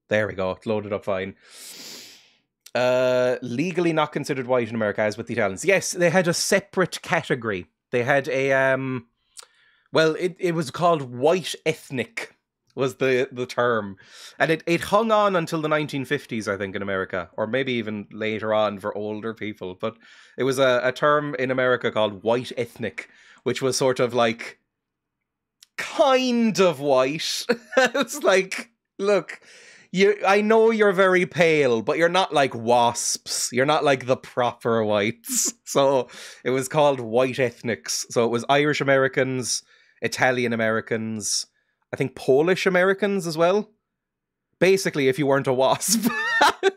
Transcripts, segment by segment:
There we go. It's loaded up fine. Legally not considered white in America, as with the Italians. Yes, they had a separate category. They had a, well, it was called white ethnic, was the term. And it hung on until the 1950s, I think, in America. Or maybe even later on for older people. But it was a term in America called white ethnic, which was sort of like, kind of white. It's like, look... I know you're very pale, but you're not like wasps. You're not like the proper whites. So it was called white ethnics. So it was Irish Americans, Italian Americans, I think Polish Americans as well. Basically, if you weren't a wasp.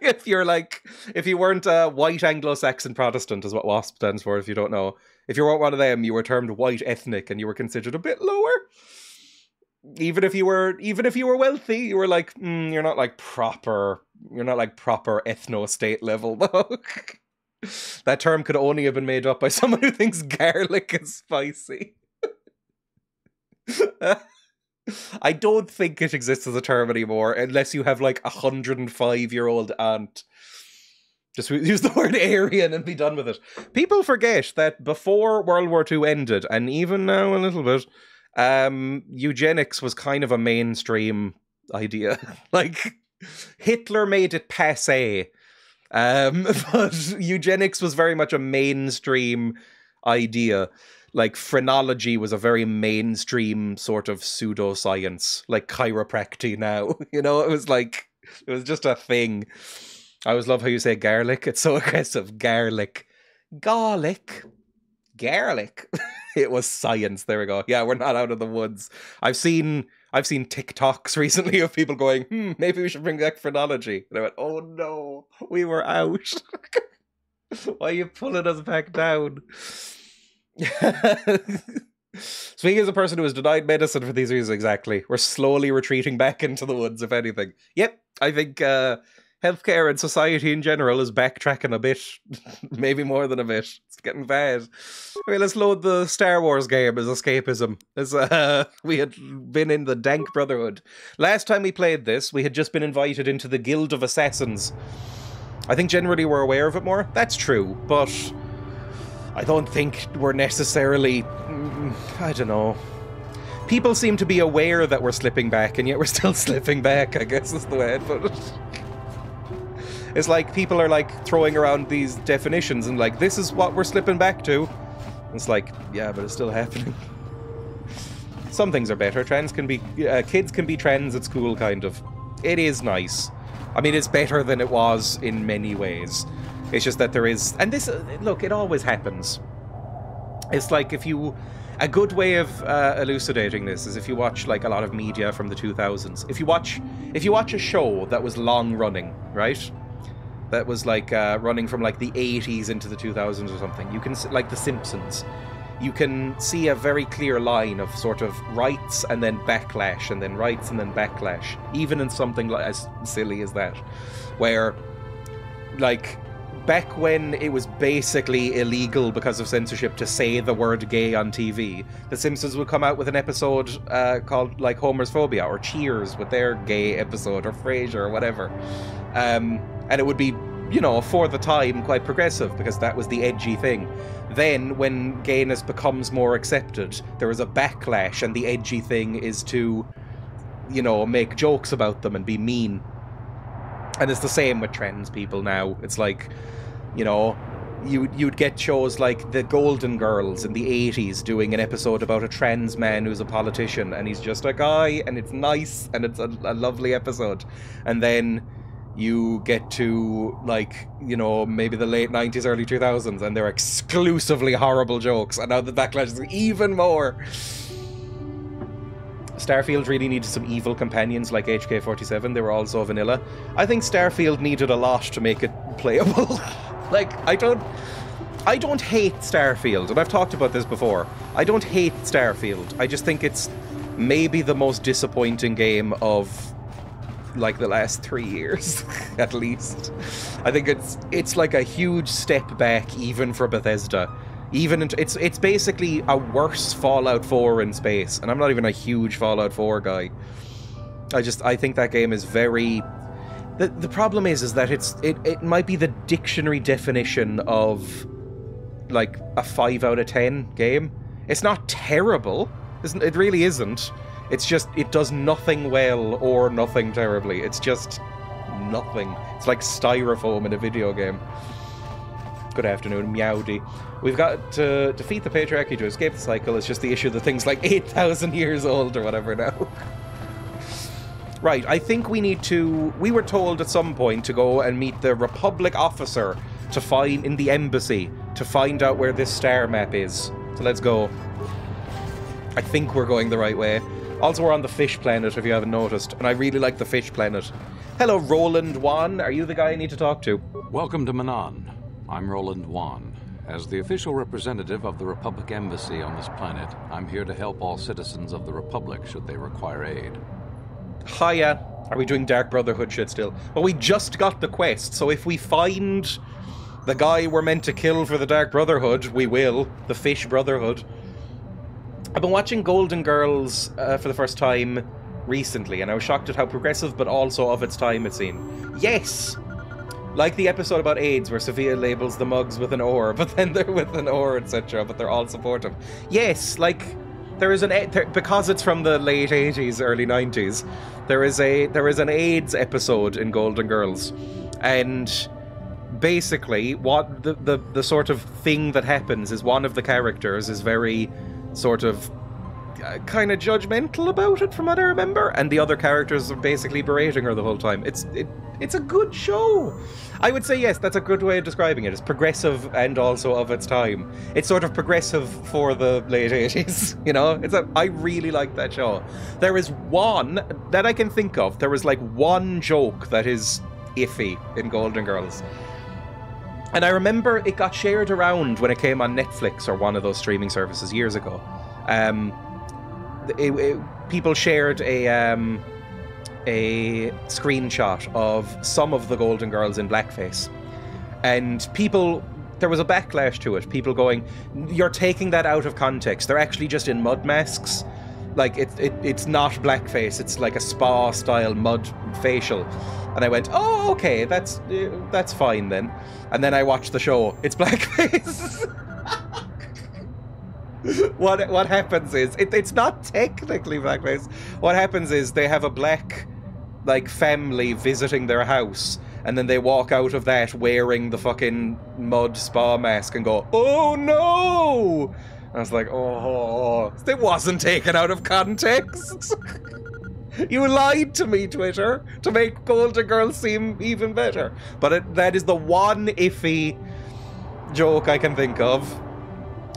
if you weren't a white Anglo-Saxon Protestant is what WASP stands for, if you don't know. If you weren't one of them, you were termed white ethnic and you were considered a bit lower. Even if you were wealthy, you were like, you're not like proper ethno-state level, though. That term could only have been made up by someone who thinks garlic is spicy. I don't think it exists as a term anymore, unless you have like 105-year-old aunt. Just use the word Aryan and be done with it. People forget that before World War II ended, and even now a little bit, eugenics was kind of a mainstream idea. Like, Hitler made it passé. But eugenics was very much a mainstream idea. Like, phrenology was a very mainstream sort of pseudoscience, like chiropractic now. You know, it was just a thing. I always love how you say garlic. It's so aggressive. Garlic. Garlic. Garlic. It was science. There we go. Yeah, we're not out of the woods. I've seen TikToks recently of people going, maybe we should bring back phrenology. And I went, oh no, we were out. Why are you pulling us back down? Speaking as a person who has denied medicine for these reasons, exactly. We're slowly retreating back into the woods, if anything. Yep, I think healthcare and society in general is backtracking a bit. Maybe more than a bit. It's getting bad. Okay, let's load the Star Wars game as escapism. As we had been in the Dank Brotherhood. Last time we played this, we had just been invited into the Guild of Assassins. I think generally we're aware of it more. That's true, but I don't think we're necessarily... I don't know. People seem to be aware that we're slipping back, and yet we're still slipping back, I guess is the way I'd put it. It's like people are like throwing around these definitions and like, this is what we're slipping back to. It's like, yeah, but it's still happening. Some things are better. Kids can be trans at school, kind of. It is nice. I mean, it's better than it was in many ways. It's just that there is... And this, look, it always happens. It's like a good way of elucidating this is if you watch like a lot of media from the 2000s. If you watch a show that was long running, right? That was like running from like the 80s into the 2000s or something. You can, like The Simpsons, you can see a very clear line of sort of rights and then backlash and then rights and then backlash. Even in something like as silly as that. Where, like, back when it was basically illegal because of censorship to say the word gay on TV, The Simpsons would come out with an episode called like Homer's Phobia, or Cheers with their gay episode, or Frasier or whatever. And it would be, you know, for the time, quite progressive, because that was the edgy thing. Then, when gayness becomes more accepted, there is a backlash, and the edgy thing is to, you know, make jokes about them and be mean. And it's the same with trans people now. It's like, you know, you'd get shows like The Golden Girls in the 80s doing an episode about a trans man who's a politician, and he's just a guy, and it's nice, and it's a lovely episode. And then you get to, like, you know, maybe the late 90s, early 2000s, and they're exclusively horrible jokes, and now the backlash is even more. Starfield really needed some evil companions like HK-47. They were all so vanilla. I think Starfield needed a lot to make it playable. Like, I don't hate Starfield, and I've talked about this before. I don't hate Starfield. I just think it's maybe the most disappointing game of, like, the last 3 years, at least. I think it's like a huge step back, even for Bethesda. It's basically a worse Fallout 4 in space, and I'm not even a huge Fallout 4 guy. I think that game is very... The problem is that it might be the dictionary definition of like a 5 out of 10 game. It's not terrible. It really isn't. It's just it does nothing well or nothing terribly. It's just nothing. It's like styrofoam in a video game. Good afternoon, Meowdy. We've got to defeat the patriarchy to escape the cycle. It's just the issue that thing's like 8,000 years old or whatever now. Right, I think we need to... We were told at some point to go and meet the Republic officer to find in the embassy to find out where this star map is. So let's go. I think we're going the right way. Also, we're on the fish planet, if you haven't noticed, and I really like the fish planet. Hello, Roland Wan. Are you the guy I need to talk to? Welcome to Manan. I'm Roland Wan. As the official representative of the Republic Embassy on this planet, I'm here to help all citizens of the Republic should they require aid. Hiya. Are we doing Dark Brotherhood shit still? Well, we just got the quest, so if we find the guy we're meant to kill for the Dark Brotherhood, we will. The Fish Brotherhood. I've been watching Golden Girls for the first time recently, and I was shocked at how progressive, but also of its time it seemed. Yes! Like the episode about AIDS, where Sophia labels the mugs with an or, but then they're with an or, etc., but they're all supportive. Yes, like... There is because it's from the late 80s, early 90s, there is an AIDS episode in Golden Girls, and basically what the sort of thing that happens is one of the characters is very sort of kind of judgmental about it, from what I remember, and the other characters are basically berating her the whole time. It's a good show. I would say yes, that's a good way of describing it. It's progressive and also of its time. It's sort of progressive for the late 80s, you know? I really like that show. There is one that I can think of. There was like one joke that is iffy in Golden Girls. And I remember it got shared around when it came on Netflix or one of those streaming services years ago. People shared a screenshot of some of the Golden Girls in blackface, and there was a backlash to it. People going, "You're taking that out of context. They're actually just in mud masks. Like it's not blackface. It's like a spa style mud facial." And I went, "Oh, okay, that's fine then." And then I watched the show. It's blackface. What happens is it's not technically blackface. What happens is they have a black like family visiting their house, and then they walk out of that wearing the fucking mud spa mask and go, "Oh no!" I was like, "Oh, it wasn't taken out of context." You lied to me, Twitter, to make Golden Girls seem even better. But that is the one iffy joke I can think of.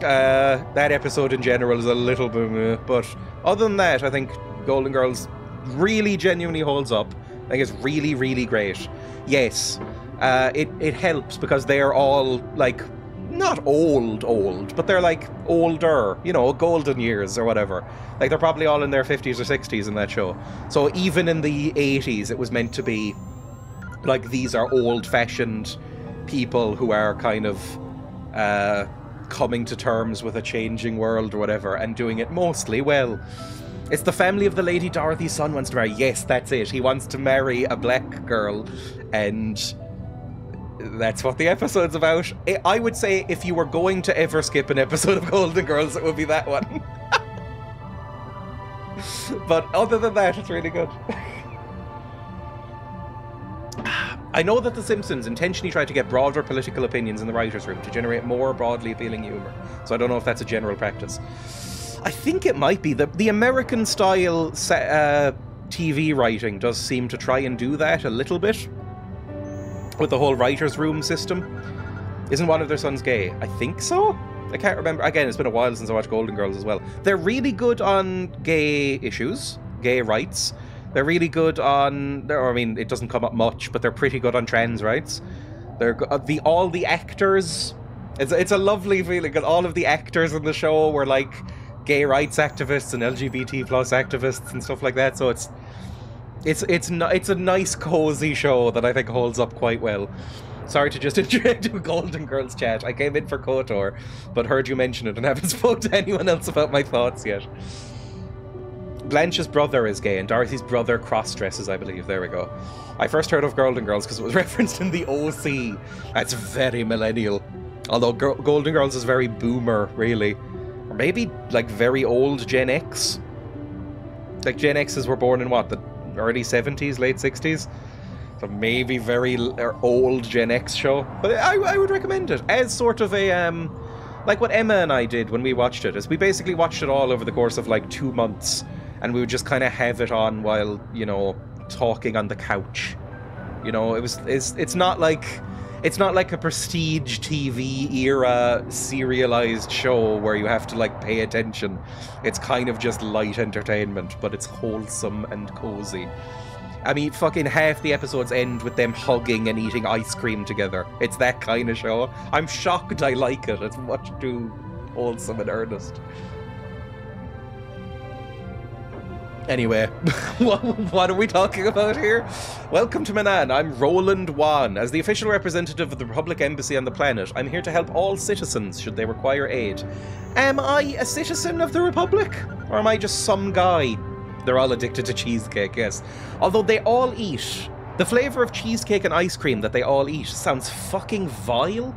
That episode in general is a little bit, but other than that, I think Golden Girls really genuinely holds up. I think it's really, really great. Yes, it helps because they're all like not old, but they're like older, you know, golden years or whatever. Like they're probably all in their 50s or 60s in that show. So even in the 80s, it was meant to be like these are old-fashioned people who are kind of coming to terms with a changing world or whatever, and doing it mostly well. It's the family of the Lady Dorothy's son wants to marry. Yes, that's it. He wants to marry a black girl, and that's what the episode's about. I would say if you were going to ever skip an episode of Golden Girls, it would be that one. But other than that, it's really good. I know that The Simpsons intentionally tried to get broader political opinions in the writer's room to generate more broadly appealing humour. So I don't know if that's a general practice. I think it might be. The American-style TV writing does seem to try and do that a little bit. With the whole writer's room system. Isn't one of their sons gay? I think so? I can't remember. Again, it's been a while since I watched Golden Girls as well. They're really good on gay issues, gay rights. They're really good on... I mean, it doesn't come up much, but they're pretty good on trans rights. They're all the actors... It's a lovely feeling, because all of the actors in the show were, like, gay rights activists and LGBT plus activists and stuff like that, so it's a nice, cozy show that I think holds up quite well. Sorry to just interject to a Golden Girls chat. I came in for KotOR, but heard you mention it and haven't spoken to anyone else about my thoughts yet. Blanche's brother is gay, and Dorothy's brother cross-dresses, I believe. There we go. I first heard of Golden Girls because it was referenced in the OC. That's very millennial. Although Golden Girls is very boomer, really. Or maybe, like, very old Gen X. Like, Gen X's were born in, what, the early 70s, late 60s? So maybe very old Gen X show. But I would recommend it as sort of a, like what Emma and I did when we watched it, is we basically watched it all over the course of, like, 2 months. And we would just kind of have it on while, you know, talking on the couch. You know, it's not like a prestige TV era serialized show where you have to, like, pay attention. It's kind of just light entertainment, but it's wholesome and cozy. I mean, fucking half the episodes end with them hugging and eating ice cream together. It's that kind of show. I'm shocked I like it. It's much too wholesome and earnest. Anyway, what are we talking about here? Welcome to Manan. I'm Roland Wan. As the official representative of the Republic Embassy on the planet, I'm here to help all citizens should they require aid. Am I a citizen of the Republic? Or am I just some guy? They're all addicted to cheesecake, yes. Although they all eat. The flavour of cheesecake and ice cream that they all eat sounds fucking vile.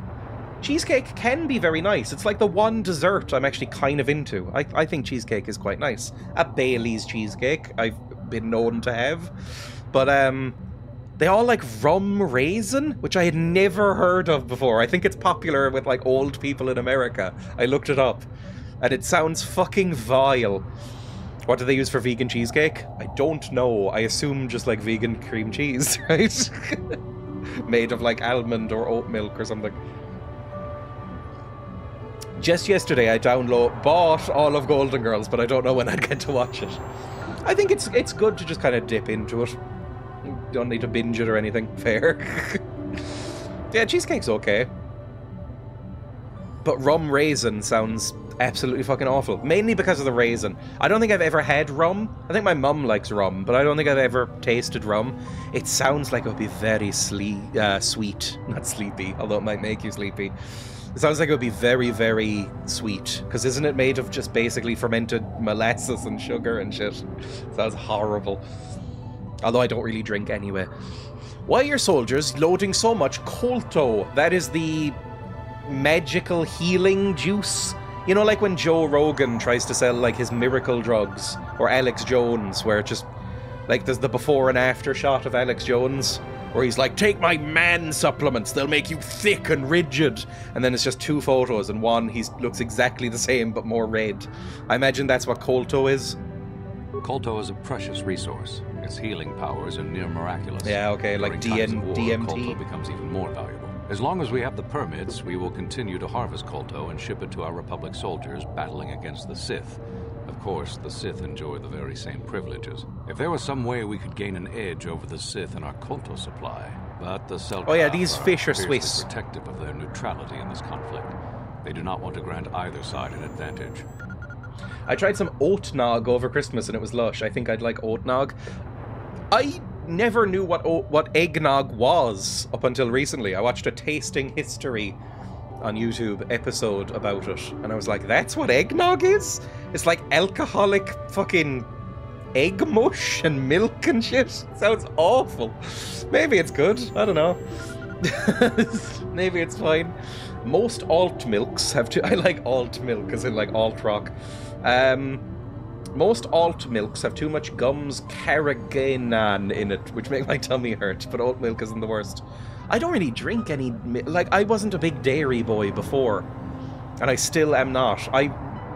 Cheesecake can be very nice. It's like the one dessert I'm actually kind of into. I think cheesecake is quite nice. A Bailey's cheesecake, I've been known to have. But, they all like rum raisin, which I had never heard of before. I think it's popular with, like, old people in America. I looked it up. And it sounds fucking vile. What do they use for vegan cheesecake? I don't know. I assume just, like, vegan cream cheese, right? Made of, like, almond or oat milk or something. Just yesterday I bought all of Golden Girls, but I don't know when I'd get to watch it. I think it's good to just kind of dip into it. You don't need to binge it or anything. Fair. Yeah, cheesecake's okay. But rum raisin sounds absolutely fucking awful. Mainly because of the raisin. I don't think I've ever had rum. I think my mum likes rum, but I don't think I've ever tasted rum. It sounds like it would be very sweet. Not sleepy, although it might make you sleepy. It sounds like it would be very, very sweet. Because isn't it made of just basically fermented molasses and sugar and shit? Sounds horrible. Although I don't really drink anyway. Why are your soldiers loading so much KotOR? That is the magical healing juice. You know, like when Joe Rogan tries to sell, like, his miracle drugs. Or Alex Jones, where it just... Like, there's the before and after shot of Alex Jones. Where he's like, take my man supplements, they'll make you thick and rigid. And then it's just 2 photos, and one, he looks exactly the same, but more red. I imagine that's what KotOR is. KotOR is a precious resource. Its healing powers are near miraculous. Yeah, okay, like DMT. KotOR becomes even more valuable. As long as we have the permits, we will continue to harvest KotOR and ship it to our Republic soldiers battling against the Sith. Of course, the Sith enjoy the very same privileges. If there was some way we could gain an edge over the Sith in our KotOR supply, but the Selkaf oh yeah, these fish are Swiss. Protective of their neutrality in this conflict. They do not want to grant either side an advantage. I tried some oat nog over Christmas and it was lush. I think I'd like oat nog. I never knew what eggnog was up until recently. I watched a tasting history on YouTube episode about it, and I was like, that's what eggnog is? It's like alcoholic fucking egg mush and milk and shit. Sounds awful. Maybe it's good. I don't know. Maybe it's fine. Most alt milks have I like alt milk as in like alt rock. Most alt milks have too much gums carrageenan in it, which make my tummy hurt, but oat milk isn't the worst. I don't really drink any... Like, I wasn't a big dairy boy before, and I still am not. I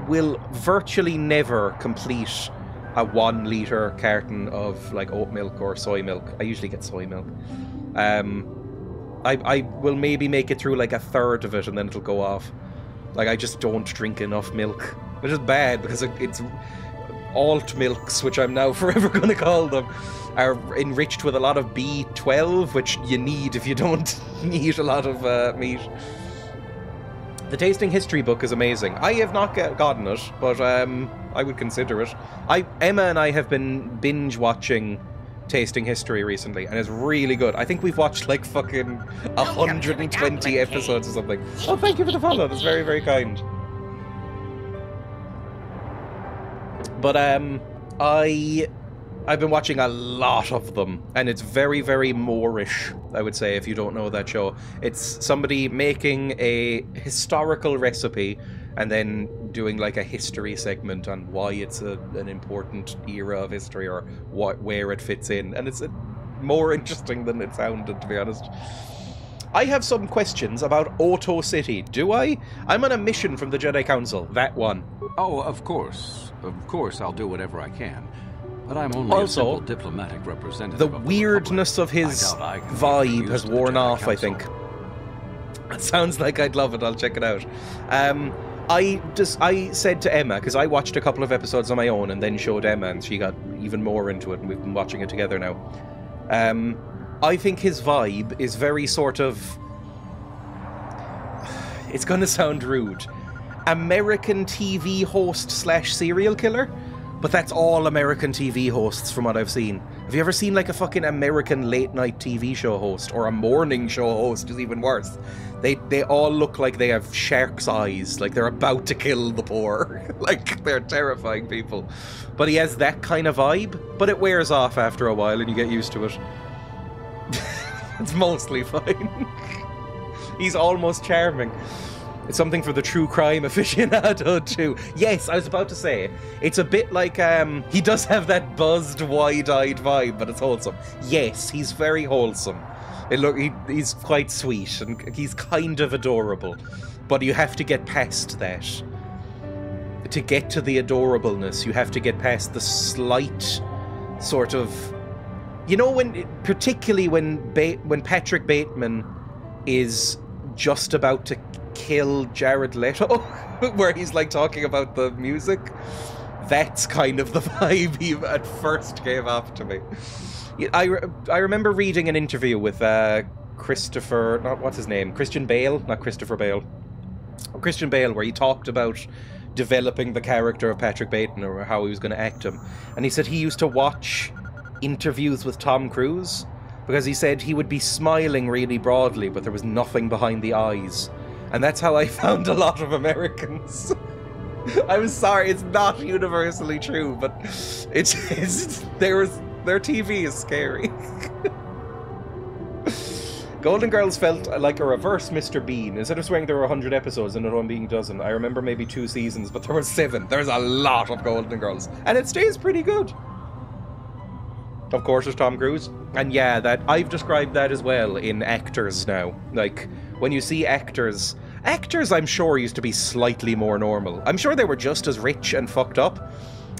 will virtually never complete a 1 litre carton of, like, oat milk or soy milk. I usually get soy milk. I will maybe make it through, like, a third of it, and then it'll go off. Like, I just don't drink enough milk. Which is bad, because it's... alt milks, which I'm now forever going to call them, are enriched with a lot of B12, which you need if you don't eat a lot of meat. The tasting history book is amazing. I have not gotten it, but I would consider it. Emma and I have been binge watching tasting history recently, and it's really good. I think we've watched like fucking 120 episodes or something. Oh, thank you for the follow. That's very, very kind. But I've been watching a lot of them, and it's very, very Moorish, I would say, if you don't know that show. It's somebody making a historical recipe and then doing like a history segment on why it's an important era of history or where it fits in. And it's more interesting than it sounded, to be honest. I have some questions about Oto City. Do I? I'm on a mission from the Jedi Council. That one. Oh, of course. Of course, I'll do whatever I can. But I'm only a simple diplomatic representative. The weirdness of his vibe has worn off, I think. It sounds like I'd love it. I'll check it out. I said to Emma, because I watched a couple of episodes on my own and then showed Emma, and she got even more into it, and we've been watching it together now. I think his vibe is very sort of... It's going to sound rude. American TV host / serial killer? But that's all American TV hosts from what I've seen. Have you ever seen like a fucking American late night TV show host or a morning show host is even worse? They all look like they have shark's eyes, like they're about to kill the poor. Like they're terrifying people. But he has that kind of vibe, but it wears off after a while and you get used to it. It's mostly fine. He's almost charming. It's something for the true crime aficionado too. Yes, I was about to say, it's a bit like, he does have that buzzed, wide-eyed vibe, but it's wholesome. Yes, he's very wholesome. He's quite sweet, and he's kind of adorable. But you have to get past that. To get to the adorableness, you have to get past the slight sort of... You know, particularly when Patrick Bateman is just about to kill Jared Leto, where he's like talking about the music. That's kind of the vibe he at first gave off to me. I remember reading an interview with Christian Bale, not Christopher Bale. Christian Bale, where he talked about developing the character of Patrick Bateman or how he was going to act him. And he said he used to watch interviews with Tom Cruise because he said he would be smiling really broadly, but there was nothing behind the eyes. And that's how I found a lot of Americans. I'm sorry, it's not universally true, but their TV is scary. Golden Girls felt like a reverse Mr. Bean. Instead of swearing there were 100 episodes and it only being a dozen, I remember maybe 2 seasons, but there were 7. There's a lot of Golden Girls, and it stays pretty good. Of course, there's Tom Cruise. And yeah, that I've described that as well in actors now. Like, when you see actors, I'm sure used to be slightly more normal. I'm sure they were just as rich and fucked up,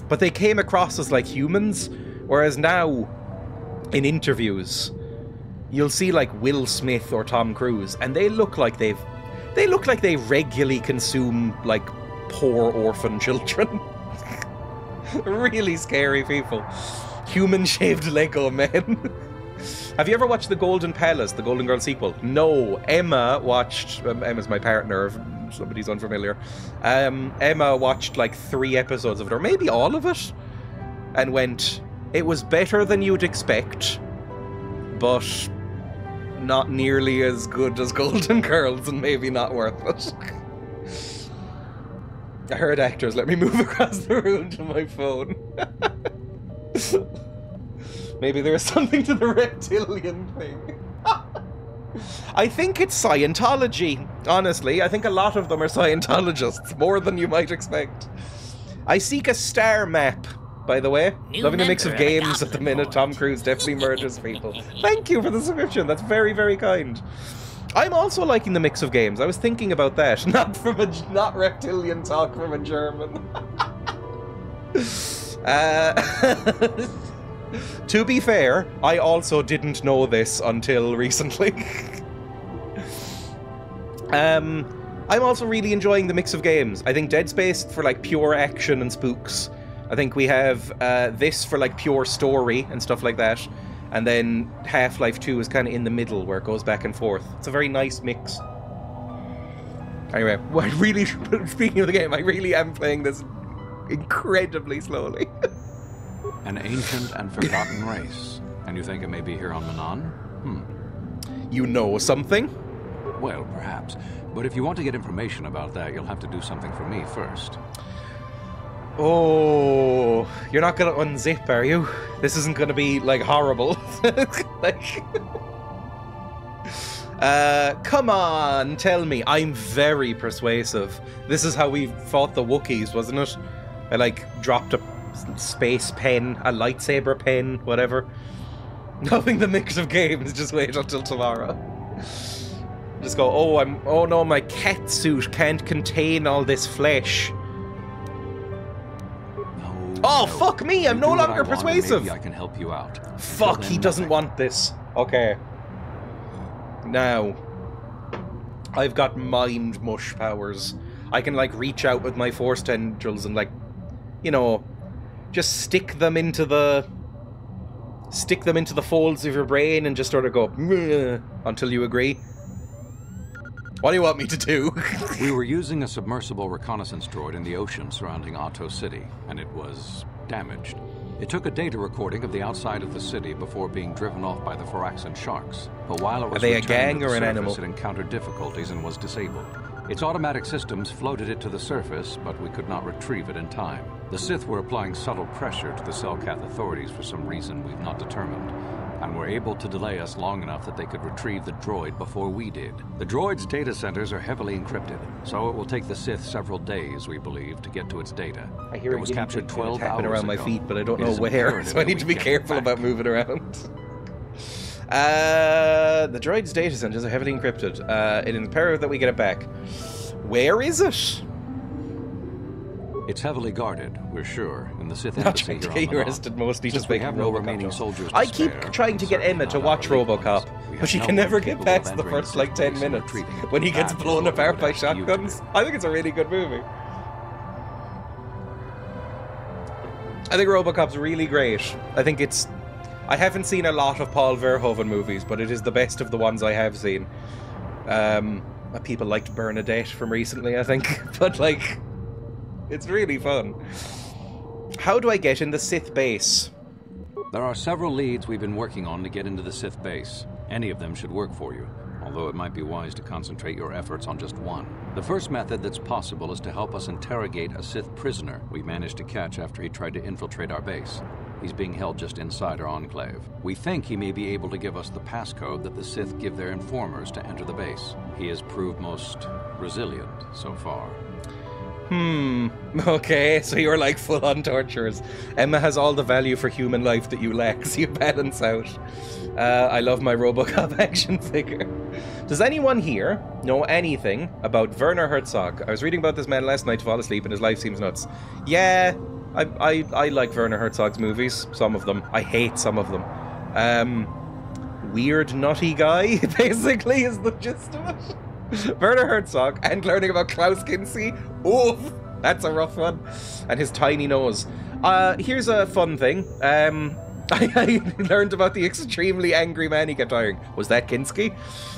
but they came across as like humans, whereas now, in interviews, you'll see like Will Smith or Tom Cruise, and they look like they regularly consume like poor orphan children. Really scary people. Human-shaped Lego men. Have you ever watched The Golden Palace, the Golden Girl sequel? No. Emma watched... Emma's my partner, if somebody's unfamiliar. Emma watched like 3 episodes of it, or maybe all of it, and went, it was better than you'd expect, but not nearly as good as Golden Girls, and maybe not worth it. I heard actors. Let me move across the room to my phone. Maybe there is something to the reptilian thing. I think it's Scientology, honestly. I think a lot of them are Scientologists, more than you might expect. I seek a star map, by the way. Loving a mix of games at the minute. Tom Cruise definitely murders people. Thank you for the subscription. That's very, very kind. I'm also liking the mix of games. I was thinking about that. Not reptilian talk from a German. To be fair, I also didn't know this until recently. I'm also really enjoying the mix of games. I think Dead Space for like pure action and spooks. I think we have this for like pure story and stuff like that. And then Half-Life 2 is kind of in the middle where it goes back and forth. It's a very nice mix. Anyway, speaking of the game, I really am playing this incredibly slowly. An ancient and forgotten race. And you think it may be here on Manon? You know something? Well, perhaps. But if you want to get information about that, you'll have to do something for me first. Oh, you're not gonna unzip, are you? This isn't gonna be, like, horrible. Like... come on, tell me. I'm very persuasive. This is how we fought the Wookiees, wasn't it? I, like, dropped a space pen, a lightsaber pen, whatever. Knowing the mix of games, just wait until tomorrow. Just go, oh no, my cat suit can't contain all this flesh. Oh, no. Fuck me, I'm no longer persuasive. Maybe I can help you out. Fuck, he doesn't want this. Okay. Now, I've got mind mush powers. I can, like, reach out with my force tendrils and, like, you know, just stick them into the folds of your brain and just sort of go until you agree. What do you want me to do? We were using a submersible reconnaissance droid in the ocean surrounding Otto City, and it was damaged. It took a data recording of the outside of the city before being driven off by the Firaxan sharks. But while it was a gang or an animal? It encountered difficulties and was disabled. Its automatic systems floated it to the surface, but we could not retrieve it in time. The Sith were applying subtle pressure to the Selkath authorities for some reason we've not determined, and were able to delay us long enough that they could retrieve the droid before we did. The droid's data centers are heavily encrypted, so it will take the Sith several days, we believe, to get to its data. I hear it was captured 12 hours around my ago. feet, but I don't know where, so I need to be careful about moving around. The droid's data centers are heavily encrypted. It is imperative that we get it back. Where is it? It's heavily guarded, we're sure, in the Sith Not embassy trying to here get you arrested, mostly just making no RoboCop remaining jokes. soldiers. I keep trying to get Emma to watch RoboCop, but she can never get past the first, like, 10 minutes when he gets blown apart by shotguns. I think it's a really good movie. I think RoboCop's really great. I think it's... I haven't seen a lot of Paul Verhoeven movies, but it is the best of the ones I have seen. People liked Bernadette from recently, I think, but, like... It's really fun. How do I get in the Sith base? There are several leads we've been working on to get into the Sith base. Any of them should work for you, although it might be wise to concentrate your efforts on just one. The first method that's possible is to help us interrogate a Sith prisoner we managed to catch after he tried to infiltrate our base. He's being held just inside our enclave. We think he may be able to give us the passcode that the Sith give their informers to enter the base. He has proved most resilient so far. Okay, so you're like full-on torturers. Emma has all the value for human life that you lack, so you balance out. I love my RoboCop action figure. Does anyone here know anything about Werner Herzog? I was reading about this man last night to fall asleep and his life seems nuts. Yeah, I like Werner Herzog's movies, some of them. I hate some of them. Weird, nutty guy, basically, is the gist of it. Werner Herzog, and learning about Klaus Kinski. Oof, that's a rough one. And his tiny nose. Here's a fun thing. I learned about the extremely angry man he kept hiring. Was that Kinski?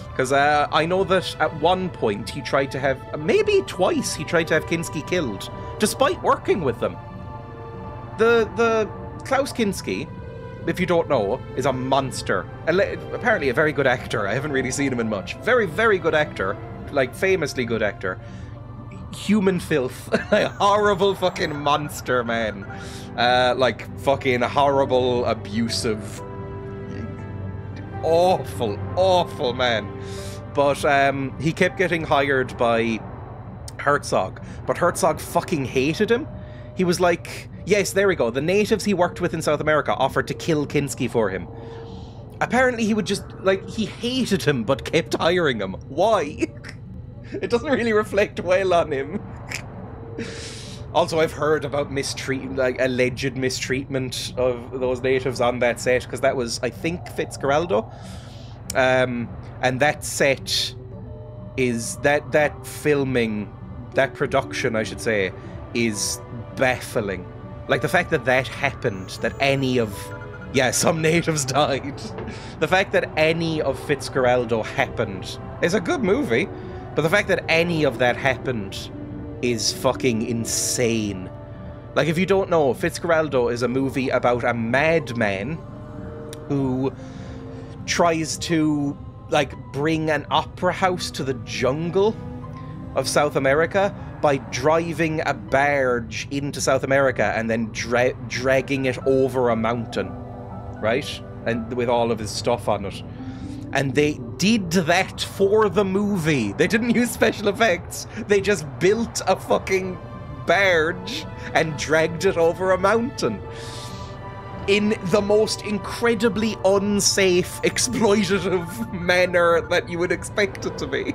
Because I know that at one point he tried to have, maybe twice he tried to have Kinski killed, despite working with them. The Klaus Kinski, if you don't know, is a monster. Apparently a very good actor. I haven't really seen him in much. Very, very good actor. Like, famously good actor. Human filth. Horrible fucking monster, man. Like, fucking horrible, abusive, awful, awful man. But he kept getting hired by Herzog. But Herzog fucking hated him. He was like... Yes, there we go. The natives he worked with in South America offered to kill Kinski for him. Apparently he would just, like, he hated him but kept hiring him. Why? It doesn't really reflect well on him. Also, I've heard about alleged mistreatment of those natives on that set, because that was, I think, Fitzgeraldo. And that set is, that filming, that production, I should say, is baffling. Like, the fact that that happened, that any of... Yeah, some natives died. The fact that any of Fitzgeraldo happened is a good movie, but the fact that any of that happened is fucking insane. Like, if you don't know, Fitzgeraldo is a movie about a madman who tries to, like, bring an opera house to the jungle of South America, by driving a barge into South America and then dragging it over a mountain, right? And with all of his stuff on it. And they did that for the movie. They didn't use special effects. They just built a fucking barge and dragged it over a mountain. In the most incredibly unsafe, exploitative manner that you would expect it to be.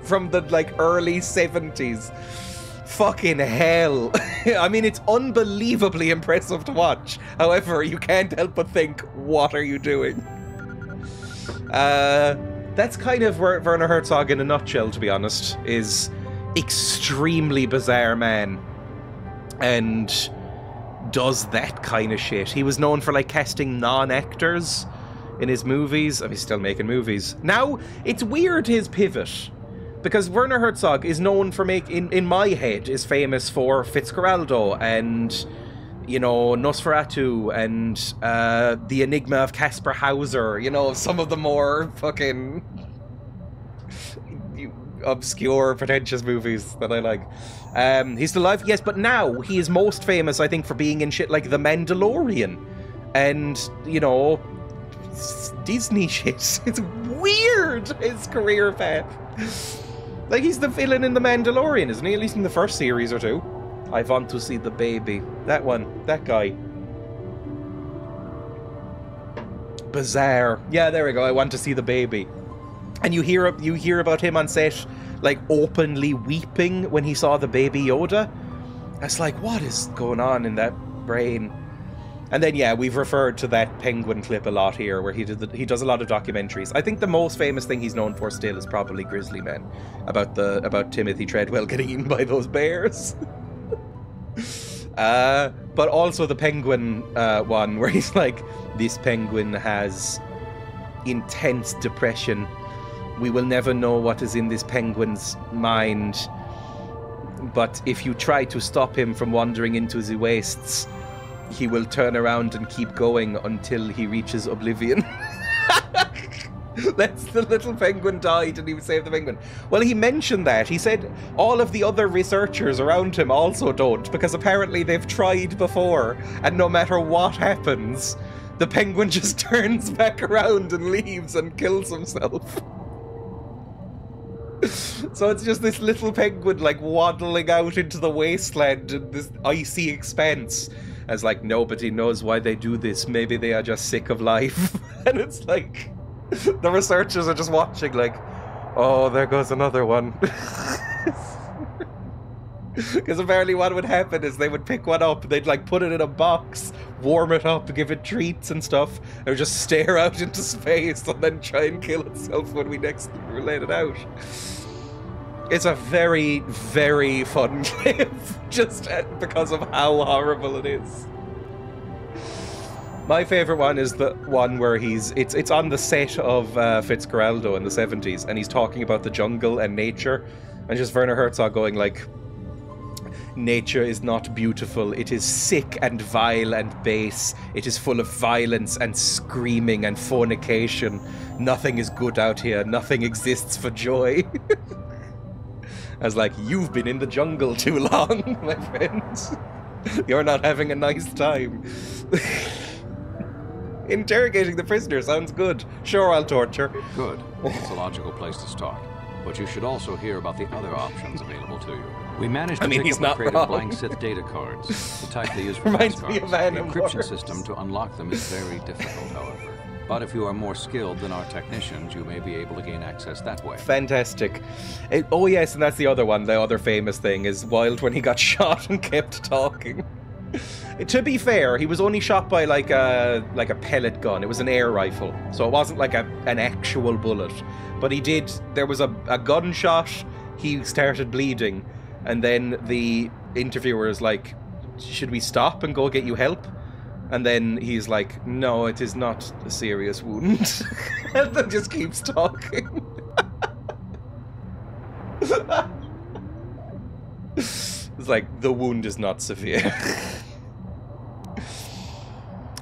From the, like, early 70s. Fucking hell. I mean, it's unbelievably impressive to watch. However, you can't help but think, what are you doing? That's kind of Werner Herzog in a nutshell, to be honest. Is extremely bizarre man. And does that kind of shit. He was known for, like, casting non-actors in his movies. I mean, he's still making movies. Now, it's weird, his pivot. Because Werner Herzog is known for in my head, is famous for Fitzcarraldo and, you know, Nosferatu and The Enigma of Caspar Hauser. You know, some of the more fucking obscure, pretentious movies that I like. He's still alive, yes, but now he is most famous, I think, for being in shit like The Mandalorian and, you know, Disney shit. It's weird, his career path. Like, he's the villain in The Mandalorian, isn't he? At least in the first series or two. I want to see the baby. That one. That guy. Bizarre. Yeah, there we go. I want to see the baby. And you hear about him on set, like, openly weeping when he saw the baby Yoda. It's like, what is going on in that brain? And then, yeah, we've referred to that Penguin clip a lot here, where he does a lot of documentaries. I think the most famous thing he's known for still is probably Grizzly Man, about Timothy Treadwell getting eaten by those bears. But also the Penguin one, where he's like, this penguin has intense depression. We will never know what is in this penguin's mind. But if you try to stop him from wandering into the wastes, he will turn around and keep going until he reaches oblivion. That's the little penguin died and he would save the penguin. Well, he mentioned that. He said all of the other researchers around him also don't, because apparently they've tried before, and no matter what happens, the penguin just turns back around and leaves and kills himself. So it's just this little penguin, like, waddling out into the wasteland in this icy expanse. As, like, nobody knows why they do this. Maybe they are just sick of life. And it's like, the researchers are just watching, like, oh, there goes another one. Because apparently what would happen is they would pick one up, they'd, like, put it in a box, warm it up, give it treats and stuff, and it would just stare out into space and then try and kill itself when we next let it out. It's a very, very fun clip, just because of how horrible it is. My favourite one is the one where it's on the set of Fitzcarraldo in the 70s, and he's talking about the jungle and nature, and just Werner Herzog going like, nature is not beautiful, it is sick and vile and base, it is full of violence and screaming and fornication, nothing is good out here, nothing exists for joy. I was like, you've been in the jungle too long, my friend. You're not having a nice time. Interrogating the prisoner sounds good. Sure, I'll torture. Good. It's a logical place to start. But you should also hear about the other options available to you. We managed to pick up a crate of blank Sith data cards, the type they use for Reminds me of the Animorphs. encryption system to unlock them is very difficult, however. But if you are more skilled than our technicians, you may be able to gain access that way. Fantastic. Oh yes, and that's the other one. The other famous thing is Wilde when he got shot and kept talking. To be fair, he was only shot by like a pellet gun. It was an air rifle, so it wasn't like an actual bullet. But there was a gunshot, he started bleeding, and then the interviewer is like, should we stop and go get you help? And then he's like, no, it is not a serious wound. And then just keeps talking. It's like, the wound is not severe.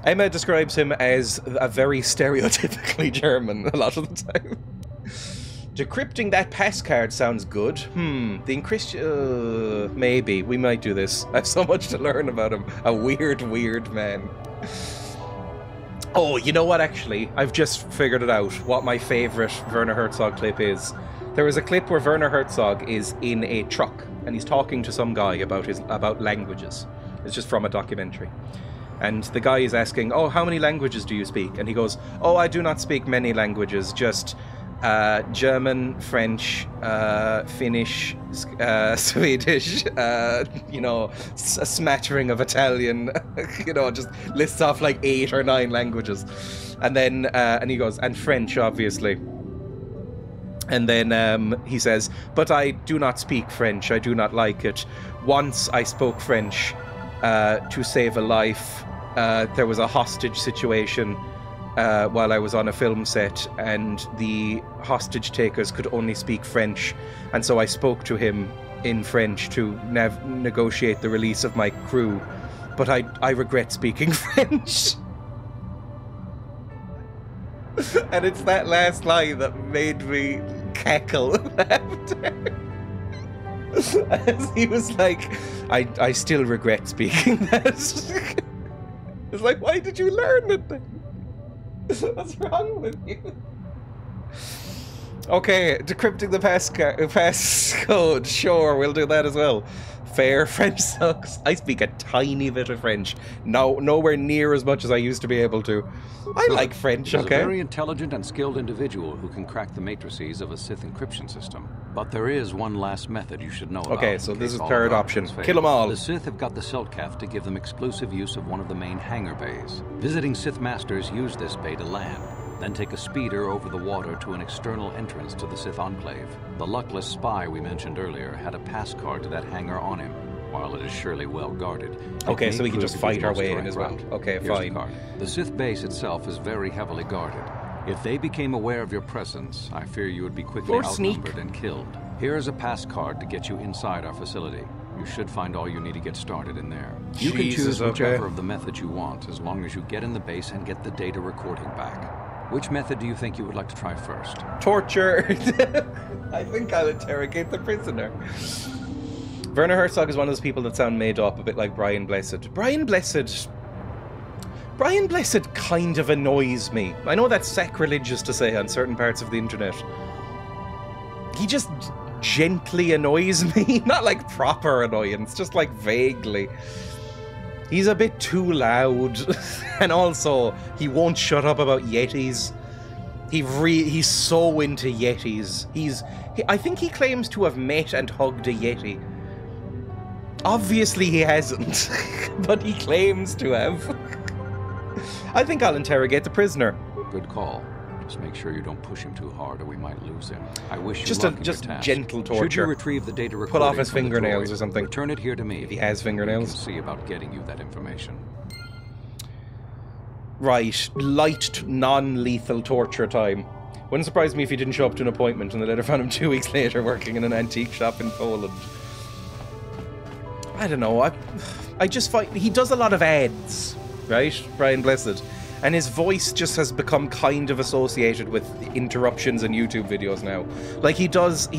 Emma describes him as a very stereotypically German a lot of the time. Decrypting that pass card sounds good. The encryption... maybe. We might do this. I have so much to learn about him. A weird, weird man. Oh, you know what, actually? I've just figured it out, what my favourite Werner Herzog clip is. There is a clip where Werner Herzog is in a truck, and he's talking to some guy about languages. It's just from a documentary. And the guy is asking, oh, how many languages do you speak? And he goes, oh, I do not speak many languages, just... German, French, Finnish, Swedish, you know, a smattering of Italian, you know, just lists off like 8 or 9 languages. And then, and he goes, and French, obviously. And then he says, but I do not speak French, I do not like it. Once I spoke French to save a life. There was a hostage situation while I was on a film set, and the hostage takers could only speak French, and so I spoke to him in French to negotiate the release of my crew, but I regret speaking French. And it's that last line that made me cackle with laughter. As he was like, I still regret speaking that. It's like, why did you learn it then? What's wrong with you? Okay, decrypting the passcode. Sure, we'll do that as well. Fair. French sucks. I speak a tiny bit of French. No, nowhere near as much as I used to be able to. I like French, He's okay? a very intelligent and skilled individual who can crack the matrices of a Sith encryption system. But there is one last method you should know about. Okay, so this is third option. Kill them all. The Sith have got the Selkath to give them exclusive use of one of the main hangar bays. Visiting Sith masters use this bay to land, then take a speeder over the water to an external entrance to the Sith Enclave. The luckless spy we mentioned earlier had a pass card to that hangar on him. While it is surely well guarded, okay, so we can just fight our way in as well. Okay, fine. The Sith base itself is very heavily guarded. If they became aware of your presence, I fear you would be quickly outnumbered and killed. Here is a pass card to get you inside our facility. You should find all you need to get started in there. You can choose whichever of the methods you want, as long as you get in the base and get the data recording back. Which method do you think you would like to try first? Torture. I think I'll interrogate the prisoner. Werner Herzog is one of those people that sound made up, a bit like Brian Blessed. Brian Blessed kind of annoys me. I know that's sacrilegious to say on certain parts of the internet. He just gently annoys me. Not like proper annoyance, just like vaguely. He's a bit too loud. And also, he won't shut up about Yetis. He's so into Yetis. I think he claims to have met and hugged a Yeti. Obviously he hasn't, but he claims to have. I think I'll interrogate the prisoner. Good call. Just make sure you don't push him too hard or we might lose him. I wish you just luck in your just task. Gentle torture. Should you retrieve the data recording, pull off his from the fingernails droid, or something. Return it here to me. If he has fingernails. We can see about getting you that information. Right, light, non-lethal torture time. Wouldn't surprise me if he didn't show up to an appointment and they later found him 2 weeks later working in an antique shop in Poland. I don't know, I just find he does a lot of ads, right, Brian Blessed, and his voice just has become kind of associated with interruptions in YouTube videos now. Like he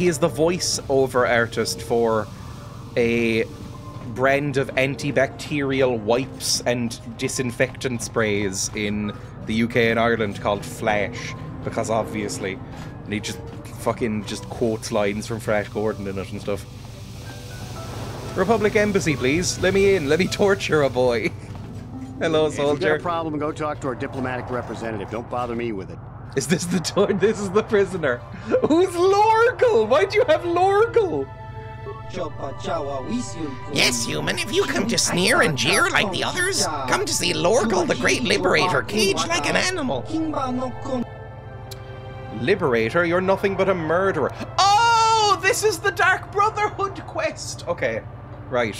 is the voice-over artist for a brand of antibacterial wipes and disinfectant sprays in the UK and Ireland called Flash, because obviously, and he just fucking quotes lines from Flash Gordon in it and stuff. Republic Embassy, please. Let me in. Let me torture a boy. Hello, soldier. If you got a problem, go talk to our diplomatic representative. Don't bother me with it. Is this the This is the prisoner. Who's Lorgle? Why'd you have Lorgle? Yes, human, if you come to sneer and jeer like the others, come to see Lorgle, the great liberator, caged like an animal. Liberator? You're nothing but a murderer. Oh, this is the Dark Brotherhood quest. Okay. Right.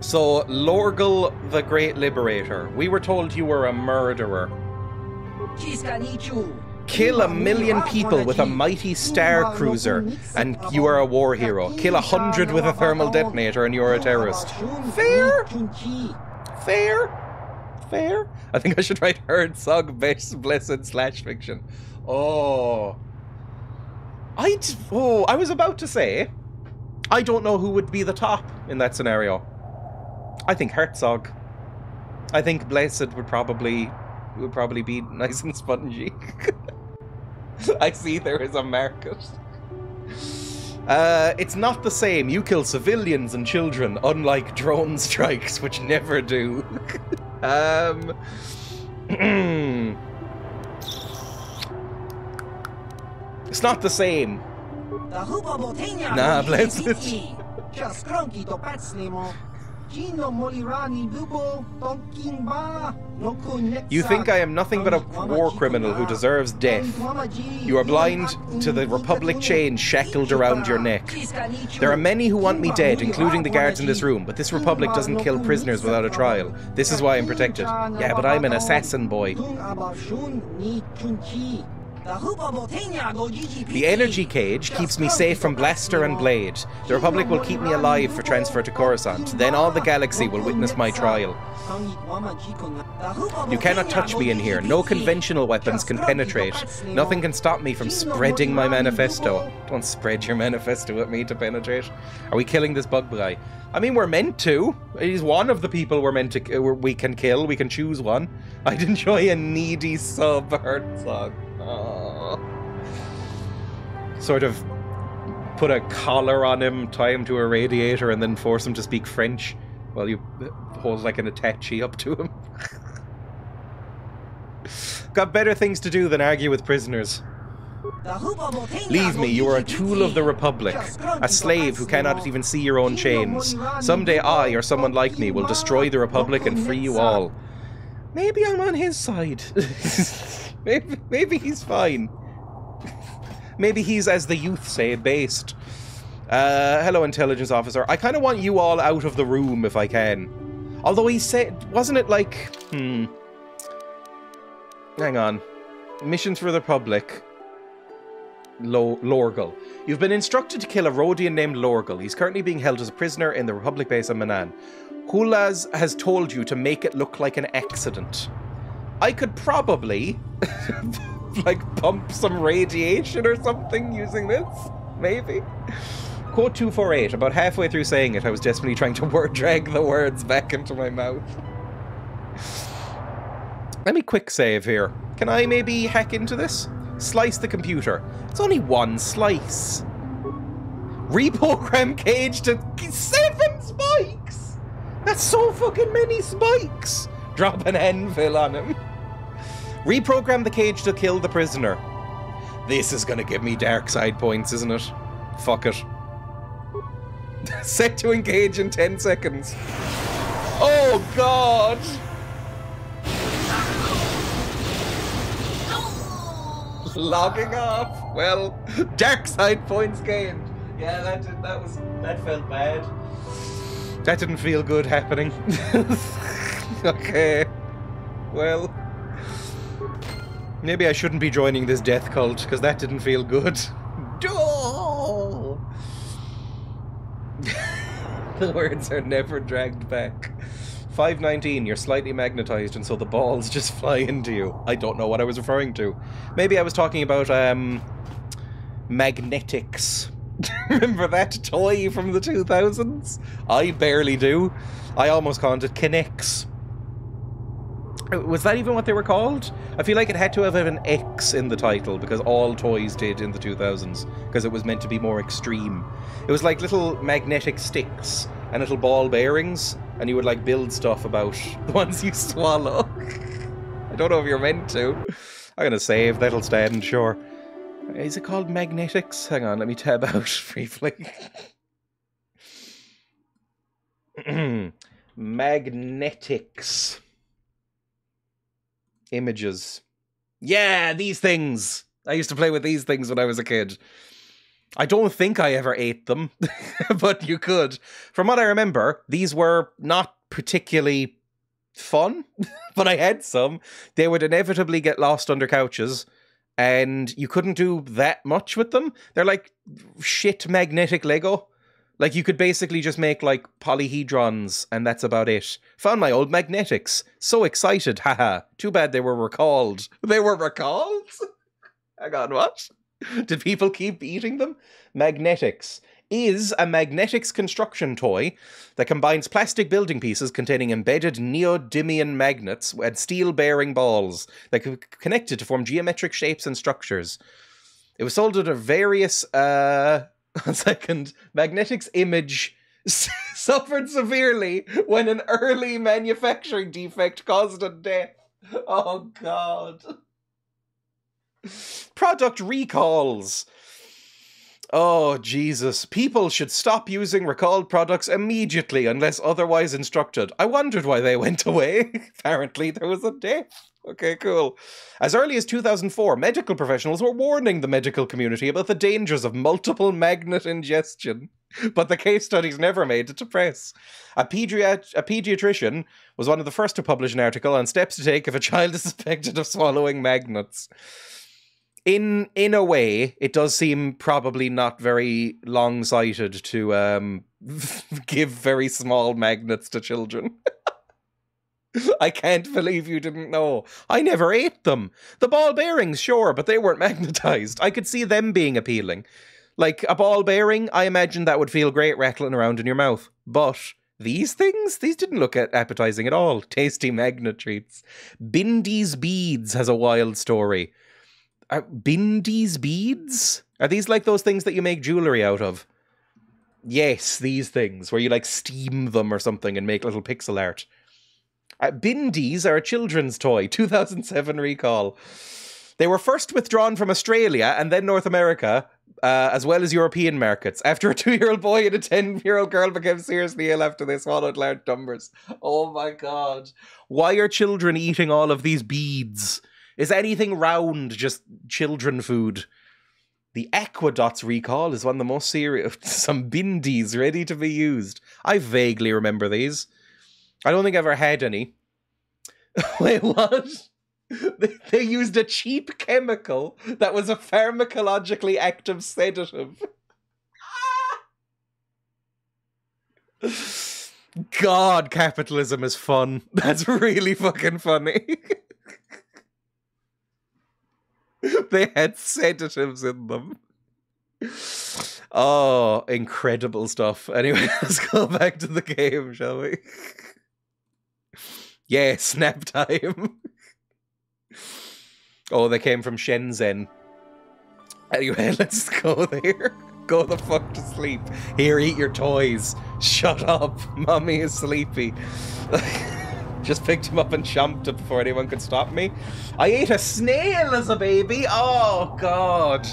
So, Lorgle, the Great Liberator. We were told you were a murderer. Kill 1 million people with a mighty star cruiser, and you are a war hero. Kill 100 with a thermal detonator, and you're a terrorist. Fair? Fair? fair. I think I should write Herzog Blessed slash fiction. Oh. I was about to say, I don't know who would be the top in that scenario. I think Herzog. I think Blessed would probably be nice and spongy. I see there is a market. It's not the same. You kill civilians and children, unlike drone strikes, which never do. It's not the same. Nah, Blessed. You think I am nothing but a war criminal who deserves death. You are blind to the Republic chain shackled around your neck. There are many who want me dead, including the guards in this room, but this Republic doesn't kill prisoners without a trial. This is why I'm protected. Yeah, but I'm an assassin, boy. The energy cage keeps me safe from blaster and blade. The Republic will keep me alive for transfer to Coruscant. Then all the galaxy will witness my trial. You cannot touch me in here. No conventional weapons can penetrate. Nothing can stop me from spreading my manifesto. Don't spread your manifesto at me to penetrate. Are we killing this bug guy? I mean, we're meant to. He's one of the people we can kill. We can choose one. I'd enjoy a needy sub Herzog. Oh. Sort of put a collar on him, tie him to a radiator, and then force him to speak French while you hold like an attaché up to him. Got better things to do than argue with prisoners. Leave me, you are a tool of the Republic, a slave who cannot even see your own chains. Someday I, or someone like me, will destroy the Republic and free you all. Maybe I'm on his side. Maybe he's fine. Maybe he's, as the youth say, based. Hello, intelligence officer. I kind of want you all out of the room if I can. Although he said, wasn't it like, hang on. Missions for the Republic. Lorgal. You've been instructed to kill a Rhodian named Lorgal. He's currently being held as a prisoner in the Republic base on Manan. Hulaz has told you to make it look like an accident. I could probably, like, pump some radiation or something using this. Maybe. Quote 248. About halfway through saying it, I was desperately trying to drag the words back into my mouth. Let me quick save here. Can I maybe hack into this? Slice the computer. It's only one slice. Reprogram cage to 7 spikes! That's so fucking many spikes! Drop an anvil on him. Reprogram the cage to kill the prisoner. This is gonna give me dark side points, isn't it? Fuck it. Set to engage in 10 seconds. Oh god! Logging off. Well, dark side points gained. Yeah, that felt bad. That didn't feel good happening. Okay. Well, maybe I shouldn't be joining this death cult, because that didn't feel good. The words are never dragged back. 519, you're slightly magnetized, and so the balls just fly into you. I don't know what I was referring to. Maybe I was talking about, magnetics. Remember that toy from the 2000s? I barely do. I almost called it Kinects. Was that even what they were called? I feel like it had to have an X in the title, because all toys did in the 2000s, because it was meant to be more extreme. It was like little magnetic sticks and little ball bearings, and you would like build stuff about the ones you swallow. I don't know if you're meant to. I'm gonna save, that'll stand, sure. Is it called magnetics? Hang on, let me tab out briefly. Magnetics. Images. Yeah, these things! I used to play with these things when I was a kid. I don't think I ever ate them, but you could. From what I remember, these were not particularly fun, but I had some. They would inevitably get lost under couches, and you couldn't do that much with them. They're like shit magnetic Lego, Like, you could basically just make, like, polyhedrons, and that's about it. Found my old magnetics. So excited, haha. Too bad they were recalled. They were recalled? Hang on, what? Did people keep eating them? Magnetics is a magnetics construction toy that combines plastic building pieces containing embedded neodymium magnets and steel-bearing balls that could be connected to form geometric shapes and structures. It was sold at a various, one second, Magnetics Image suffered severely when an early manufacturing defect caused a death. Oh, God. Product recalls. Oh, Jesus. People should stop using recalled products immediately unless otherwise instructed. I wondered why they went away. Apparently there was a death. Okay, cool. As early as 2004, medical professionals were warning the medical community about the dangers of multiple magnet ingestion, but the case studies never made it to press. A pediatrician was one of the first to publish an article on steps to take if a child is suspected of swallowing magnets. In a way, it does seem probably not very long-sighted to give very small magnets to children. I can't believe you didn't know. I never ate them. The ball bearings, sure, but they weren't magnetized. I could see them being appealing. Like, a ball bearing, I imagine that would feel great rattling around in your mouth. But these things? These didn't look appetizing at all. Tasty magnet treats. Bindy's Beads has a wild story. Bindy's Beads? Are these like those things that you make jewellery out of? Yes, these things, where you like steam them or something and make little pixel art. Bindies are a children's toy, 2007 recall. They were first withdrawn from Australia and then North America, as well as European markets, after a 2-year-old boy and a 10-year-old girl became seriously ill after they swallowed large numbers. Oh my God. Why are children eating all of these beads? Is anything round just children food? The Aquadots recall is one of the most serious. Some bindies ready to be used. I vaguely remember these. I don't think I ever had any. Wait, what? They used a cheap chemical that was a pharmacologically active sedative. God, capitalism is fun. That's really fucking funny. They had sedatives in them. Oh, incredible stuff. Anyway, let's go back to the game, shall we? Yeah, snap time. Oh, they came from Shenzhen. Anyway, let's go there. Go the fuck to sleep. Here, eat your toys. Shut up. Mommy is sleepy. Just picked him up and chomped it before anyone could stop me. I ate a snail as a baby. Oh, God.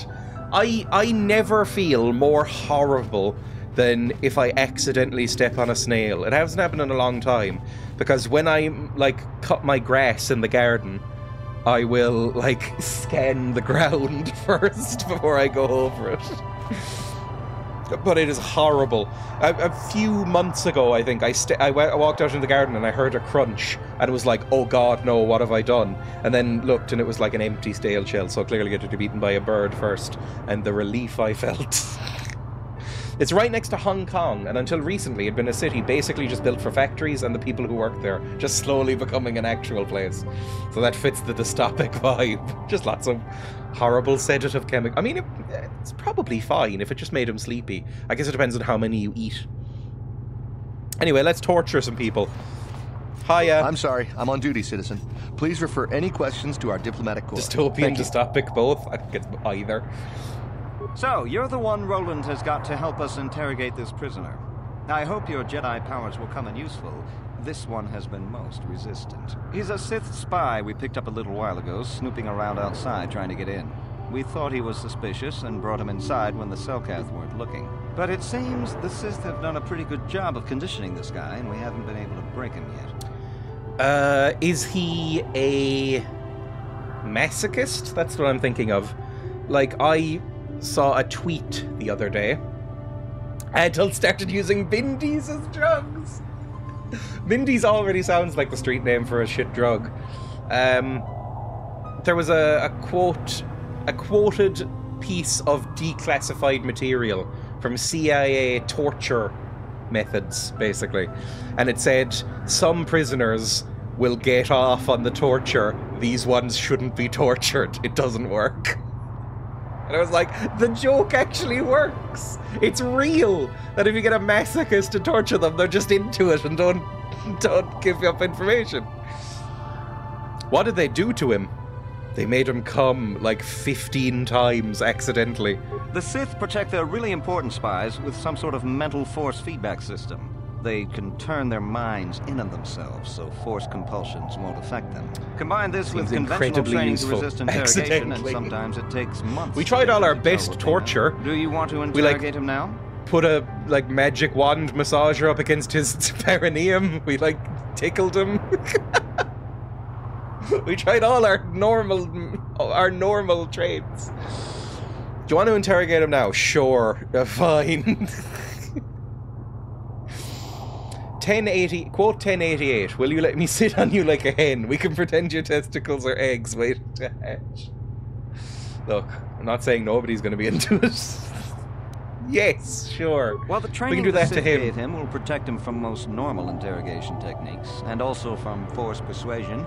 I never feel more horrible than if I accidentally step on a snail. It hasn't happened in a long time. Because when I, like, cut my grass in the garden, I will, like, scan the ground first before I go over it. But it is horrible. A few months ago, I think, I walked out in the garden and I heard a crunch. And it was like, oh God, no, what have I done? And then looked and it was like an empty stale shell. So clearly it had to be eaten by a bird first. And the relief I felt. It's right next to Hong Kong, and until recently it had been a city basically just built for factories and the people who work there, just slowly becoming an actual place. So that fits the dystopic vibe. Just lots of horrible sedative chemicals. I mean, it's probably fine if it just made him sleepy. I guess it depends on how many you eat. Anyway, let's torture some people. Hiya. I'm sorry, I'm on duty, citizen. Please refer any questions to our diplomatic corps. Dystopian, dystopic, both. I think it's either. So, you're the one Roland has got to help us interrogate this prisoner. I hope your Jedi powers will come in useful. This one has been most resistant. He's a Sith spy we picked up a little while ago, snooping around outside trying to get in. We thought he was suspicious and brought him inside when the Selkath weren't looking. But it seems the Sith have done a pretty good job of conditioning this guy, and we haven't been able to break him yet. Is he a masochist? That's what I'm thinking of. Like, I saw a tweet the other day. Adults started using bindies as drugs. Bindies already sounds like the street name for a shit drug. There was a quoted piece of declassified material from CIA torture methods, basically. And it said, some prisoners will get off on the torture. These ones shouldn't be tortured. It doesn't work. And I was like, the joke actually works. It's real. That if you get a masochist to torture them, they're just into it and don't give up information. What did they do to him? They made him come like 15 times accidentally. The Sith protect their really important spies with some sort of mental force feedback system. They can turn their minds in on themselves, so force compulsions won't affect them. Combine this with conventional training to resist interrogation, and sometimes it takes months. We tried all our best torture. Do you want to interrogate him now? Put a magic wand massager up against his perineum. We tickled him. We tried all our normal traits. Do you want to interrogate him now? Sure, fine. 1080, quote 1088. Will you let me sit on you like a hen? We can pretend your testicles are eggs waiting to hatch. Look, I'm not saying nobody's going to be into it. Yes, sure. Well, the training the Sith gave him will protect him from most normal interrogation techniques, and also from forced persuasion.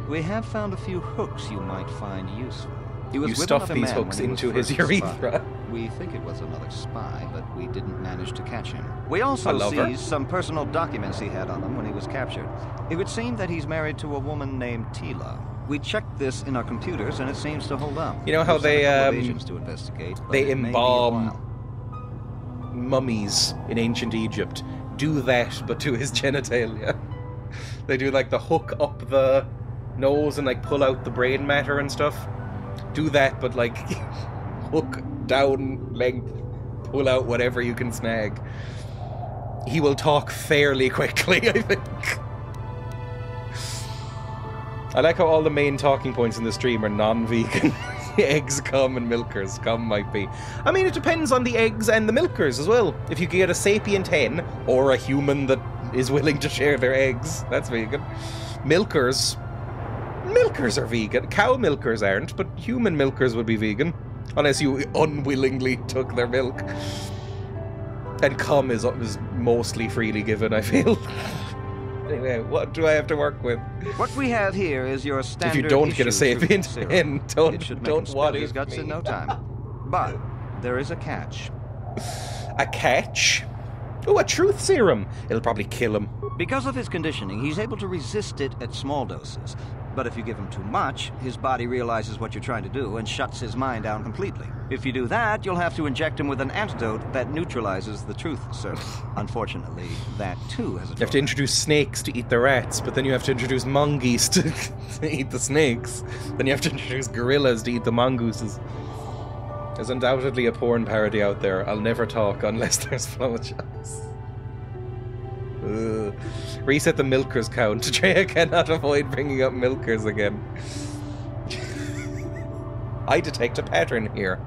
We have found a few hooks you might find useful. He was you stuffed these hooks into his urethra. We think it was another spy, but we didn't manage to catch him. We also seized some personal documents he had on him when he was captured. It would seem that he's married to a woman named Tila. We checked this in our computers, and it seems to hold up. You know how they embalm mummies in ancient Egypt? Do that, but to his genitalia. They do the hook up the nose and pull out the brain matter and stuff. Do that, but hook down length, pull out whatever you can snag. He will talk fairly quickly, I think. I like how all the main talking points in the stream are non-vegan. Eggs, cum, and milkers. Cum might be. I mean, it depends on the eggs and the milkers as well. If you can get a sapient hen, or a human that is willing to share their eggs, that's vegan. Milkers are vegan. Cow milkers aren't, but human milkers would be vegan. Unless you unwillingly took their milk. And cum is mostly freely given, I feel. Anyway, what do I have to work with? What we have here is your standard. If you don't get a sapient hen, don't want his guts in no time. But there is a catch. A catch? Oh, a truth serum. It'll probably kill him. Because of his conditioning, he's able to resist it at small doses. But if you give him too much, his body realizes what you're trying to do and shuts his mind down completely. If you do that, you'll have to inject him with an antidote that neutralizes the truth serum. Unfortunately, that too has a drawback. You have to introduce snakes to eat the rats, but then you have to introduce mongoose to eat the snakes. Then you have to introduce gorillas to eat the mongooses. There's undoubtedly a porn parody out there. I'll never talk unless there's flowcharts. Reset the milkers count. Dreya cannot avoid bringing up milkers again. I detect a pattern here.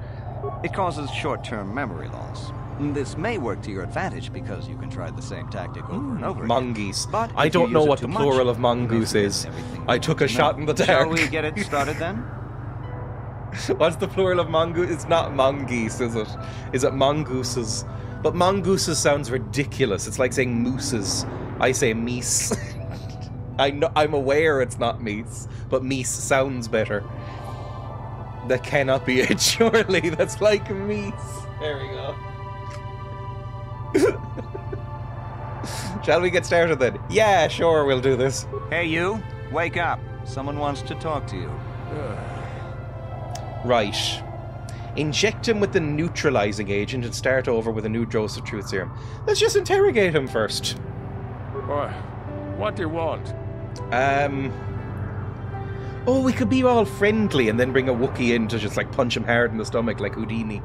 It causes short-term memory loss. This may work to your advantage because you can try the same tactic over and over mongoose. again. But I don't know what the plural of mongoose is. I took a shot in the dark. Shall we get it started then? What's the plural of mongoose? It's not mongoose, is it? Is it mongooses? But mongooses sounds ridiculous. It's like saying mooses. I say meese. I'm aware it's not meese, but meese sounds better. That cannot be it, surely. That's like meese. There we go. Shall we get started then? Yeah, sure, we'll do this. Hey, you. Wake up. Someone wants to talk to you. Right. Inject him with the neutralizing agent and start over with a new dose of truth serum. Let's just interrogate him first. What do you want? Oh, we could be all friendly and then bring a Wookiee in to just punch him hard in the stomach like Houdini.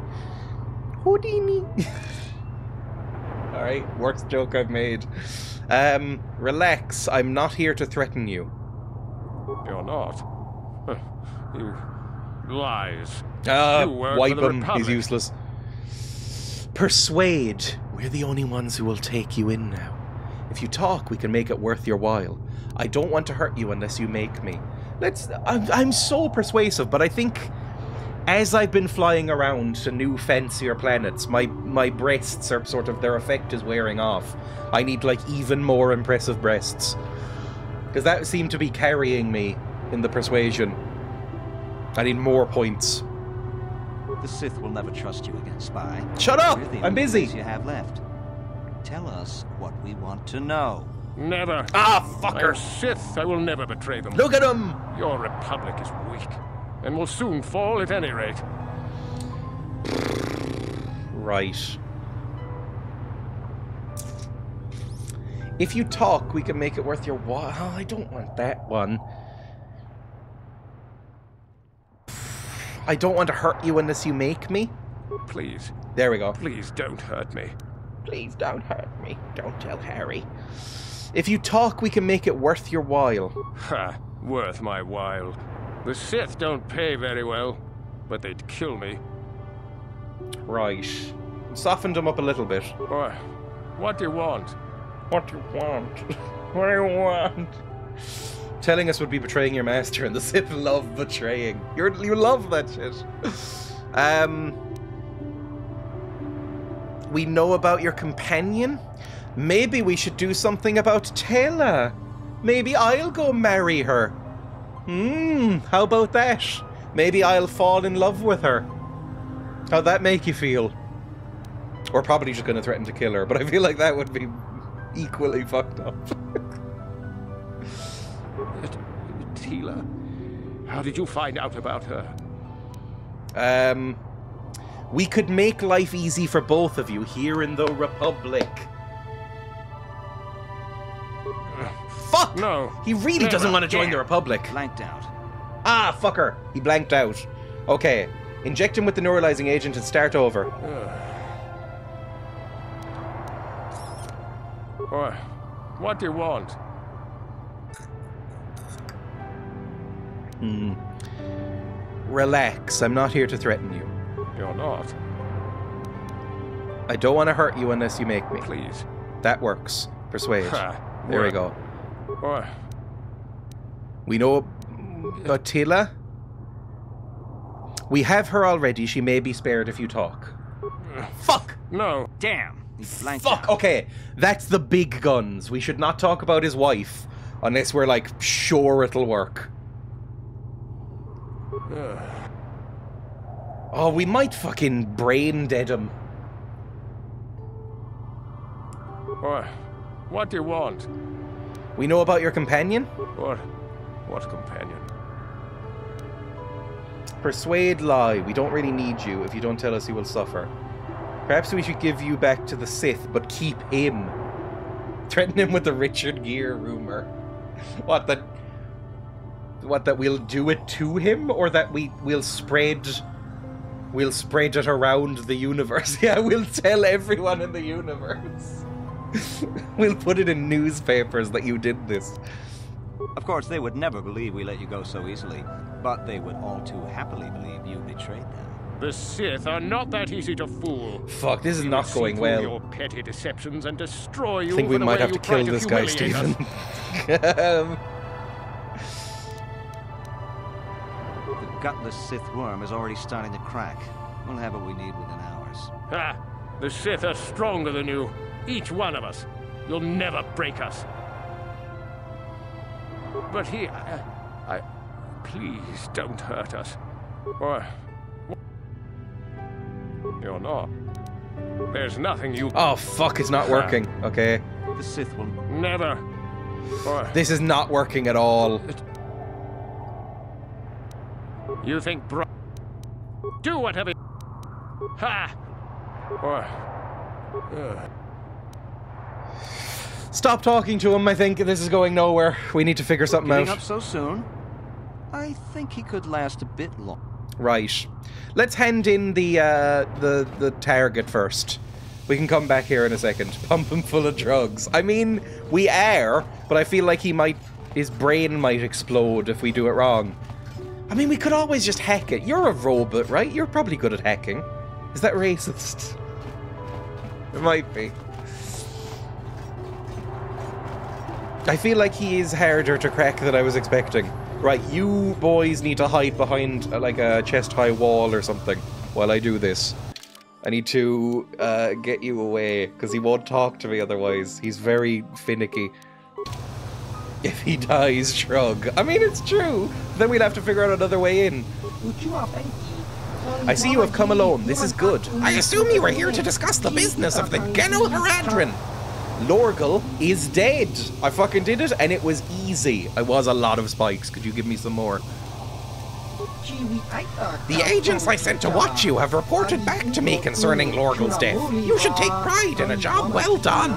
Houdini! Alright, worst joke I've made. Relax, I'm not here to threaten you. You're not? You lies. Wipe him, he's useless. Persuade. We're the only ones who will take you in now. If you talk, we can make it worth your while. I don't want to hurt you unless you make me. I'm so persuasive, but I think as I've been flying around to new fancier planets, my breasts are sort of, their effect is wearing off. I need, like, even more impressive breasts. Because that seemed to be carrying me in the persuasion. I need more points. The Sith will never trust you again, spy. Shut up! You're the I'm only busy. place you have left. Tell us what we want to know. Never. Ah, fucker! I'm Sith. I will never betray them. Look at him! Your republic is weak, and will soon fall at any rate. Right. If you talk, we can make it worth your while. Oh, I don't want that one. I don't want to hurt you unless you make me. Please. There we go. Please don't hurt me. Please don't hurt me. Don't tell Harry. If you talk, we can make it worth your while. Ha! Worth my while. The Sith don't pay very well, but they'd kill me. Right. Softened him up a little bit. What do you want? What do you want? What do you want? Telling us would be betraying your master, and the Sith love betraying. You love that shit. We know about your companion. Maybe we should do something about Taylor. Maybe I'll go marry her. How about that? Maybe I'll fall in love with her. How'd that make you feel? We're probably just going to threaten to kill her, but I feel like that would be equally fucked up. Tila? How did you find out about her? We could make life easy for both of you here in the Republic. Fuck! No. He really doesn't want to join the Republic. Blanked out. Ah, fucker! He blanked out. Okay. Inject him with the neuralizing agent and start over. What do you want? Relax. I'm not here to threaten you. You're not. I don't want to hurt you unless you make me. Please. That works. Persuade. There we go. What? We know Attila. We have her already. She may be spared if you talk. Fuck! No. Damn. He blanked Fuck! out. Okay, that's the big guns. We should not talk about his wife unless we're, like, sure it'll work. Oh, we might fucking brain dead him. What do you want? We know about your companion? What companion? Persuade, lie. We don't really need you. If you don't tell us, you will suffer. Perhaps we should give you back to the Sith, but keep him. Threaten him with the Richard Gere rumor. What, that we'll do it to him? Or that we'll spread it around the universe? Yeah, we'll tell everyone in the universe. We'll put it in newspapers that you did this. Of course, they would never believe we let you go so easily, but they would all too happily believe you betrayed them. The Sith are not that easy to fool. Fuck, this is They not will see going through well. your petty deceptions and destroy you. I think we for the might way have to you try kill this guy, humiliate Stephen. us. The gutless Sith worm is already starting to crack. We'll have what we need within hours. Ha! The Sith are stronger than you. Each one of us. You'll never break us. But here, please don't hurt us. Or you're not. There's nothing you. Oh fuck, it's not working. Okay. The Sith will Never. Or This is not working at all. you think do whatever. Ha! Or Stop talking to him, I think. This is going nowhere. We need to figure something giving out. up so soon. I think he could last a bit longer. Right. Let's hand in the target first. We can come back here in a second. Pump him full of drugs. I mean, we are, but I feel like his brain might explode if we do it wrong. I mean, we could always just hack it. You're a robot, right? You're probably good at hacking. Is that racist? It might be. I feel like he is harder to crack than I was expecting. Right, you boys need to hide behind like a chest-high wall or something while I do this. I need to get you away, because he won't talk to me otherwise. He's very finicky. If he dies, shrug. I mean, it's true. Then we'll have to figure out another way in. I see you have come alone. This is good. I assume you were here to discuss the business of the Genoharadrin. Lorgal is dead. I fucking did it, and it was easy. I was a lot of spikes. Could you give me some more? The agents I sent to watch you have reported back to me concerning Lorgal's death. You should take pride in a job well done.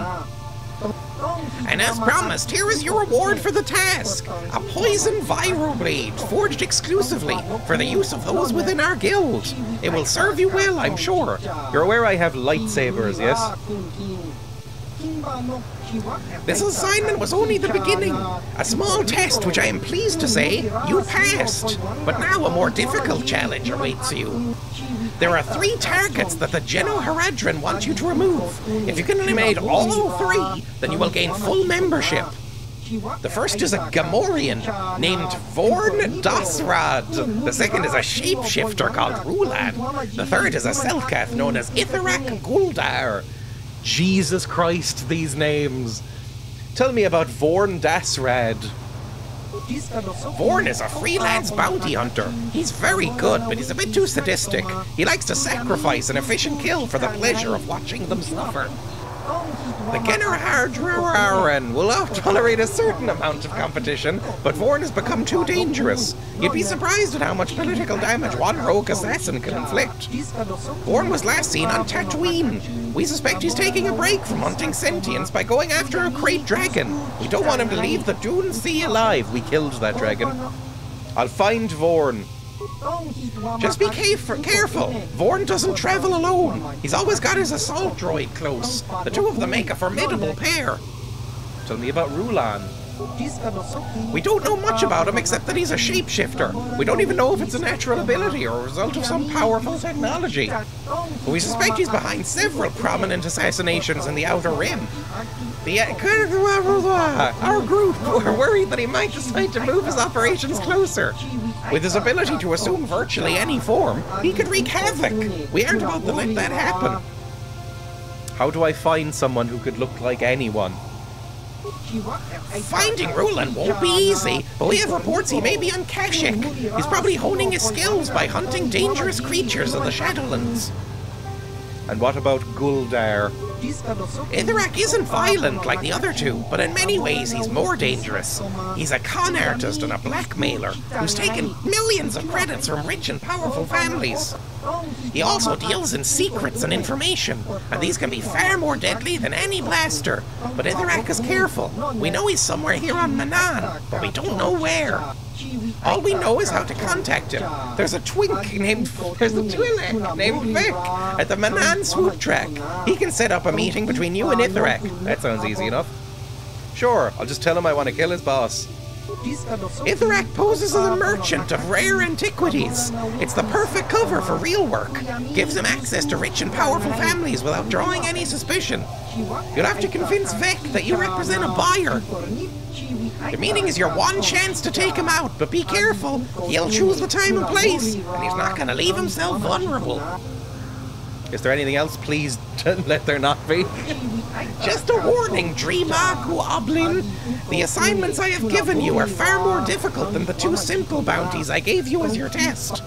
And as promised, here is your reward for the task. A poison viral blade, forged exclusively for the use of those within our guild. It will serve you well, I'm sure. You're aware I have lightsabers, yes? This assignment was only the beginning. A small test which I am pleased to say you passed. But now a more difficult challenge awaits you. There are 3 targets that the Genoharadrin want you to remove. If you can eliminate all 3, then you will gain full membership. The first is a Gamorrean named Vorn Dasrad. The second is a shapeshifter called Rulan. The third is a Selkath known as Itherak Guldar. Jesus Christ, these names. Tell me about Vorn Dasrad. Vorn is a freelance bounty hunter. He's very good, but he's a bit too sadistic. He likes to sacrifice an efficient kill for the pleasure of watching them suffer. The Genoharadrin will tolerate a certain amount of competition, but Vorn has become too dangerous. You'd be surprised at how much political damage one rogue assassin can inflict. Vorn was last seen on Tatooine. We suspect he's taking a break from hunting sentients by going after a crate dragon. We don't want him to leave the Dune Sea alive. We killed that dragon. I'll find Vorn. Just be careful. Vorn doesn't travel alone. He's always got his assault droid close. The two of them make a formidable pair. Tell me about Rulan. We don't know much about him except that he's a shapeshifter. We don't even know if it's a natural ability or a result of some powerful technology. But we suspect he's behind several prominent assassinations in the Outer Rim. Our group were worried that he might decide to move his operations closer. With his ability to assume virtually any form, he could wreak havoc. We aren't about to let that happen. How do I find someone who could look like anyone? Finding Rulan won't be easy, but we have reports he may be on Kashyyyk. He's probably honing his skills by hunting dangerous creatures of the Shadowlands. And what about Guldar? Itherak isn't violent like the other two, but in many ways he's more dangerous. He's a con artist and a blackmailer who's taken millions of credits from rich and powerful families. He also deals in secrets and information, and these can be far more deadly than any blaster. But Itherak is careful. We know he's somewhere here on Manan, but we don't know where. All we know is how to contact him. There's a Twi'lek named Vic at the Manan swoop track. He can set up a meeting between you and Itherak. That sounds easy enough. Sure, I'll just tell him I want to kill his boss. Itherak poses as a merchant of rare antiquities. It's the perfect cover for real work. Gives him access to rich and powerful families without drawing any suspicion. You'll have to convince Vec that you represent a buyer. The meeting is your one chance to take him out, but be careful. He'll choose the time and place, and he's not going to leave himself vulnerable. Is there anything else? Please let there not be. Just a warning, Dreya Oblin. The assignments I have given you are far more difficult than the 2 simple bounties I gave you as your test.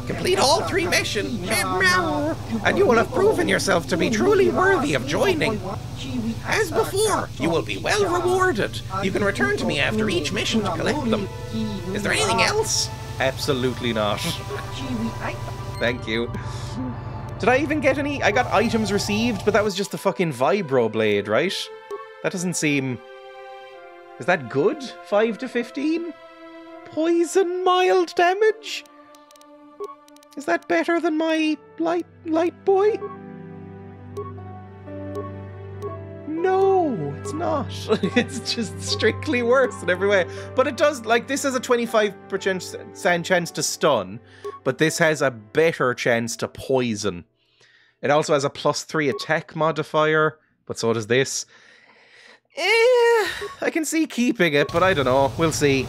Complete all 3 missions, and you will have proven yourself to be truly worthy of joining. As before, you will be well rewarded. You can return to me after each mission to collect them. Is there anything else? Absolutely not. Thank you. Did I even get any? I got items received, but that was just the fucking vibro blade, right? That doesn't seem... Is that good? 5 to 15? Poison mild damage? Is that better than my light boy? No, it's not. It's just strictly worse in every way. But it does, like, this has a 25% chance to stun, but this has a better chance to poison. It also has a +3 attack modifier, but so does this. I can see keeping it, but I don't know. We'll see.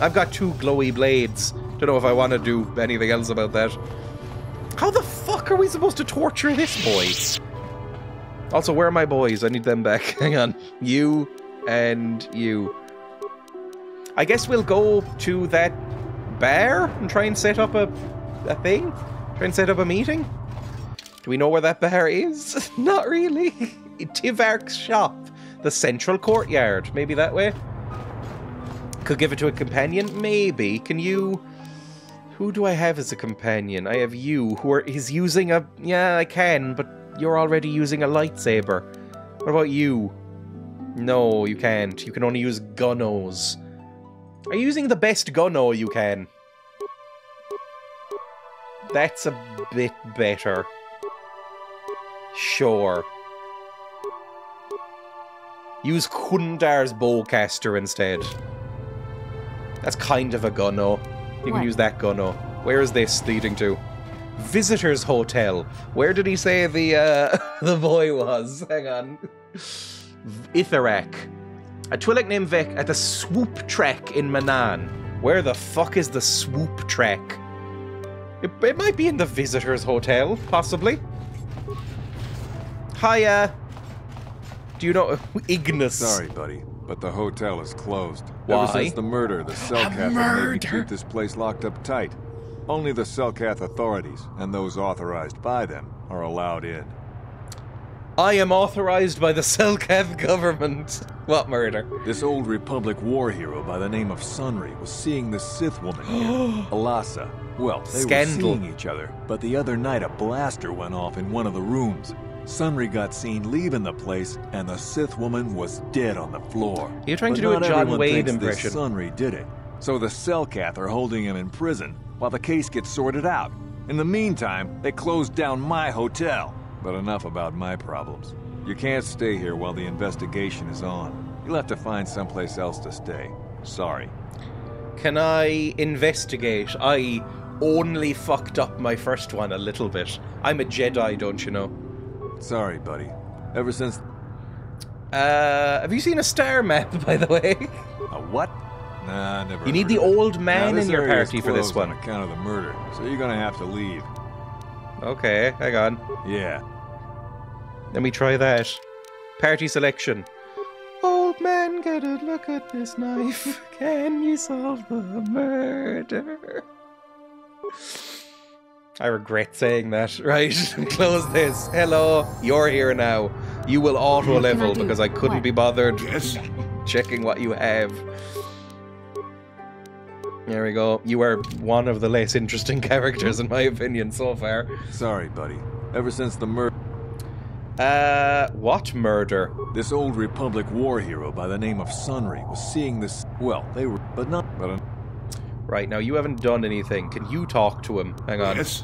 I've got 2 glowy blades. Don't know if I want to do anything else about that. How the fuck are we supposed to torture this boy? Also, where are my boys? I need them back. Hang on. You and you. I guess we'll go to that bar and try and set up a thing? Try and set up a meeting? Do we know where that bar is? Not really. Tivark's shop. The central courtyard. Maybe that way? Could give it to a companion? Maybe. Can you... Who do I have as a companion? I have you, he's using a... Yeah, I can, but you're already using a lightsaber. What about you? No, you can't. You can only use gunnos. Are you using the best gunno you can? That's a bit better. Sure. Use Kundar's bowcaster instead. That's kind of a gunno. You can use that gunno. Where is this leading to? Visitors Hotel. Where did he say the the boy was? Hang on. Itharak. A Twi'lek named Vec at the Swoop Track in Manan. Where the fuck is the Swoop Track? It might be in the Visitors Hotel, possibly. Hiya. Do you know Ignis? Sorry, buddy, but the hotel is closed. Why? Ever since the murder, the Selkath have made me keep this place locked up tight. Only the Selkath authorities, and those authorized by them, are allowed in. I am authorized by the Selkath government. What murder? This old Republic war hero by the name of Sunry was seeing the Sith woman here, Alasa. Well, they Scandal. were seeing each other, but the other night a blaster went off in one of the rooms. Sunry got seen leaving the place, and the Sith woman was dead on the floor. You're trying to But do a not John everyone Wade thinks impression. This Sunry did it. So the Selkath are holding him in prison while the case gets sorted out. In the meantime, they closed down my hotel. But enough about my problems. You can't stay here while the investigation is on. You'll have to find someplace else to stay. Sorry. Can I investigate? I only fucked up my first one a little bit. I'm a Jedi, don't you know? Sorry, buddy. Ever since... Have you seen a star map, by the way? A what? Nah, never. You need the heard of it. old man Now, in your area is party for this closed one. on account of the murder, so you're gonna have to leave. Okay, hang on. Yeah. Let me try that. Party selection. Old man, get a look at this knife. Can you solve the murder? I regret saying that. Right, close this. Hello, you're here now. You will auto-level because I couldn't be bothered checking what you have. There we go. You are one of the less interesting characters, in my opinion, so far. Sorry, buddy. Ever since the murder... What murder? This old Republic war hero by the name of Sunry was seeing this... Well, they were... But not... But... Right, now you haven't done anything. Can you talk to him? Hang on. Yes?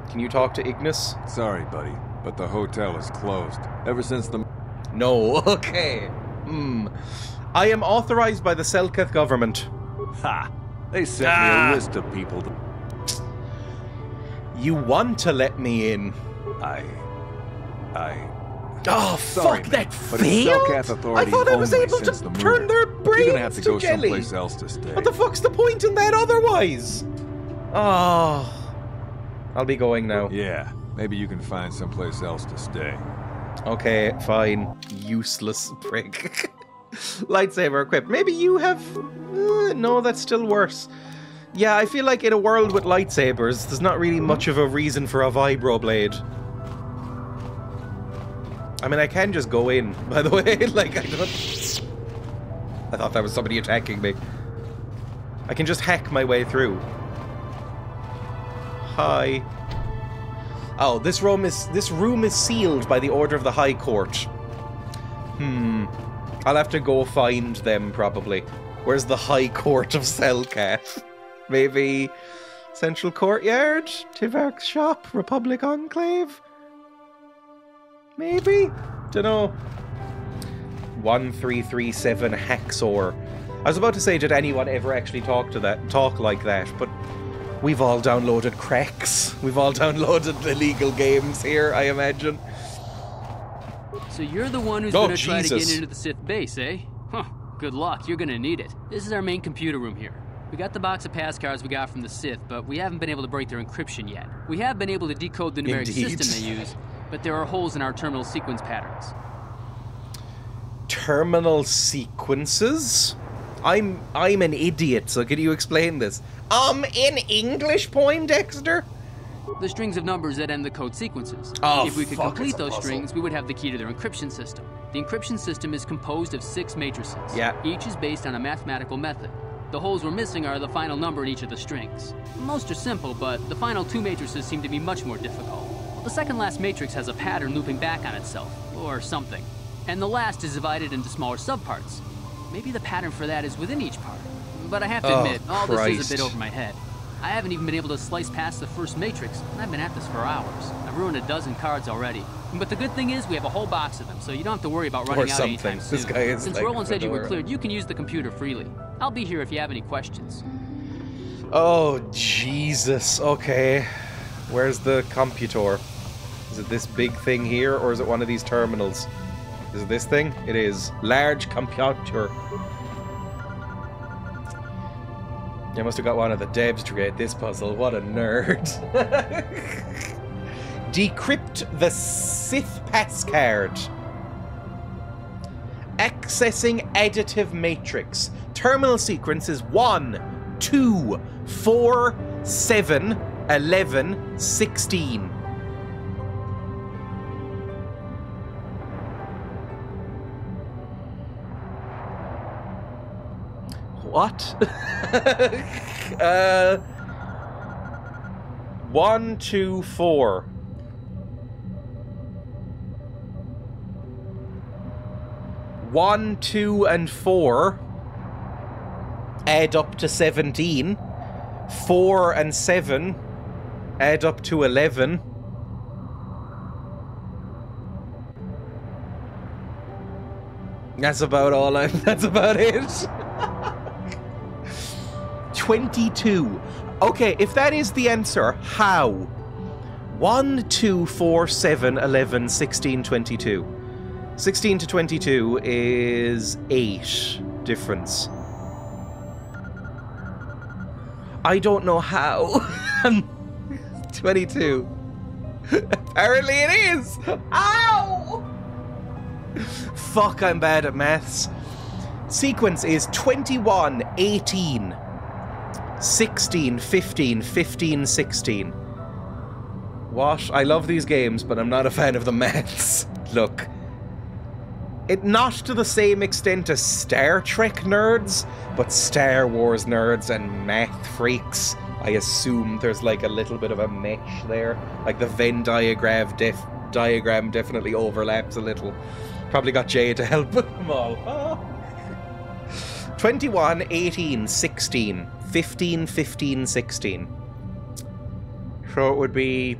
Can you talk to Ignis? Sorry, buddy, but the hotel is closed. Ever since the... No, okay. I am authorized by the Selkath government. Ha! They sent me a list of people to... You want to let me in? Oh, Sorry, fuck, that but it's failed? Selkath I authorities thought I was only able to since the turn murder. their brains You're gonna have to go jelly. someplace else to stay. What the fuck's the point in that otherwise? Oh. I'll be going now. Yeah, maybe you can find someplace else to stay. Okay, fine. Useless prick. Lightsaber equipped. Maybe you have... no, that's still worse. Yeah, I feel like in a world with lightsabers, there's not really much of a reason for a vibroblade. I mean, I can just go in, by the way. Like, I thought that was somebody attacking me. I can just hack my way through. Hi. Oh, this room is sealed by the order of the High Court. I'll have to go find them, probably. Where's the High Court of Selkath? Maybe Central Courtyard? Tivark's shop? Republic Enclave? Maybe? Dunno. 1337 Haxor. I was about to say, did anyone ever actually talk like that? But we've all downloaded cracks. We've all downloaded illegal games here, I imagine. So you're the one who's Oh, gonna try to Jesus. get into the Sith base, eh? Huh. Good luck, you're gonna need it. This is our main computer room here. We got the box of pass cards we got from the Sith, but we haven't been able to break their encryption yet. We have been able to decode the numeric system they use, but there are holes in our terminal sequence patterns. Terminal sequences? I'm an idiot, so can you explain this? In English, Poindexter? The strings of numbers that end the code sequences. Oh, if we could fuck, complete it's a those puzzle. strings, we would have the key to their encryption system. The encryption system is composed of 6 matrices. Yeah. Each is based on a mathematical method. The holes we're missing are the final number in each of the strings. Most are simple, but the final 2 matrices seem to be much more difficult. The second last matrix has a pattern looping back on itself, or something. And the last is divided into smaller subparts. Maybe the pattern for that is within each part. But I have to admit, all this is a bit over my head. I haven't even been able to slice past the first matrix, and I've been at this for hours. I've ruined a dozen cards already. But the good thing is we have a whole box of them, so you don't have to worry about running out anytime soon. This guy is Since like Roland said you were KotOR. cleared, you can use the computer freely. I'll be here if you have any questions. Oh, Jesus. Okay. Where's the computor? Is it this big thing here, or is it one of these terminals? Is it this thing? It is. Large computer. I must have got one of the devs to create this puzzle. What a nerd. Decrypt the Sith pass card. Accessing additive matrix. Terminal sequence is 1, 2, 4, 7, 11, 16. What? 1, 2, 4. 1, 2, and 4 add up to 17. 4 and 7 add up to 11. That's about all that's about it. 22. Okay, if that is the answer, how? 1, 2, 4, 7, 11, 16, 22. 16 to 22 is 8 difference. I don't know how. 22. Apparently it is. Ow! Fuck, I'm bad at maths. Sequence is 21, 18, 16, 15, 15, 16. What? I love these games, but I'm not a fan of the maths. Look. It not to the same extent as Star Trek nerds, but Star Wars nerds and math freaks. I assume there's like a little bit of a mesh there. Like the Venn diagram definitely overlaps a little. Probably got Jay to help with them all. 21, 18, 16, 15, 15, 16. So it would be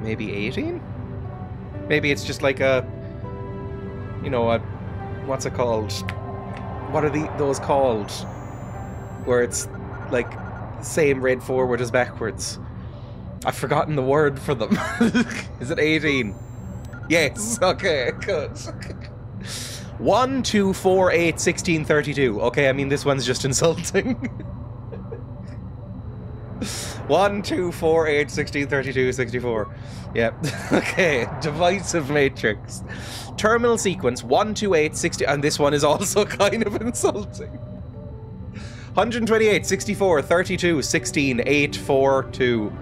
maybe 18? Maybe it's just like a, you know, a, what's it called? What are those called? Where it's like same read forward as backwards. I've forgotten the word for them. Is it 18? Yes, okay, good. 1, 2, 4, 8, 16, 32. Okay, I mean, this one's just insulting. 1, 2, 4, 8, 16, 32, 64. Yep. Okay, divisive matrix. Terminal sequence 1, 2, 8, 60. And this one is also kind of insulting. 128, 64, 32, 16, 8, 4, 2.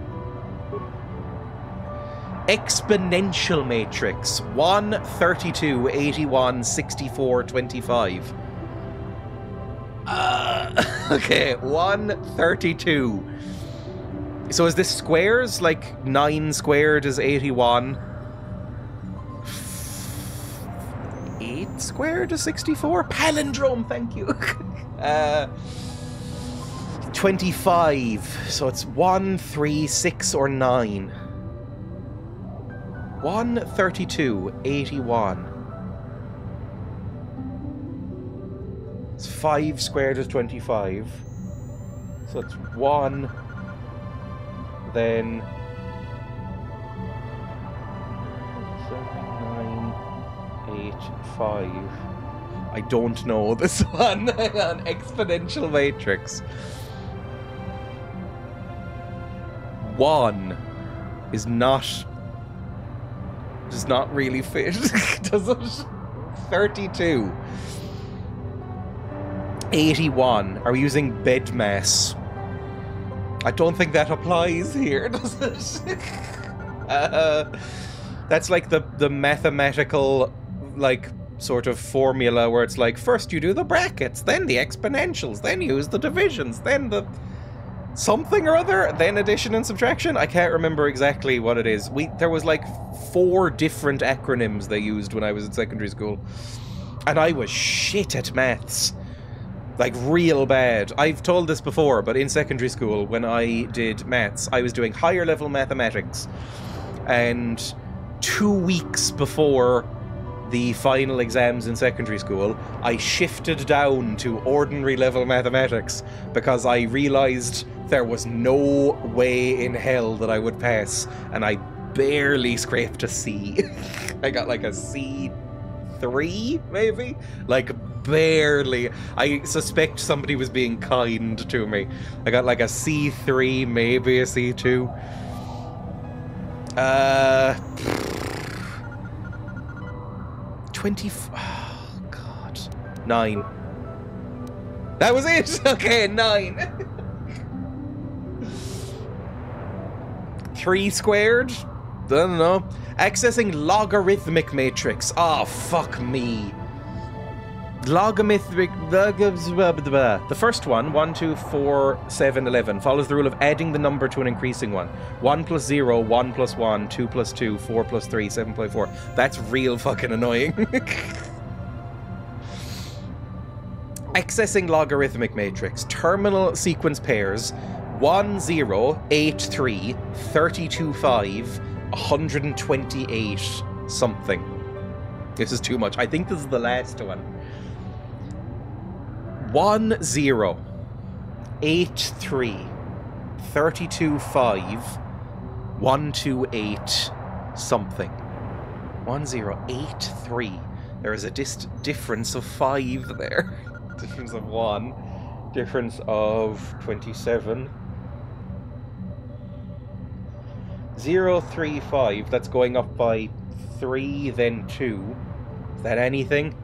Exponential matrix 1, 32, 81, 64, 25. Okay, 1, 32. So is this squares? Like 9 squared is 81. 8 squared is 64? Palindrome, thank you. 25. So it's 1, 3, 6, or 9. 1, 32, 81. It's 5 squared is 25. So it's 1, then 7, 9, 8, 5. I don't know this one. An exponential matrix. 1 is not... does not really fit, does it? 32. 81. Are we using bed mass? I don't think that applies here, does it? That's like the mathematical, like, sort of formula where it's like, first you do the brackets, then the exponentials, then you use the divisions, then the something or other, then addition and subtraction. I can't remember exactly what it is. There was like 4 different acronyms they used when I was in secondary school. And I was shit at maths. Like, real bad. I've told this before, but in secondary school, when I did maths, I was doing higher level mathematics. And 2 weeks before the final exams in secondary school, I shifted down to ordinary level mathematics because I realised there was no way in hell that I would pass, and I barely scraped a C. I got like a C3, maybe? Like, barely. I suspect somebody was being kind to me. I got like a C3, maybe a C2. 20... oh, God. 9. That was it! Okay, 9. 3 squared? Don't know. Accessing logarithmic matrix. Oh, fuck me. Logarithmic... The first one, 1, 2, 4, 7, 11, follows the rule of adding the number to an increasing one. 1 plus 0, 1 plus 1, 2 plus 2, 4 plus 3, 7 plus 4. That's real fucking annoying. Accessing logarithmic matrix. Terminal sequence pairs 1, 0, 8, 3, 32, 5, 128 something. This is too much. I think this is the last one. 1, 0, 8, 3, 32, 5, 128 something. 1, 0, 8, 3. There is a difference of 5 there. Difference of 1. Difference of 27. 0, 3, 5. That's going up by 3, then 2. Is that anything?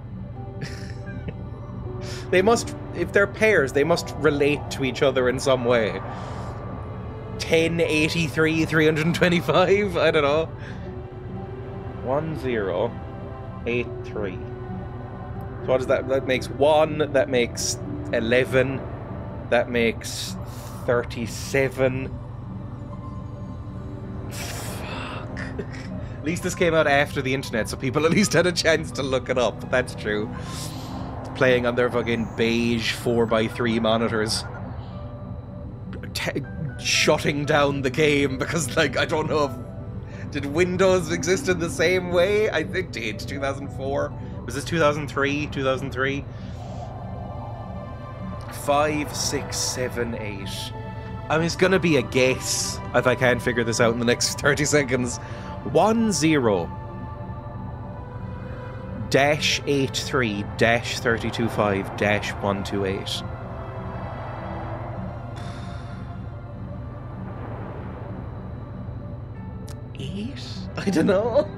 They must, if they're pairs, they must relate to each other in some way. 1083, 325? I don't know. 1, 0, 8, 3. So what is that? That makes 1, that makes 11, that makes 37. Fuck. At least this came out after the internet, so people at least had a chance to look it up. That's true. Playing on their fucking beige 4x3 monitors. Shutting down the game because, like, I don't know if... Did Windows exist in the same way? I think it did. 2004. Was this 2003? 2003? 5, 6, 7, 8. I mean, it's gonna be a guess if I can't figure this out in the next 30 seconds. 1, 0. Dash 83 dash 325 dash 128. I don't know.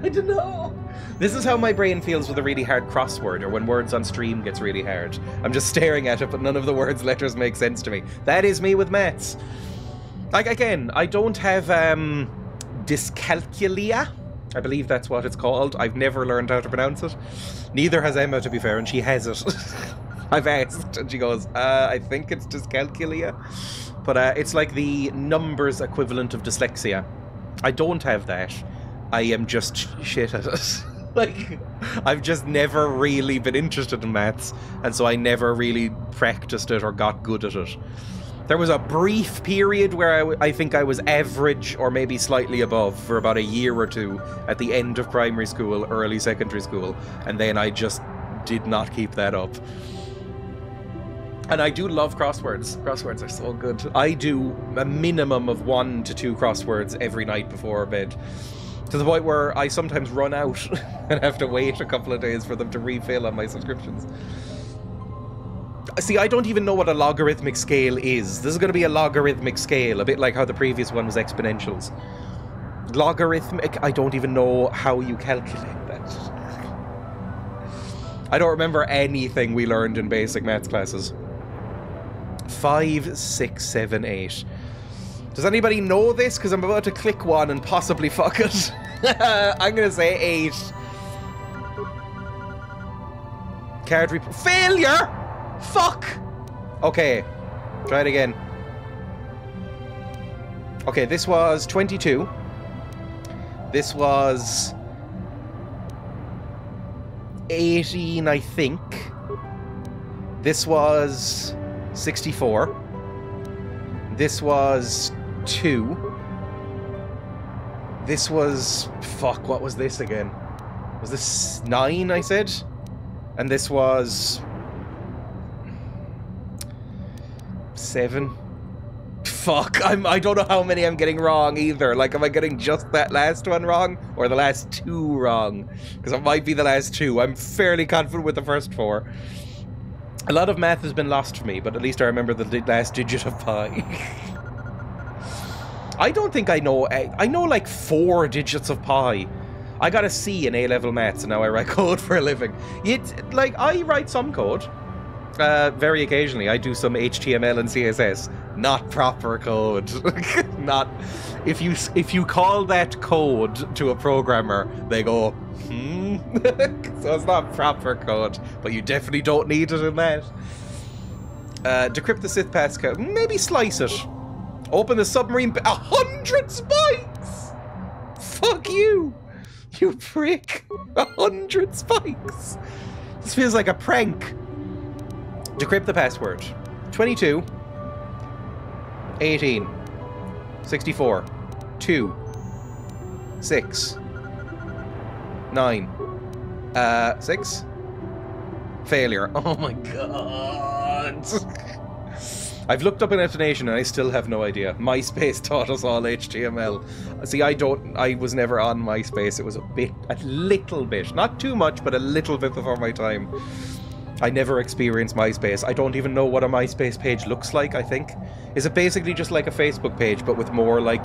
This is how my brain feels with a really hard crossword, or when words on stream gets really hard. I'm just staring at it, but none of the words' letters make sense to me. That is me with maths. Like, again, I don't have dyscalculia. I believe that's what it's called. I've never learned how to pronounce it. Neither has Emma, to be fair, and she has it. I've asked, and she goes, I think it's dyscalculia. But it's like the numbers equivalent of dyslexia. I don't have that. I am just shit at it. Like, I've just never really been interested in maths, and so I never really practiced it or got good at it. There was a brief period where I think I was average or maybe slightly above for about a year or two at the end of primary school, early secondary school, and then I just did not keep that up. And I do love crosswords. Crosswords are so good. I do a minimum of 1 to 2 crosswords every night before bed. To the point where I sometimes run out and have to wait a couple of days for them to refill on my subscriptions. See, I don't even know what a logarithmic scale is. This is going to be a logarithmic scale, a bit like how the previous one was exponentials. Logarithmic, I don't even know how you calculate that. I don't remember anything we learned in basic maths classes. 5, 6, 7, 8. Does anybody know this? Because I'm about to click one and possibly fuck it. I'm going to say 8. Card failure! Fuck! Okay. Try it again. Okay, this was 22. This was 18, I think. This was 64. This was 2. This was... Fuck, what was this again? Was this 9, I said? And this was... 7. Fuck, I don't know how many I'm getting wrong either. Like, am I getting just that last one wrong? Or the last 2 wrong? Because it might be the last 2. I'm fairly confident with the first 4. A lot of math has been lost for me, but at least I remember the last digit of pi. I don't think I know... I know like 4 digits of pi. I got a C in A-level maths, and now I write code for a living. It's, like, I write some code. Very occasionally. I do some HTML and CSS. Not proper code. Not... If you call that code to a programmer, they go, So it's not proper code, but you definitely don't need it in that. Decrypt the Sith passcode. Maybe slice it. Open the submarine... 100 spikes! Fuck you! You prick. 100 spikes. This feels like a prank. Decrypt the password. 22. 18. 64. 2. 6. 9. 6. Failure. Oh my god. I've looked up an explanation and I still have no idea. MySpace taught us all HTML. See, I was never on MySpace. It was a little bit. Not too much, but a little bit before my time. I never experienced MySpace. I don't even know what a MySpace page looks like, I think. Is it basically just like a Facebook page, but with more, like,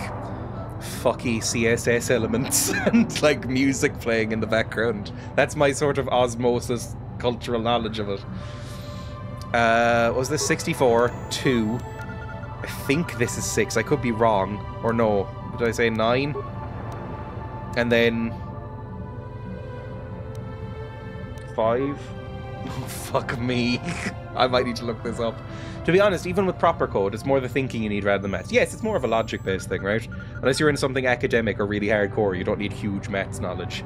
fucky CSS elements and, like, music playing in the background? That's my sort of osmosis cultural knowledge of it. Was this 64? 2. I think this is 6. I could be wrong. Or no. Did I say 9? And then... 5? Oh, fuck me. I might need to look this up. To be honest, even with proper code, it's more the thinking you need rather than maths. Yes, it's more of a logic-based thing, right? Unless you're in something academic or really hardcore, you don't need huge maths knowledge.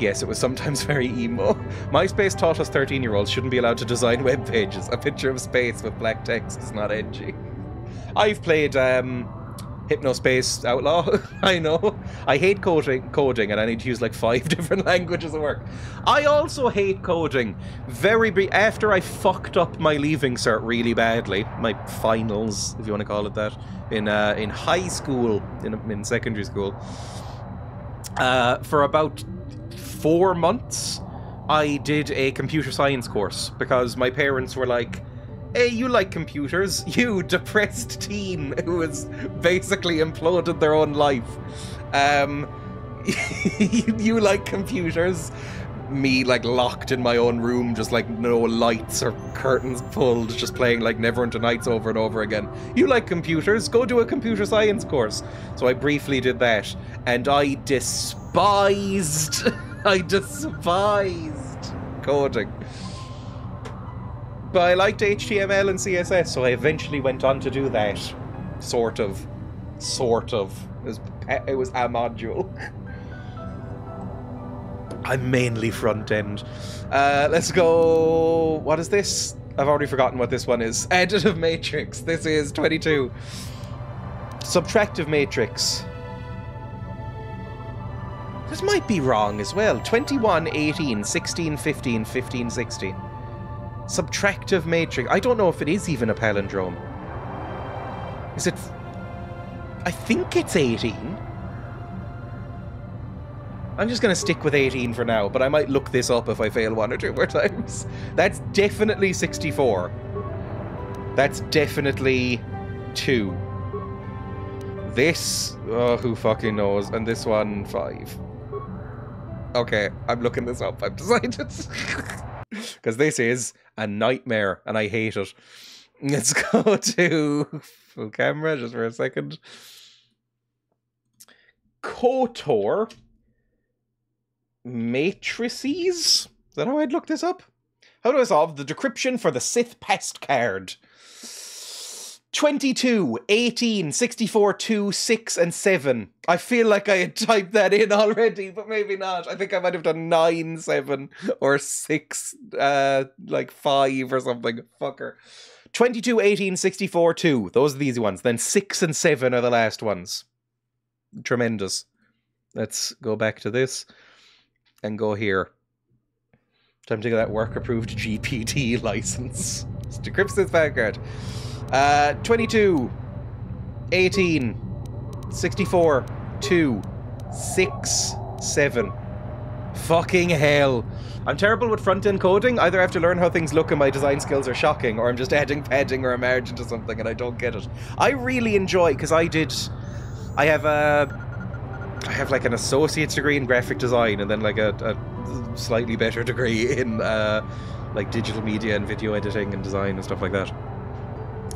Yes, it was sometimes very emo. MySpace taught us 13-year-olds shouldn't be allowed to design web pages. A picture of space with black text is not edgy. I've played Hypnospace Outlaw. I know. I hate coding, and I need to use like 5 different languages at work. I also hate coding. After I fucked up my leaving cert really badly, my finals, if you want to call it that, in high school, in secondary school, for about 4 months, I did a computer science course because my parents were like, hey, you like computers, you depressed teen who has basically imploded their own life. You like computers? Me, like, locked in my own room, just like no lights or curtains pulled, just playing like Neverwinter Nights over and over again. You like computers? Go do a computer science course. So I briefly did that, and I despised coding. But I liked HTML and CSS, so I eventually went on to do that. Sort of. It was a module. I'm mainly front-end. Let's go... What is this? I've already forgotten what this one is. Additive matrix. This is 22. Subtractive matrix. This might be wrong as well. 21, 18, 16, 15, 15, 16. Subtractive matrix. I don't know if it is even a palindrome. Is it... I think it's 18. I'm just going to stick with 18 for now, but I might look this up if I fail 1 or 2 more times. That's definitely 64. That's definitely 2. This, oh, who fucking knows? And this one, 5. Okay, I'm looking this up. I've decided. Because this is a nightmare, and I hate it. Let's go to full camera just for a second. KotOR matrices? Is that how I'd look this up? How do I solve the decryption for the Sith pest card? 22, 18, 64, 2, 6, and 7. I feel like I had typed that in already, but maybe not. I think I might have done 9, 7, or 6, like 5 or something. Fucker. 22, 18, 64, 2. Those are the easy ones. Then 6 and 7 are the last ones. Tremendous. Let's go back to this and go here. Time to get that work-approved GPT license. Let's decrypt this background. 22, 18, 64, 2, 6, 7. Fucking hell. I'm terrible with front-end coding. Either I have to learn how things look and my design skills are shocking, or I'm just adding padding or a margin to something and I don't get it. I really enjoy, because I have like an associate's degree in graphic design and then like a slightly better degree in like digital media and video editing and design and stuff like that.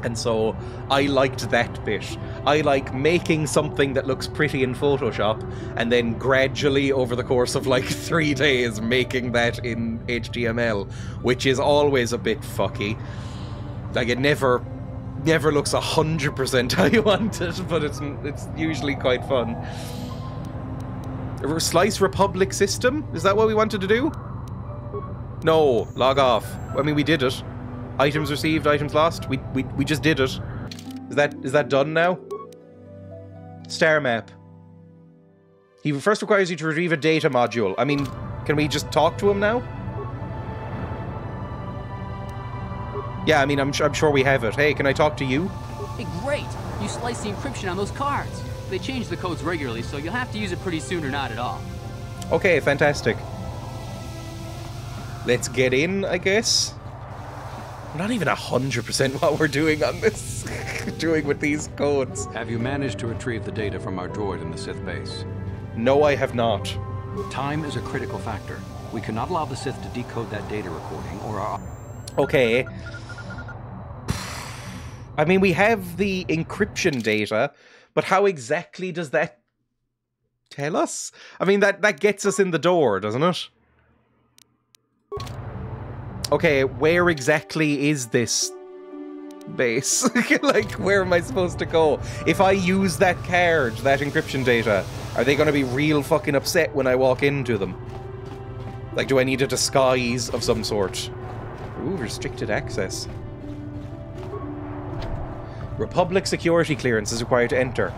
And so I liked that bit. I like making something that looks pretty in Photoshop and then gradually over the course of like 3 days making that in HTML, which is always a bit fucky. Like it never looks 100% how you want it, but it's usually quite fun. Slice Republic system? Is that what we wanted to do? No, log off. I mean, we did it. Items received, items lost. We just did it. Is that done now? Star map. He first requires you to retrieve a data module. I mean, can we just talk to him now? Yeah, I mean, I'm sure we have it. Hey, can I talk to you? Hey, great! You sliced the encryption on those cards. They change the codes regularly, so you'll have to use it pretty soon or not at all. Okay, fantastic. Let's get in, I guess. I'm not even 100% what we're doing on this. Doing with these codes. Have you managed to retrieve the data from our droid in the Sith base? No, I have not. Time is a critical factor. We cannot allow the Sith to decode that data recording, or our... Okay. I mean, we have the encryption data, but how exactly does that tell us? I mean, that gets us in the door, doesn't it? Okay, where exactly is this base? Like, where am I supposed to go? If I use that card, that encryption data, are they going to be real fucking upset when I walk into them? Like, do I need a disguise of some sort? Ooh, restricted access. Republic security clearance is required to enter.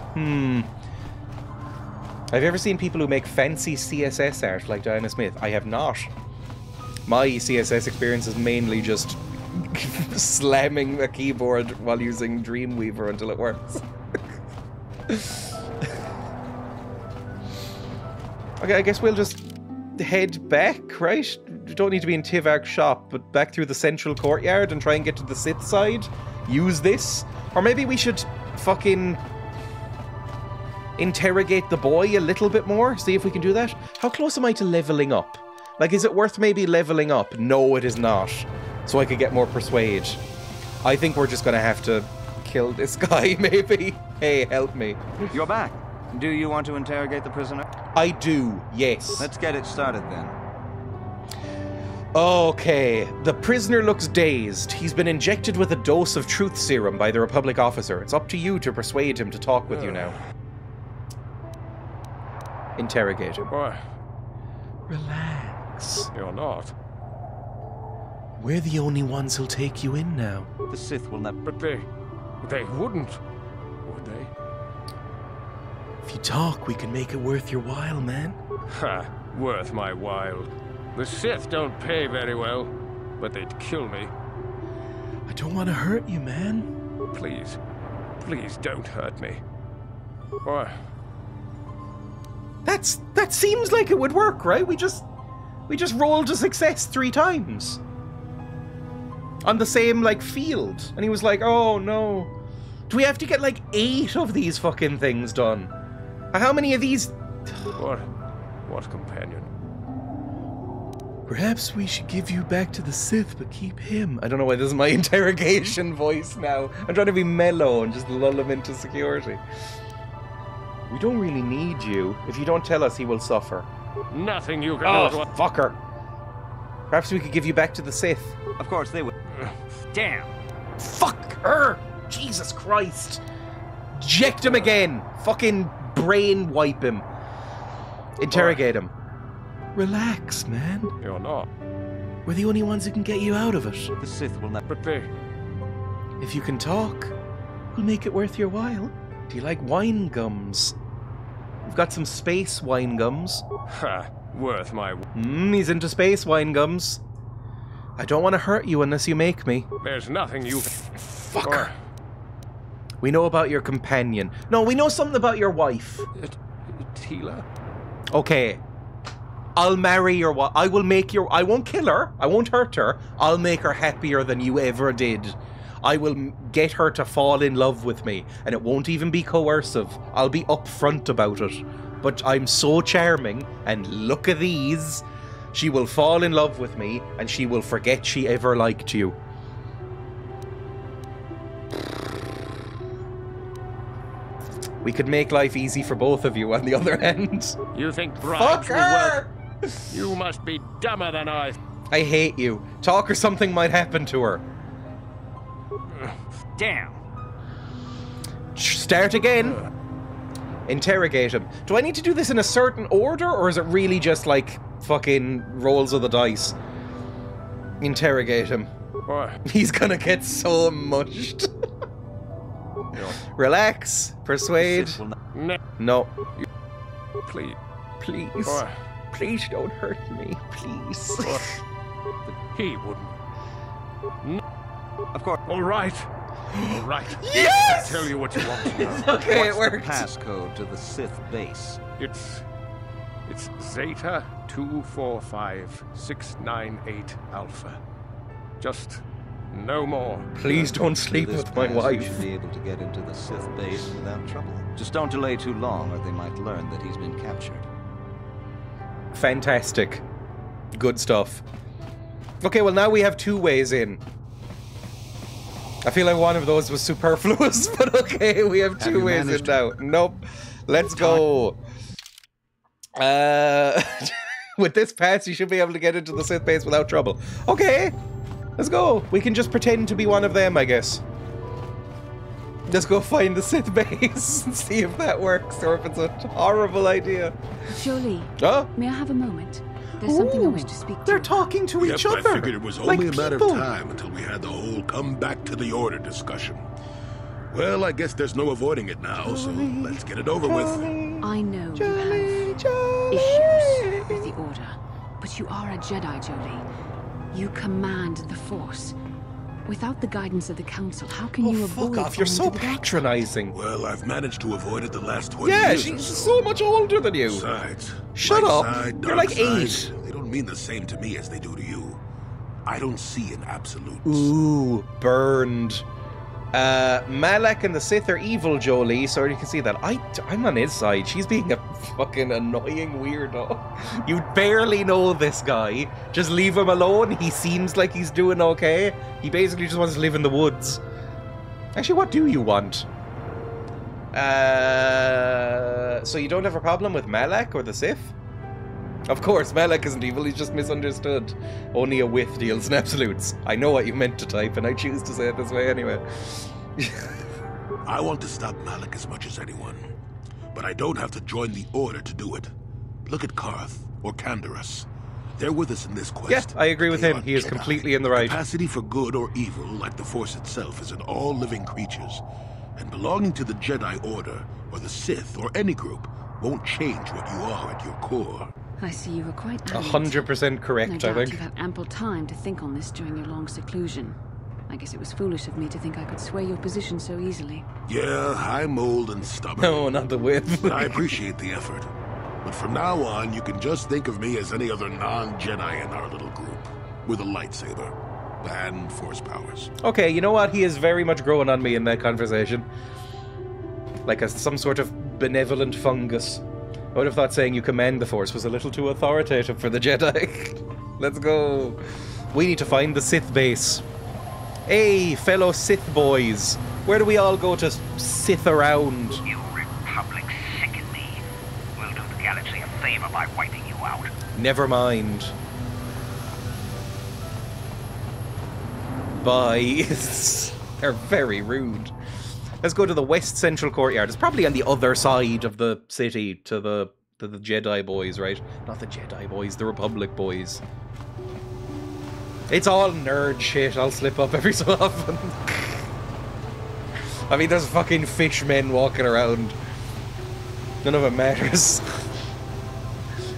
Have you ever seen people who make fancy CSS art like Diana Smith? I have not. My CSS experience is mainly just slamming a keyboard while using Dreamweaver until it works. Okay, I guess we'll just head back, right? You don't need to be in Tivark's shop, but back through the central courtyard and try and get to the Sith side. Use this. Or maybe we should fucking interrogate the boy a little bit more. See if we can do that. How close am I to leveling up? Like, is it worth maybe leveling up? No, it is not. So I could get more persuade. I think we're just gonna have to kill this guy, maybe. Hey, help me. You're back. Do you want to interrogate the prisoner? I do, yes. Let's get it started then. Okay, the prisoner looks dazed. He's been injected with a dose of truth serum by the Republic officer. It's up to you to persuade him to talk with you now. Interrogate him. Why? Relax. You're not. We're the only ones who'll take you in now. The Sith will never... But they wouldn't, would they? If you talk, we can make it worth your while, man. Ha, worth my while. The Sith don't pay very well, but they'd kill me. I don't want to hurt you, man. Please don't hurt me. Why? That seems like it would work, right? We just rolled a success 3 times. On the same, like, field. And he was like, oh, no. Do we have to get, like, 8 of these fucking things done? How many of these... What companion? Perhaps we should give you back to the Sith, but keep him. I don't know why this is my interrogation voice now. I'm trying to be mellow and just lull him into security. We don't really need you. If you don't tell us, he will suffer. Nothing you can do. Oh, fucker. Perhaps we could give you back to the Sith. Of course they would. Damn. Fuck her! Jesus Christ. Eject him again. Fucking brain wipe him. Interrogate him. Relax, man. You're not. We're the only ones who can get you out of it. The Sith will never... But they... If you can talk, we'll make it worth your while. Do you like wine gums? We've got some space wine gums. Ha, worth my... He's into space wine gums. I don't want to hurt you unless you make me. There's nothing you... Fucker. We know about your companion. No, we know something about your wife. Tila? Okay. I'll marry your wife. I will make your... I won't kill her. I won't hurt her. I'll make her happier than you ever did. I will get her to fall in love with me. And it won't even be coercive. I'll be upfront about it. But I'm so charming. And look at these. She will fall in love with me. And she will forget she ever liked you. We could make life easy for both of you on the other end. You think bribes will work? You must be dumber than I hate you. Talk or something might happen to her. Damn. Start again. Interrogate him. Do I need to do this in a certain order, or is it really just like fucking rolls of the dice? Interrogate him. He's gonna get so mushed. Relax. Persuade. No. Please. Please. Please don't hurt me. Please. He wouldn't. No. Of course. All right. All right. Yes! I'll tell you what you want to know. Okay, What's it worked. the passcode to the Sith base? It's Zeta 245698 Alpha. Just no more. Please don't sleep with my wife. You should be able to get into the Sith base without trouble. Just don't delay too long, or they might learn that he's been captured. Fantastic. Good stuff. Okay, well now we have 2 ways in. I feel like one of those was superfluous, but okay, we have 2 ways in now. Nope. Let's go. With this pass, you should be able to get into the Sith base without trouble. Okay. Let's go. We can just pretend to be one of them, I guess. Let's go find the Sith base and see if that works or if it's a horrible idea. Jolie, oh? May I have a moment? There's something I wish to speak to. They're talking to each other. I figured it was only a matter of time until we had the whole come back to the order discussion. Well, I guess there's no avoiding it now, so let's get it over with. I know you have issues with the order, but you are a Jedi, Jolie. You command the Force. Without the guidance of the Council, how can you avoid... fuck off, you're so patronizing. Well, I've managed to avoid it the last 20 years. Yeah, she's so much older than you. Besides, shut up. Side, you're like 8. Side, they don't mean the same to me as they do to you. I don't see an absolute. Ooh, burned. Malak and the Sith are evil, Jolie, so you can see that. I'm on his side. She's being a fucking annoying weirdo. You barely know this guy. Just leave him alone. He seems like he's doing okay. He basically just wants to live in the woods. Actually, what do you want? So you don't have a problem with Malak or the Sith? Of course, Malak isn't evil, he's just misunderstood. Only a with deals in absolutes. I know what you meant to type, and I choose to say it this way anyway. I want to stop Malak as much as anyone. But I don't have to join the Order to do it. Look at Karth, or Canderous. They're with us in this quest. Yeah, I agree with him. He is completely in the right. Capacity for good or evil, like the Force itself, is in all living creatures. And belonging to the Jedi Order, or the Sith, or any group, won't change what you are at your core. I see you were quite adamant. 100% correct, no doubt I think. You've had ample time to think on this during your long seclusion. I guess it was foolish of me to think I could sway your position so easily. Yeah, I'm old and stubborn. No, not the width. But I appreciate the effort. But from now on, you can just think of me as any other non-Jedi in our little group, with a lightsaber and force powers. Okay, you know what? He is very much growing on me in that conversation. Like some sort of benevolent fungus. I would have thought saying you command the Force was a little too authoritative for the Jedi. Let's go. We need to find the Sith base. Hey, fellow Sith boys. Where do we all go to Sith around? You Republic sicken me. We'll do the galaxy a favor by wiping you out. Never mind. Bye. They're very rude. Let's go to the West Central Courtyard. It's probably on the other side of the city to the Jedi boys, right? Not the Jedi boys, the Republic boys. It's all nerd shit. I'll slip up every so often. I mean, there's fucking fishmen walking around. None of it matters.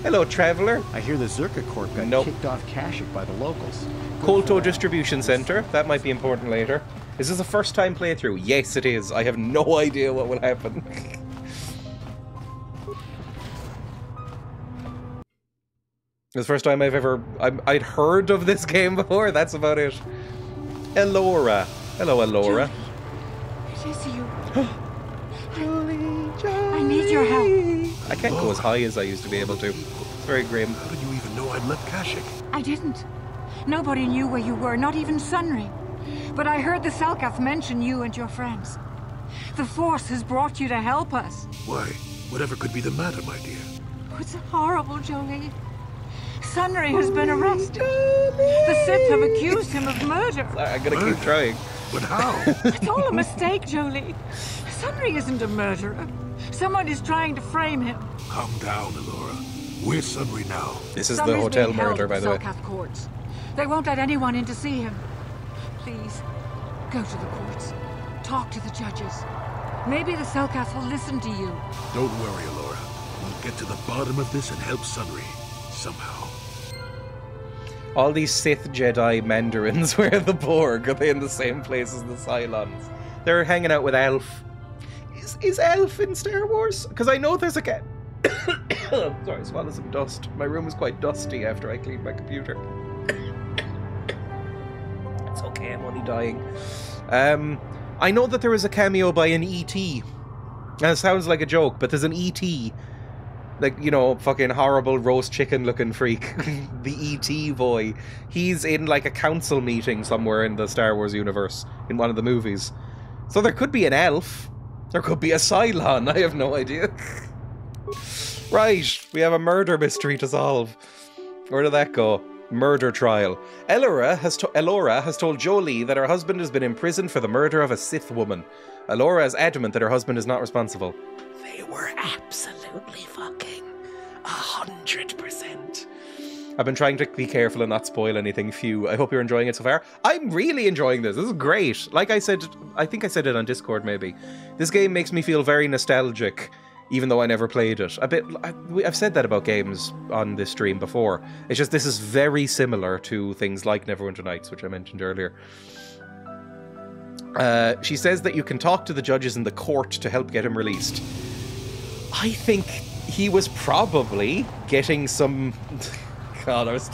Hello, traveler. I hear the Zerka Corp got kicked off Kashyyyk by the locals. KotOR Distribution Center. That might be important later. Is this a first-time playthrough? Yes, it is. I have no idea what will happen. It's the first time I'd heard of this game before. That's about it. Elora. Hello, Elora. It is you. I need your help. I can't go as high as I used to be able to. It's very grim. How did you even know I'd left Kashyyyk? I didn't. Nobody knew where you were, not even Sunry. But I heard the Selkath mention you and your friends. The Force has brought you to help us. Why? Whatever could be the matter, my dear? Oh, it's horrible, Jolie. Sunry has been arrested. The Sith have accused him of murder. Sorry, I'm gonna keep trying. But how? It's all a mistake, Jolie. Sunry isn't a murderer. Someone is trying to frame him. Calm down, Elora. Where's Sunry now? This is the hotel murder, by the way. Selkath courts. They won't let anyone in to see him. Please, go to the courts. Talk to the judges. Maybe the Selkath will listen to you. Don't worry, Elora. We'll get to the bottom of this and help Sunry. Somehow. All these Sith Jedi Mandarins were the Borg. Are they in the same place as the Cylons? They're hanging out with Alf. Is Alf in Star Wars? Because I know there's a cat. Sorry, swallow some dust. My room is quite dusty after I cleaned my computer. It's okay, I'm only dying. I know that there is a cameo by an E.T. That sounds like a joke, but there's an E.T. Like, you know, fucking horrible roast chicken looking freak. The E.T. boy. He's in like a council meeting somewhere in the Star Wars universe, in one of the movies. So there could be an elf. There could be a Cylon. I have no idea. Right, we have a murder mystery to solve. Where did that go? Murder trial. Elora has told Jolie that her husband has been imprisoned for the murder of a Sith woman. Elora is adamant that her husband is not responsible. They were absolutely fucking 100%. I've been trying to be careful and not spoil anything. Phew. I hope you're enjoying it so far. I'm really enjoying this. This is great. Like I said, I think I said it on Discord maybe. This game makes me feel very nostalgic, even though I never played it. I've said that about games on this stream before. It's just this is very similar to things like Neverwinter Nights, which I mentioned earlier. She says that you can talk to the judges in the court to help get him released. I think he was probably getting some... God, I was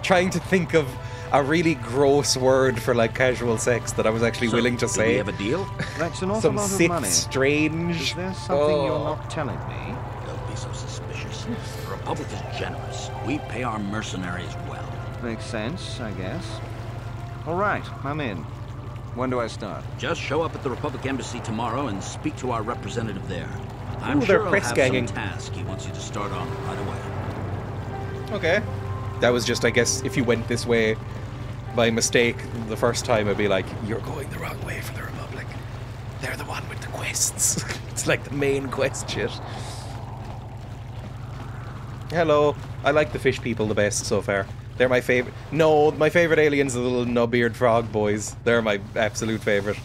trying to think of a really gross word for like casual sex that I was actually willing to say. Do we have a deal? That's an awful lot of money. Strange. Is there something you're not telling me? Don't be so suspicious. The Republic is generous. We pay our mercenaries well. Makes sense, I guess. All right, I'm in. When do I start? Just show up at the Republic Embassy tomorrow and speak to our representative there. I'm Ooh, sure they're he'll press have ganging. some task he wants you to start on right away. Okay. That was just, I guess, if you went this way by mistake the first time, I'd be like, you're going the wrong way for the Republic. They're the one with the quests. It's like the main quest shit. Hello. I like the fish people the best so far. They're my favorite. No, my favorite aliens are the little nub-eared frog boys. They're my absolute favorite.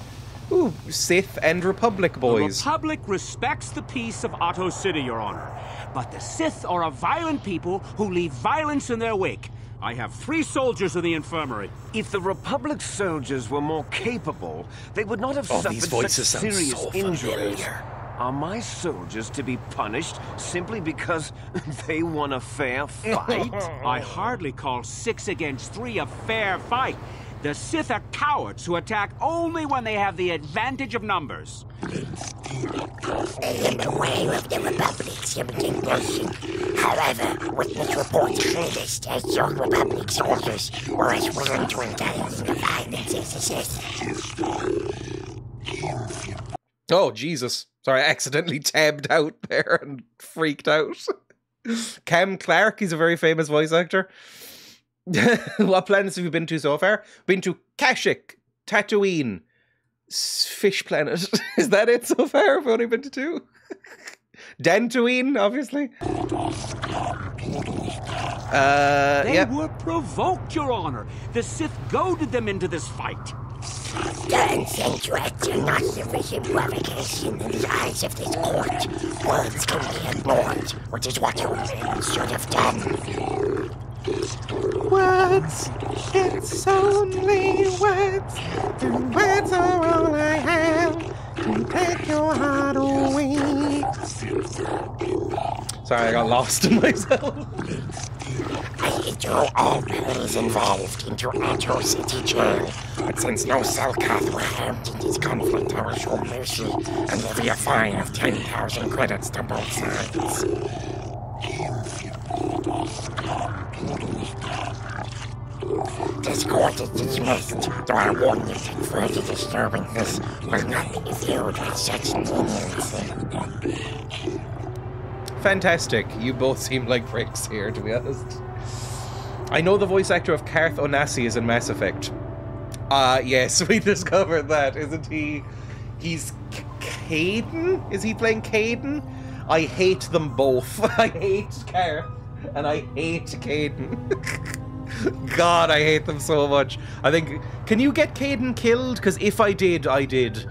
Ooh, Sith and Republic boys. The Republic respects the peace of Otto City, Your Honor. But the Sith are a violent people who leave violence in their wake. I have 3 soldiers in the infirmary. If the Republic soldiers were more capable, they would not have suffered these such voices sound serious so injuries. familiar. Are my soldiers to be punished simply because they won a fair fight? I hardly call 6 against 3 a fair fight. The Sith are cowards who attack only when they have the advantage of numbers. I am aware of the Republic's imminent nation. However, witness reports clearly state your Republic soldiers were as willing to indulge in the violence as the Sith. Oh, Jesus. Sorry, I accidentally tabbed out there and freaked out. Cam Clark, he's a very famous voice actor. What planets have you been to so far? Been to Kashyyyk, Tatooine, Fish Planet. Is that it so far? I've only been to 2. Dantooine, obviously. They were provoked, Your Honor. The Sith goaded them into this fight. Turns and threats are not sufficient provocation in the eyes of this court. Words can be ignored, which is what your men should have done. Words, it's only words, and words are all I have to take your heart away. Sorry, I got lost in myself. I throw all parties involved into Atto City Jail, but since no Selkath were harmed in this conflict, I will show mercy and levy a fine of 10,000 credits to both sides. This court is dismissed, though I warn you that further disturbances will not be viewed with such leniency. Fantastic. You both seem like pricks here, to be honest. I know the voice actor of Karth Onasi is in Mass Effect. Yes, we discovered that, isn't he? He's Caden? Is he playing Caden? I hate them both. I hate Karth, and I hate Caden. God, I hate them so much. I think... Can you get Caden killed? Because if I did, I did.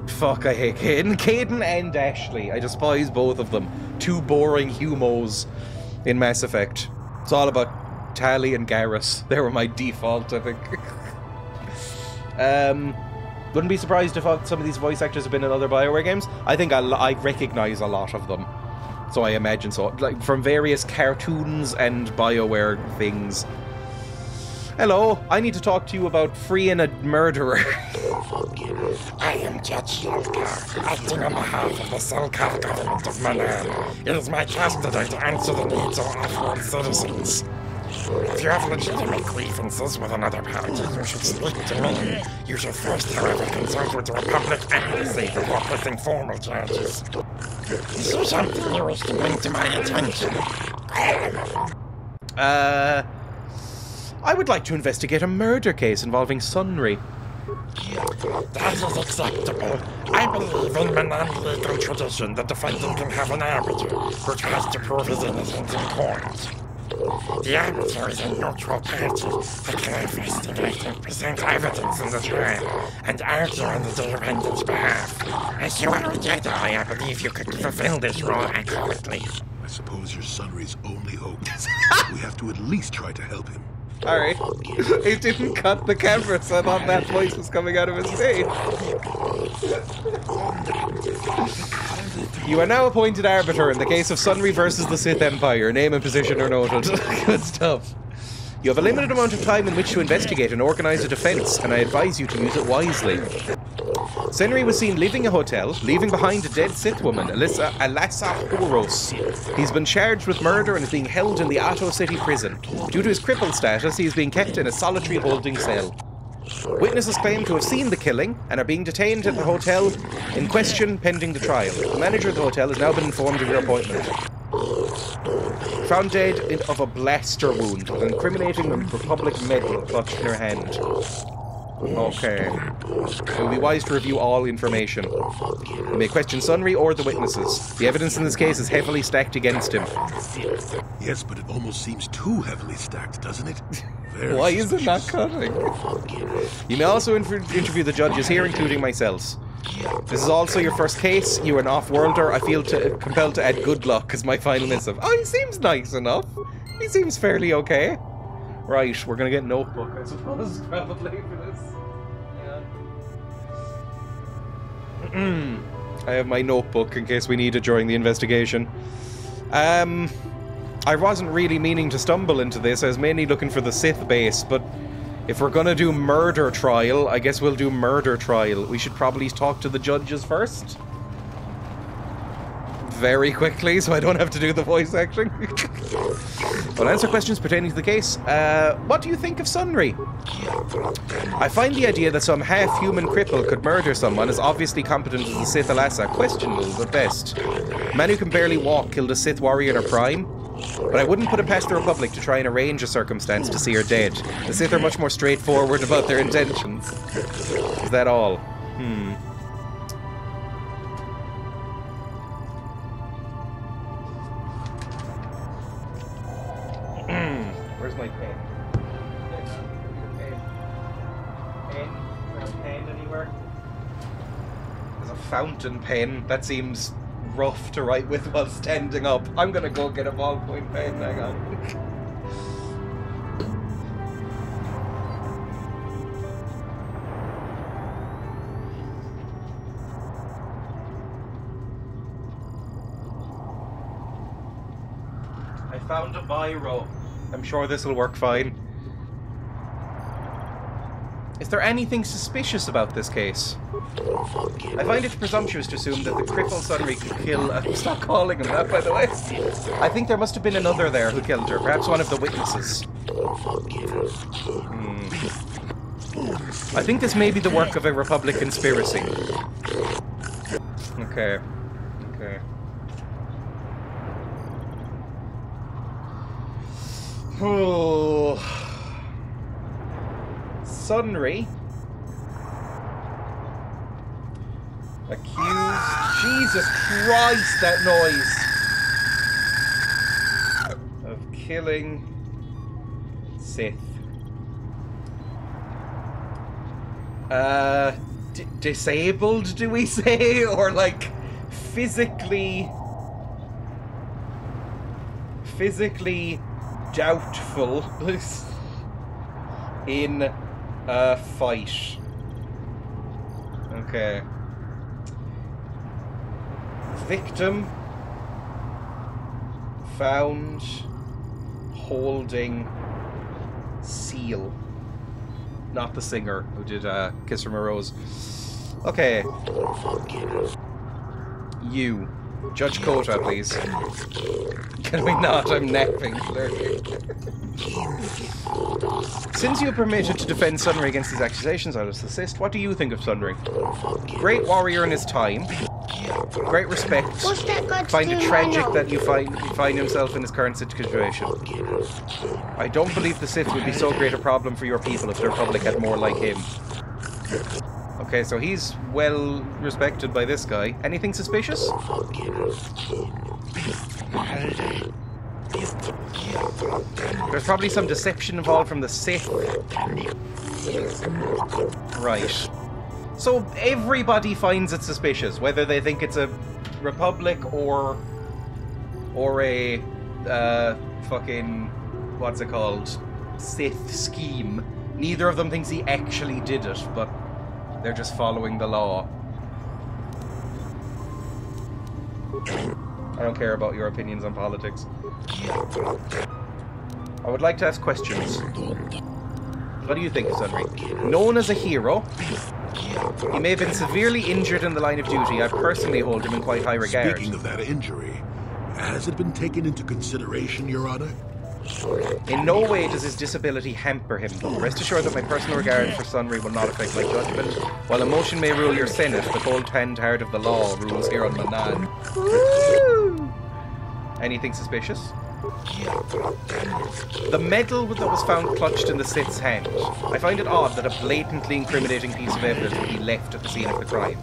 Fuck, I hate Caden. Caden and Ashley. I despise both of them. 2 boring humos in Mass Effect. It's all about Tali and Garrus. They were my default, I think. Wouldn't be surprised if some of these voice actors have been in other BioWare games. I think I recognize a lot of them. So I imagine so. Like, from various cartoons and BioWare things. Hello, I need to talk to you about freeing a murderer. I am Judge Selkath, acting on behalf of the Selkath government of Manan. It is my custody to answer the needs of off-world citizens. If you have legitimate grievances with another party, you should speak to me. You should first, however, consult with the Republic Embassy before pressing formal charges. Is there something you wish to bring to my attention? I would like to investigate a murder case involving Sunry. That is acceptable. I believe in Manan legal tradition the defendant can have an arbiter who tries to prove his innocence in court. The arbiter is a neutral party that can investigate and present evidence in the trial and argue on the defendant's behalf. As you are a Jedi, I believe you could fulfill this role accurately. I suppose your Sunry's only hope. We have to at least try to help him. Sorry. It didn't cut the camera, so I thought that voice was coming out of his face. You are now appointed arbiter in the case of Sunry versus the Sith Empire. Name and position are noted. Good stuff. You have a limited amount of time in which to investigate and organize a defense, and I advise you to use it wisely. Sunry was seen leaving a hotel, leaving behind a dead Sith woman, Alassa Horos. He's been charged with murder and is being held in the Atto City prison. Due to his crippled status, he is being kept in a solitary holding cell. Witnesses claim to have seen the killing and are being detained at the hotel in question pending the trial. The manager of the hotel has now been informed of your appointment. Found dead of a blaster wound with an incriminating Republic medal clutched in her hand. Okay. It will be wise to review all information. You may question Sunry or the witnesses. The evidence in this case is heavily stacked against him. Yes, but it almost seems too heavily stacked, doesn't it? Why is it not cutting? You may also interview the judges here, including myself. This is also your first case. You are an off-worlder. I feel compelled to add good luck as my final missive. Oh, he seems nice enough. He seems fairly okay. Right, we're gonna get notebook, I suppose, probably for this. Yeah. I have my notebook in case we need it during the investigation. I wasn't really meaning to stumble into this. I was mainly looking for the Sith base, but if we're gonna do murder trial, I guess we'll do murder trial. We should probably talk to the judges first. Very quickly, so I don't have to do the voice acting. I'll answer questions pertaining to the case. What do you think of Sunry? I find the idea that some half-human cripple could murder someone as obviously competent as the Sith Alassa questionable at best. A man who can barely walk killed a Sith warrior in her prime? But I wouldn't put it past the Republic to try and arrange a circumstance to see her dead. The Sith are much more straightforward about their intentions. Is that all? Where's my pen? Pen anywhere? There's a fountain pen. That seems rough to write with while standing up. I'm gonna go get a ballpoint pen. Hang on. I found a biro. I'm sure this will work fine. Is there anything suspicious about this case? I find it presumptuous to assume that the crippled Sunry could kill stop calling him that, by the way. I think there must have been another there who killed her. Perhaps one of the witnesses. I think this may be the work of a Republic conspiracy. Okay. Okay. Oh. Sunry accused. Jesus Christ, that noise! Of killing Sith. Disabled, do we say? Or like physically doubtful in a fight. Okay. Victim found holding seal. Not the singer who did Kiss from a Rose. Okay. You. Judge KotOR, please. Can we not? I'm napping. Since you are permitted to defend Sunry against these accusations, I'll assist. What do you think of Sunry? Great warrior in his time. Great respect. Find it tragic that you find himself in his current situation. I don't believe the Sith would be so great a problem for your people if the Republic had more like him. Okay, so he's well respected by this guy. Anything suspicious? There's probably some deception involved from the Sith. Right. So everybody finds it suspicious, whether they think it's a Republic or a fucking, what's it called, Sith scheme. Neither of them thinks he actually did it, but they're just following the law. I don't care about your opinions on politics. I would like to ask questions. What do you think of Sunry? Known as a hero, he may have been severely injured in the line of duty. I personally hold him in quite high regard. Speaking of that injury, has it been taken into consideration, Your Honor? In no way does his disability hamper him, though. Rest assured that my personal regard for Sunry will not affect my judgment. While emotion may rule your Senate, the cold hand heart of the law rules here on Manan. Anything suspicious? The medal that was found clutched in the Sith's hand. I find it odd that a blatantly incriminating piece of evidence would be left at the scene of the crime.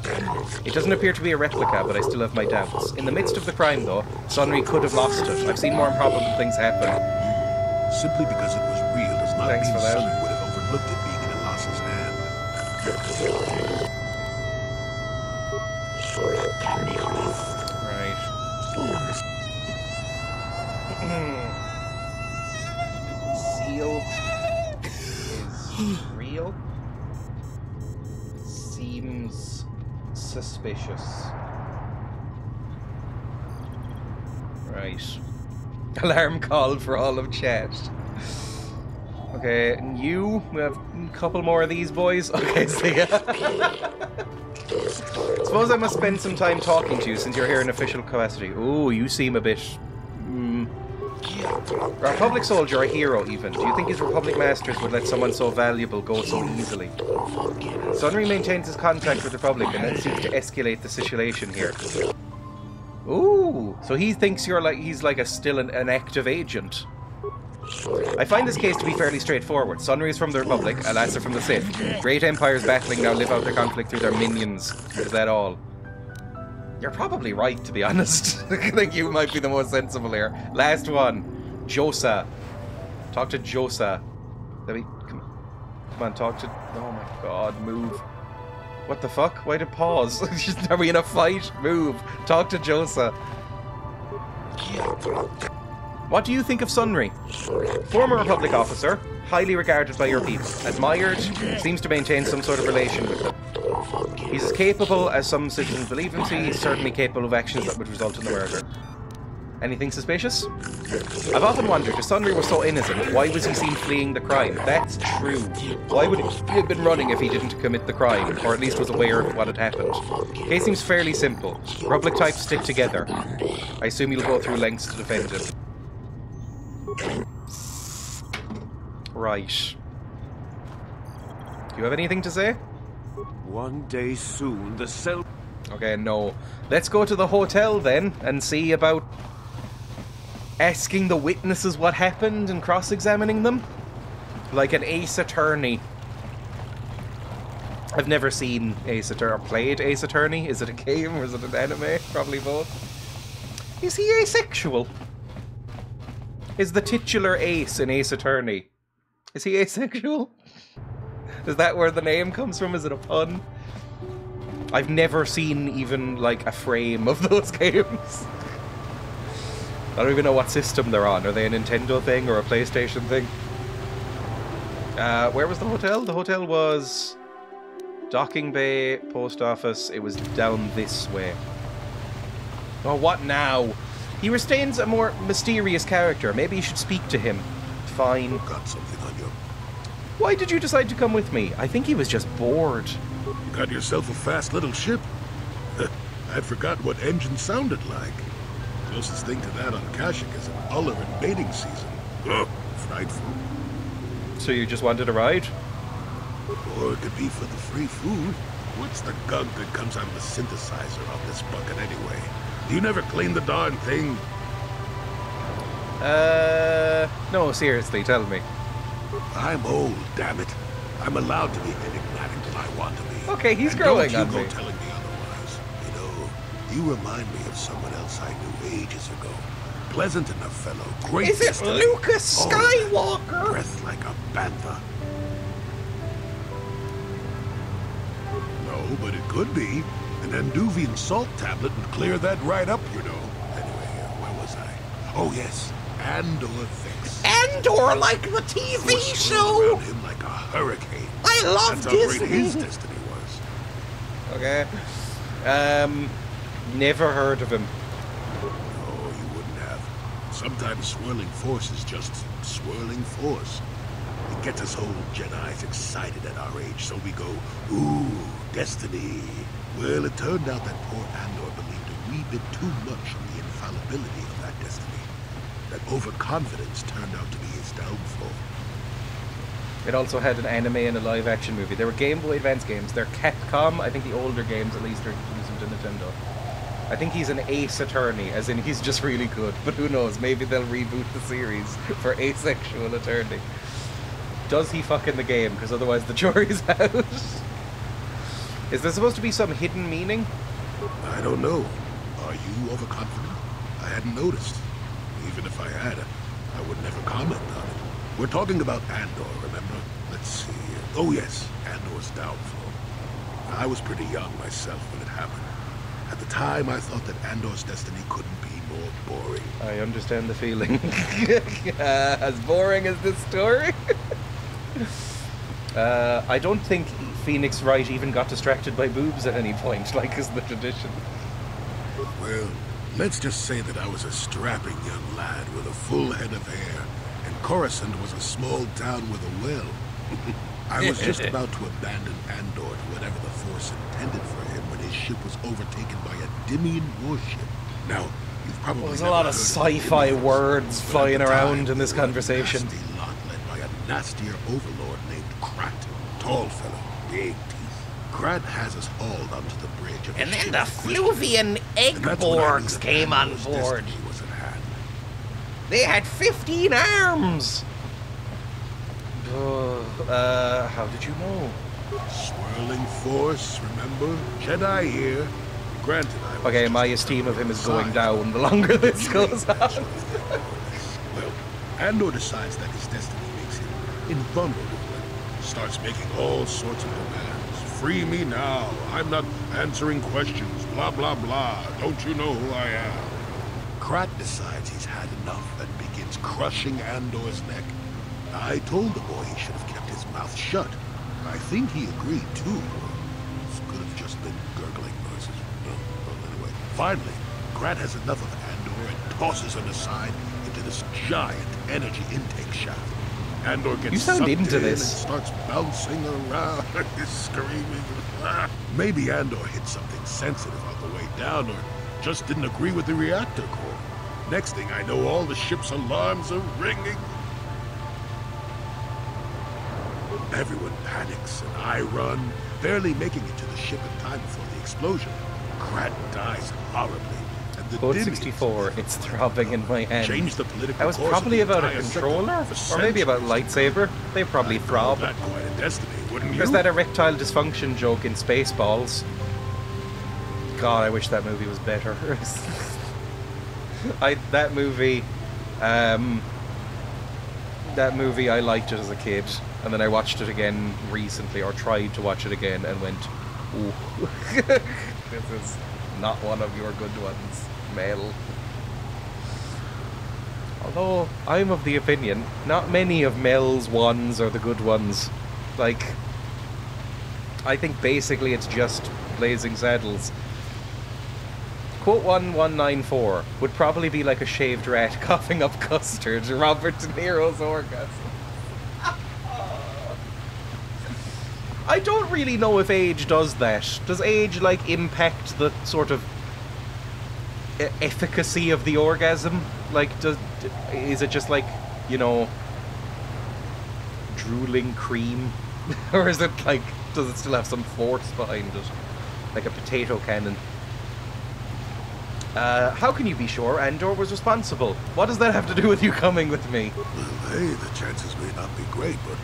It doesn't appear to be a replica, but I still have my doubts. In the midst of the crime, though, Sunry could have lost it. I've seen more improbable things happen. Simply because it was real does not mean Sunry would have overlooked it being in Alassa's hand. Right. Seal is real. Seems suspicious. Right. Alarm call for all of chat. Okay, and you? We have a couple more of these boys. Okay, see ya. Suppose I must spend some time talking to you since you're here in official capacity. Ooh, you seem a bit... A Republic soldier, a hero even. Do you think his Republic masters would let someone so valuable go so easily? Sunry maintains his contract with the Republic and then seeks to escalate the situation here. Ooh, so he thinks he's like still an active agent. I find this case to be fairly straightforward. Sunry is from the Republic, Alas are from the Sith. Great empires battling now live out their conflict through their minions. Is that all? You're probably right, to be honest. I think you might be the most sensible here. Last one. Josa. Talk to Josa. Come on, talk to... Oh my god, move. What the fuck? Why did pause? Are we in a fight? Move. Talk to Josa. What do you think of Sunry? Former Republic officer, highly regarded by your people, admired, seems to maintain some sort of relation with them. He's as capable as some citizens believe him to be. He's certainly capable of actions that would result in the murder. Anything suspicious? I've often wondered, if Sunry was so innocent, why was he seen fleeing the crime? That's true. Why would he have been running if he didn't commit the crime, or at least was aware of what had happened? Case seems fairly simple. Republic types stick together. I assume you'll go through lengths to defend him. Right. Do you have anything to say? One day soon, the cell... Okay, no. Let's go to the hotel then and see about asking the witnesses what happened and cross-examining them. Like an Ace Attorney. I've never seen Ace Attorney, or played Ace Attorney. Is it a game or is it an anime? Probably both. Is he asexual? Is the titular Ace in Ace Attorney? Is he asexual? Is that where the name comes from? Is it a pun? I've never seen even, like, a frame of those games. I don't even know what system they're on. Are they a Nintendo thing or a PlayStation thing? Where was the hotel? The hotel was... Docking Bay, Post Office. It was down this way. Oh, what now? He retains a more mysterious character. Maybe you should speak to him. Fine. Got something on you. Why did you decide to come with me? I think he was just bored. You got yourself a fast little ship. I'd forgotten what engine sounded like. Closest thing to that on Kashyyyk is an Ulleran mating season. Ugh, frightful. So you just wanted a ride? Or it could be for the free food. What's the gunk that comes out of the synthesizer on this bucket anyway? You never clean the darn thing? No, seriously, tell me. I'm old, damn it. I'm allowed to be enigmatic when I want to be. Okay, he's and growing don't on you go me. telling me otherwise. You know, you remind me of someone else I knew ages ago. Pleasant enough fellow, great Is it destiny. Lucas Skywalker? Breath like a panther. No, but it could be. An Anduvian salt tablet would clear that right up, you know. Anyway, where was I? Oh, yes. Andor Fix. Andor, like the TV Force show? around him like a hurricane. I love That's how great Disney. his destiny was. Okay. Never heard of him. No, you wouldn't have. Sometimes swirling force is just swirling force. It gets us old Jedis excited at our age, so we go, ooh, destiny. Well, it turned out that poor Andor believed a wee bit too much on the infallibility of that destiny. That overconfidence turned out to be his downfall. It also had an anime and a live-action movie. They were Game Boy Advance games. They're Capcom. I think the older games, at least, are exclusive to Nintendo. I think he's an Ace Attorney, as in he's just really good. But who knows? Maybe they'll reboot the series for Asexual Attorney. Does he fuck in the game? Because otherwise the jury's out. Is there supposed to be some hidden meaning? I don't know. Are you overconfident? I hadn't noticed. Even if I had, I would never comment on it. We're talking about Andor, remember? Let's see. Oh yes, Andor's downfall. I was pretty young myself when it happened. At the time, I thought that Andor's destiny couldn't be more boring. I understand the feeling. As boring as this story? I don't think Phoenix Wright even got distracted by boobs at any point, like is the tradition. Well, Let's just say that I was a strapping young lad with a full head of hair, and Coruscant was a small town with a well. I was just about to abandon Andor to whatever the Force intended for him when his ship was overtaken by a Dimian warship. Now, you've probably There's a lot of sci-fi words flying around in this conversation. Nasty lot led by a nastier overlord named Krat. Tall fellow, big teeth. Krat has us hauled onto the bridge. And then the Fluvian Eggborgs came on board. Was at hand. They had 15 arms. How did you know? Swirling Force, remember? Jedi here. Granted, okay, my esteem of him is going down the longer this goes on. Well, Andor decides that his destiny makes him invulnerable and starts making all sorts of demands. Free me now. I'm not answering questions. Blah, blah, blah. Don't you know who I am? Krat decides he's had enough and begins crushing Andor's neck. I told the boy he should have kept his mouth shut. I think he agreed, too. This could have just been gurgling noises. Well, anyway. Finally, Krat has enough of Andor and tosses him aside into this giant energy intake shaft. Andor gets sucked in and starts bouncing around, screaming. Maybe Andor hit something sensitive on the way down, or just didn't agree with the reactor core. Next thing I know, all the ship's alarms are ringing. Everyone panics, and I run, barely making it to the ship in time before the explosion. Krat dies horribly. Code 64, it's throbbing in my hand. Change the political that was course probably of the about a entire controller? sector Or maybe about a lightsaber. They probably throb. Not quite a destiny, wouldn't you? There's that erectile dysfunction joke in Spaceballs. God, I wish that movie was better. That movie, I liked it as a kid, and then I watched it again recently, or tried to watch it again, and went, ooh, this is not one of your good ones, Mel. Although, I'm of the opinion, not many of Mel's ones are the good ones. Like, I think basically it's just Blazing Saddles. Quote 1194 would probably be like a shaved rat coughing up custard, Robert De Niro's orgasm. I don't really know if age does that. Does age, like, impact the sort of efficacy of the orgasm? Like, is it just like, you know, drooling cream? Or is it like, does it still have some force behind it? Like a potato cannon? How can you be sure Andor was responsible? What does that have to do with you coming with me? Well, hey, the chances may not be great, but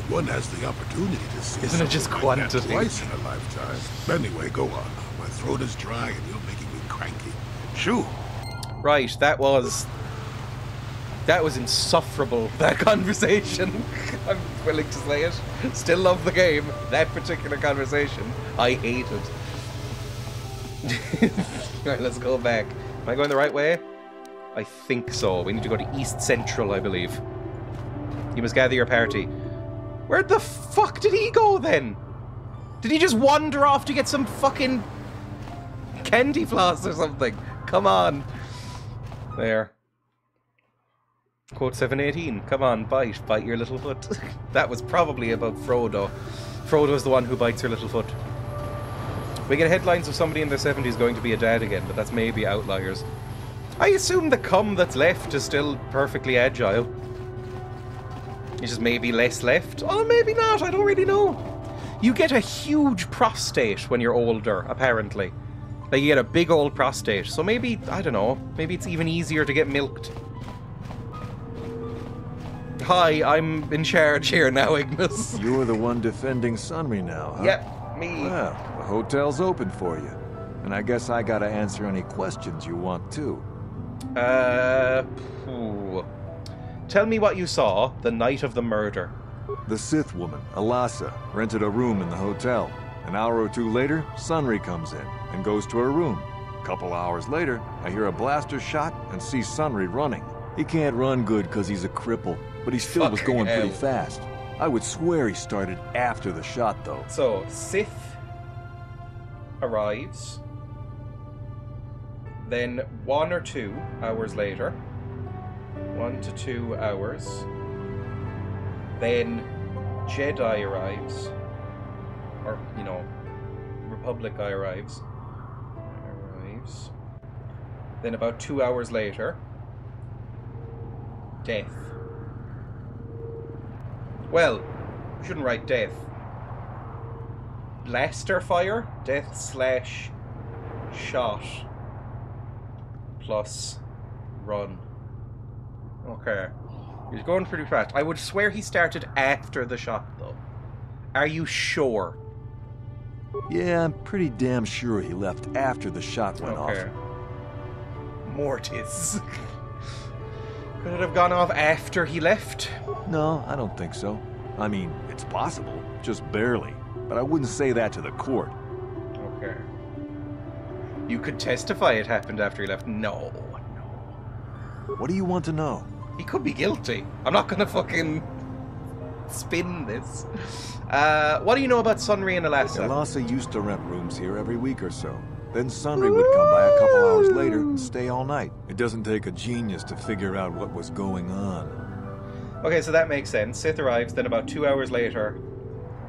one has the opportunity to see. Isn't it just quantity? Like twice in a lifetime. Anyway, go on. My throat is dry and you're making me cranky. Shoo! Right, that was insufferable, that conversation. I'm willing to say it. Still love the game. That particular conversation, I hated. Right, let's go back. Am I going the right way? I think so. We need to go to East Central, I believe. You must gather your party. Where the fuck did he go then? Did he just wander off to get some fucking candy floss or something? Come on. There. Quote 718. Come on, bite. Bite your little foot. That was probably about Frodo. Frodo's the one who bites her little foot. We get headlines of somebody in their 70s going to be a dad again, but that's maybe outliers. I assume the cum that's left is still perfectly agile. It's just maybe less left. Oh, maybe not. I don't really know. You get a huge prostate when you're older, apparently. Like, you get a big old prostate. So maybe, I don't know, maybe it's even easier to get milked. Hi, I'm in charge here now, Ignis. You're the one defending Sunry now, huh? Yep, me. Well, the hotel's open for you. And I guess I gotta answer any questions you want, too. Tell me what you saw the night of the murder. The Sith woman, Alasa, rented a room in the hotel. An hour or two later, Sunry comes in and goes to her room. A couple hours later, I hear a blaster shot and see Sunry running. He can't run good because he's a cripple, but he still was going pretty fast. I would swear he started after the shot, though. So, Sith arrives. Then 1 or 2 hours later. 1 to 2 hours. Then Jedi arrives. Or, you know, Republic guy arrives. Then about 2 hours later, death. Well, we shouldn't write death. Blaster fire, death / shot, plus run. Okay. He's going pretty fast. I would swear he started after the shot, though. Are you sure? Yeah, I'm pretty damn sure he left after the shot went off. Mortis. Could it have gone off after he left? No, I don't think so. I mean, it's possible, just barely. But I wouldn't say that to the court. Okay. You could testify it happened after he left. No. What do you want to know? He could be guilty. I'm not gonna fucking spin this. What do you know about Sunry and Alassa? Alassa used to rent rooms here every week or so. Then Sunry would come by a couple hours later and stay all night. It doesn't take a genius to figure out what was going on. Okay, so that makes sense. Sith arrives, then about 2 hours later,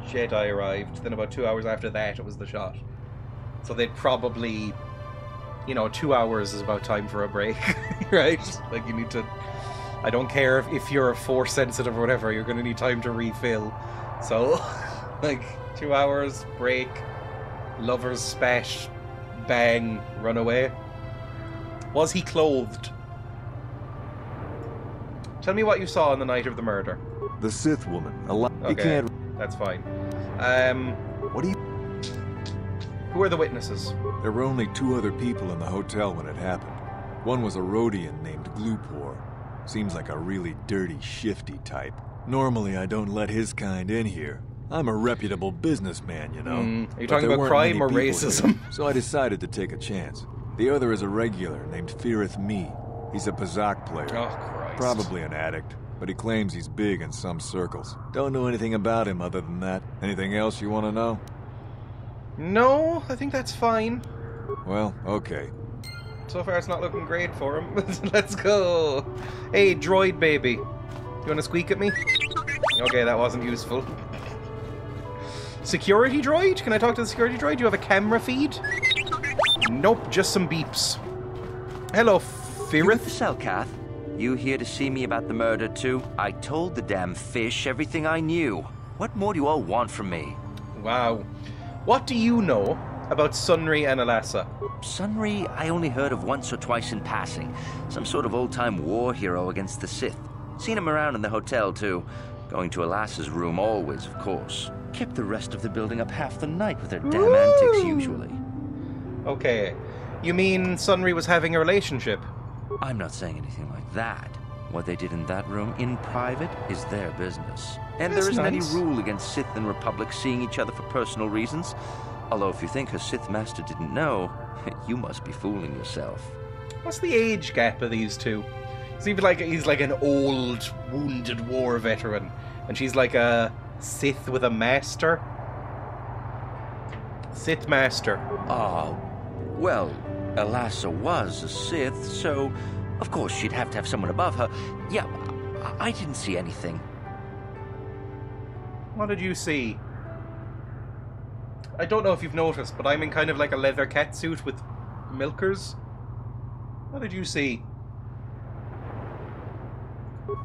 Jedi arrived. Then about 2 hours after that, it was the shot. So they'd probably, you know, 2 hours is about time for a break, right? Like, you need to... I don't care if you're force sensitive or whatever, you're going to need time to refill. So, like, 2 hours, break, lovers spat, bang, run away. Was he clothed? Tell me what you saw on the night of the murder. The Sith woman. Okay, that's fine. What do you... Who are the witnesses? There were only 2 other people in the hotel when it happened. One was a Rhodian named Glupor. Seems like a really dirty, shifty type. Normally, I don't let his kind in here. I'm a reputable businessman, you know. Are you talking about crime or racism? Here, so I decided to take a chance. The other is a regular named Firith Me. He's a Pazak player. Oh, Christ. Probably an addict, but he claims he's big in some circles. Don't know anything about him other than that. Anything else you want to know? No, I think that's fine. Well, okay. So far it's not looking great for him. Let's go. Hey, droid baby. You want to squeak at me? Okay, that wasn't useful. Security droid? Can I talk to the security droid? Do you have a camera feed? Nope, just some beeps. Hello, Firith. Selkath, you here to see me about the murder too? I told the damn fish everything I knew. What more do you all want from me? Wow. What do you know about Sunry and Alassa? Sunry, I only heard of once or twice in passing. Some sort of old-time war hero against the Sith. Seen him around in the hotel too. Going to Alassa's room always, of course. Kept the rest of the building up half the night with their damn antics usually. Okay. You mean Sunry was having a relationship? I'm not saying anything like that. What they did in that room in private is their business. And there isn't any rule against Sith and Republic seeing each other for personal reasons. Although if you think her Sith master didn't know, you must be fooling yourself. What's the age gap of these two? Seems like he's like an old, wounded war veteran, and she's like a Sith with a master. Sith master. Well, Alassa was a Sith, so of course she'd have to have someone above her. Yeah, I didn't see anything. What did you see? I don't know if you've noticed, but I'm in kind of like a leather catsuit with milkers. What did you see?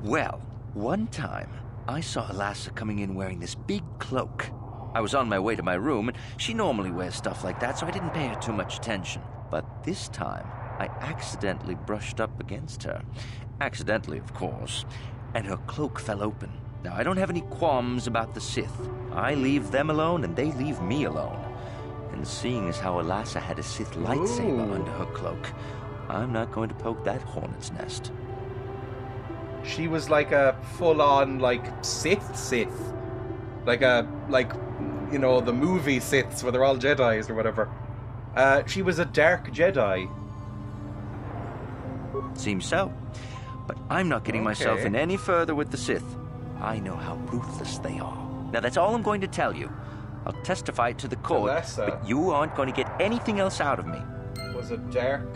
Well, one time, I saw Alassa coming in wearing this big cloak. I was on my way to my room, and she normally wears stuff like that, so I didn't pay her too much attention. But this time, I accidentally brushed up against her. Accidentally, of course. And her cloak fell open. Now, I don't have any qualms about the Sith. I leave them alone, and they leave me alone. And seeing as how Alassa had a Sith lightsaber under her cloak, I'm not going to poke that hornet's nest. She was like a full-on, like, Sith. Like, you know, the movie Siths where they're all Jedis or whatever. She was a dark Jedi. Seems so. But I'm not getting myself in any further with the Sith. I know how ruthless they are. Now, that's all I'm going to tell you. I'll testify it to the court, but you aren't going to get anything else out of me. Was a dark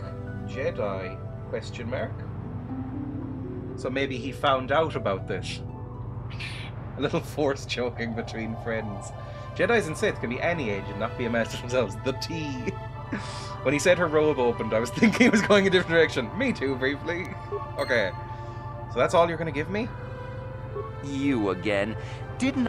Jedi? Question mark. So maybe he found out about this. A little force choking between friends. Jedis and Sith can be any age and not be a master themselves. The T. When he said her robe opened, I was thinking he was going a different direction. Me too, briefly. Okay. So that's all you're going to give me? You again. Didn't...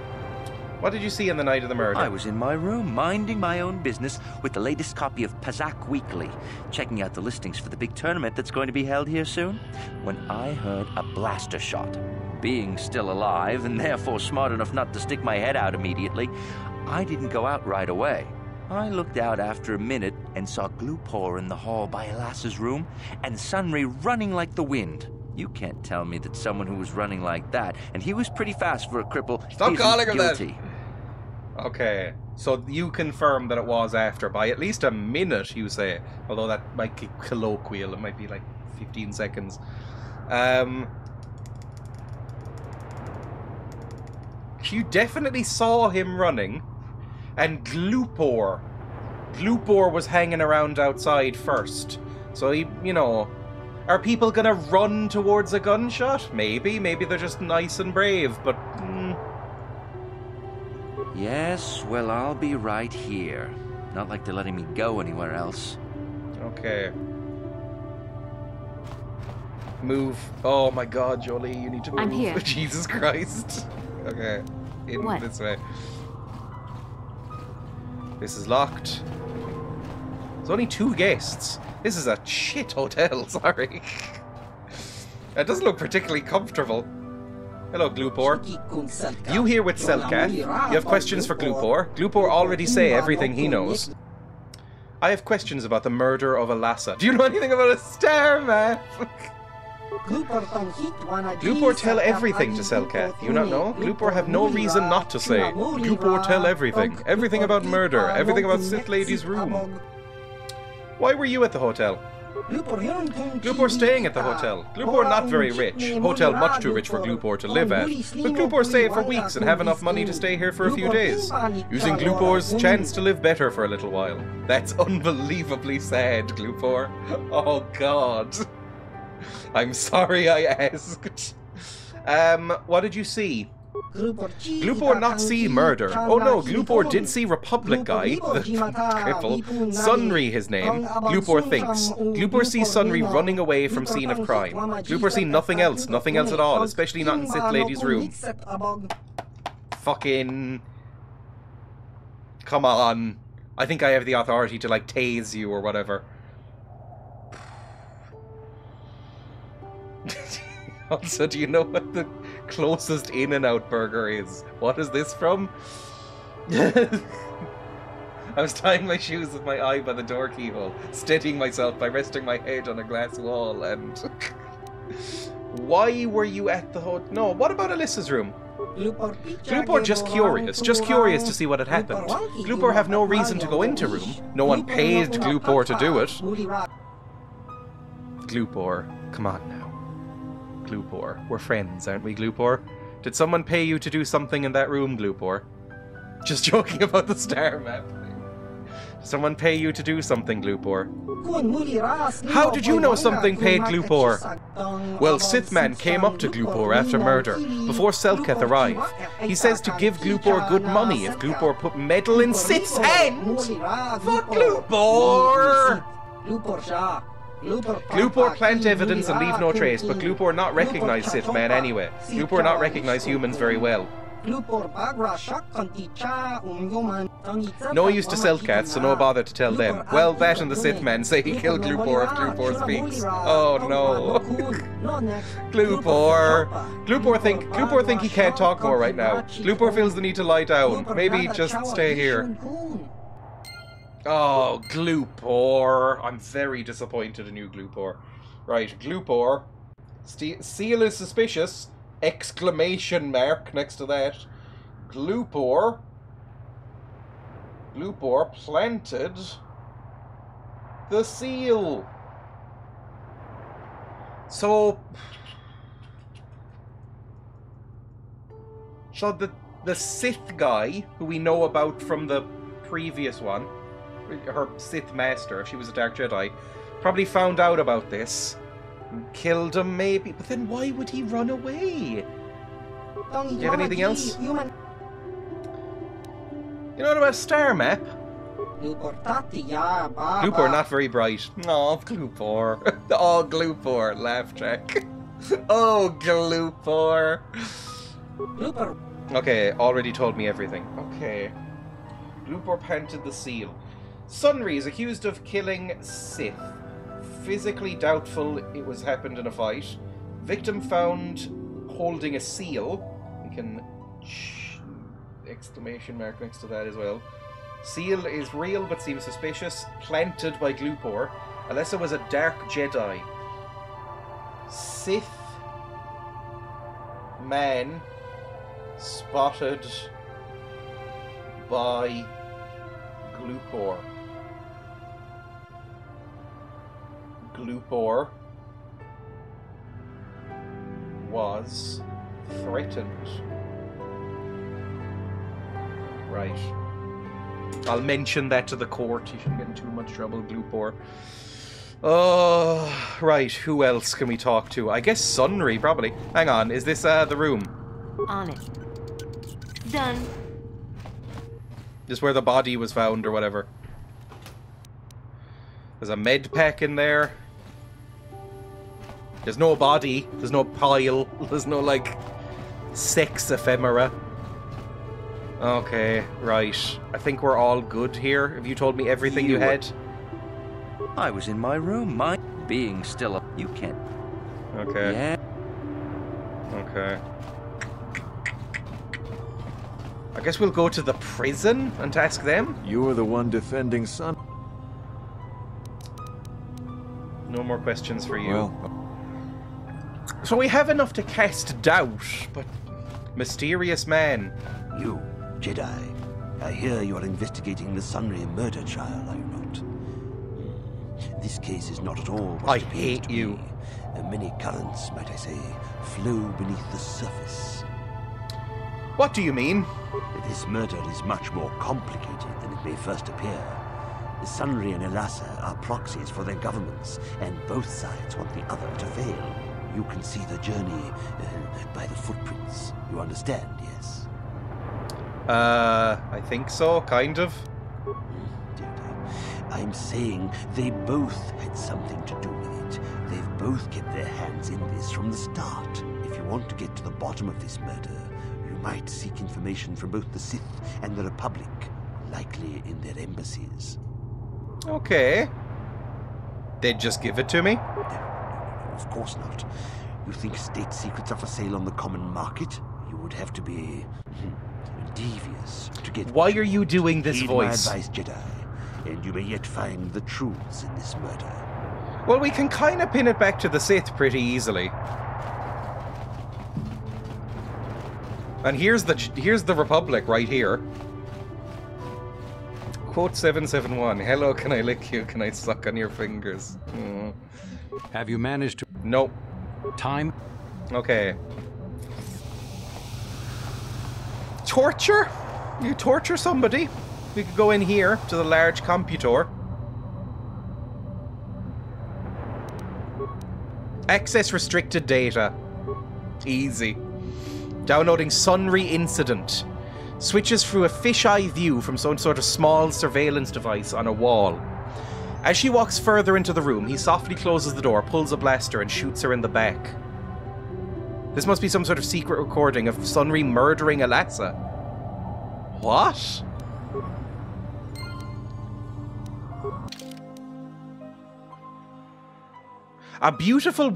What did you see in the night of the murder? I was in my room, minding my own business with the latest copy of Pazak Weekly, checking out the listings for the big tournament that's going to be held here soon, when I heard a blaster shot. Being still alive, and therefore smart enough not to stick my head out immediately, I didn't go out right away. I looked out after a minute and saw Glupor in the hall by Elas's room, and Sunry running like the wind. You can't tell me that someone who was running like that, and he was pretty fast for a cripple, Stop calling him guilty. that! Okay, so you confirm that it was after, by at least a minute, you say. Although that might be colloquial, it might be like 15 seconds. You definitely saw him running, and Glupor was hanging around outside first. So he, you know, are people gonna run towards a gunshot? Maybe they're just nice and brave, but... Yes, well, I'll be right here. Not like they're letting me go anywhere else. Okay. Move. Oh my god, Jolie, you need to move. I'm here. Jesus Christ. Okay. In What? this way. This is locked. There's only 2 guests. This is a shit hotel, sorry. It doesn't look particularly comfortable. Hello, Glupor. You here with Selkath. You have questions for Glupor. Glupor already say everything he knows. I have questions about the murder of Elasa. Do you know anything about a star map? Glupor tell everything to Selkath. You not know? Glupor have no reason not to say. Glupor tell everything. Everything about murder. Everything about Sith Lady's room. Why were you at the hotel? Glupor staying at the hotel. Glupor not very rich. Hotel much too rich for Glupor to live at. But Glupor stay for weeks and have enough money to stay here for a few days. Using Glupor's chance to live better for a little while. That's unbelievably sad, Glupor. Oh god. I'm sorry I asked. What did you see? Glupor not see murder. Oh no, Glupor did see Republic guy, the cripple. Sunry his name. Glupor thinks. Glupor sees Sunry running away from scene of crime. Glupor see nothing else at all, especially not in Sith Lady's room. Fucking... Come on. I think I have the authority to, like, tase you or whatever. Also, do you know what the closest In-N-Out burger is? What is this from? I was tying my shoes with my eye by the door keyhole, steadying myself by resting my head on a glass wall, and... Why were you at the hotel? No, what about Alyssa's room? Glupor just curious to see what had happened. Glupor have no reason to go into room. No one paid Glupor to do it. Glupor, come on now. Glupor, we're friends, aren't we, Glupor? Did someone pay you to do something in that room, Glupor? Just joking about the star map thing. Did someone pay you to do something, Glupor? How did you know something paid Glupor? Well, Sithman came up to Glupor after murder, before Selkath arrived. He says to give Glupor good money if Glupor put metal in Sith's hand! Fuck Glupor! Glupor plant evidence and leave no trace, but Glupor not recognize Sith man anyway. Glupor not recognize humans very well. No use to Selkath, so no bother to tell them. Well, that and the Sith man say he killed Glupor if Glupor speaks. Oh no. Glupor. Glupor think he can't talk more right now. Glupor feels the need to lie down. Maybe just stay here. Oh, Glupor. I'm very disappointed in you, Glupor. Right, Glupor. Seal is suspicious. Exclamation mark next to that. Glupor planted the seal. So the Sith guy, who we know about from the previous one, her Sith master, if she was a Dark Jedi, Probably found out about this. Killed him, maybe. But then why would he run away? Do you have anything else? You know what about star map? Gloopor, not very bright. Oh, Gloopor. Oh, Gloopor. Laugh track. Oh, Gloopor. Okay, already told me everything. Okay. Gloopor panted the seal. Sunry is accused of killing Sith. Physically doubtful it was happened in a fight. Victim found holding a seal. We can exclamation mark next to that as well. Seal is real but seems suspicious. Planted by Gloopor. Alessa was a dark Jedi. Sith man spotted by Gloopor. Gloopor was threatened. Right. I'll mention that to the court. You shouldn't get in too much trouble, Gloopor. Oh, right. Who else can we talk to? I guess Sunry, probably. Hang on. Is this the room? On it. Done. Just where the body was found or whatever. There's a med pack in there. There's no body. There's no pile. There's no, like, sex ephemera. Okay, right. I think we're all good here. Have you told me everything you had? I was in my room. My being still up. You can't. Okay. Yeah. Okay. I guess we'll go to the prison and ask them. You were the one defending Sun. No more questions for you. Well, so we have enough to cast doubt, but mysterious man. You, Jedi. I hear you are investigating the Sunry murder trial, are you not? This case is not at all what I it appears hate to you. be. Many currents, might I say, flow beneath the surface. What do you mean? This murder is much more complicated than it may first appear. Sunry and Elassa are proxies for their governments, and both sides want the other to fail. You can see the journey by the footprints. You understand, yes? I think so, kind of. I'm saying they both had something to do with it. They've both kept their hands in this from the start. If you want to get to the bottom of this murder, you might seek information from both the Sith and the Republic, likely in their embassies. Okay. They'd just give it to me? No, of course not. You think state secrets are for sale on the common market? You would have to be devious to get... Why are you doing this Heed voice? my advice, Jedi, and you may yet find the truths in this murder. Well, we can kind of pin it back to the Sith pretty easily. And here's the Republic right here. Quote 771. Hello, can I lick you? Can I suck on your fingers? Have you managed to... Nope. Time? Okay. Torture? You torture somebody? We could go in here to the large computer. Access restricted data. Easy. Downloading Sunry Incident. Switches through a fisheye view from some sort of small surveillance device on a wall. As she walks further into the room, he softly closes the door, pulls a blaster, and shoots her in the back. This must be some sort of secret recording of Sunry murdering Elassa. What? A beautiful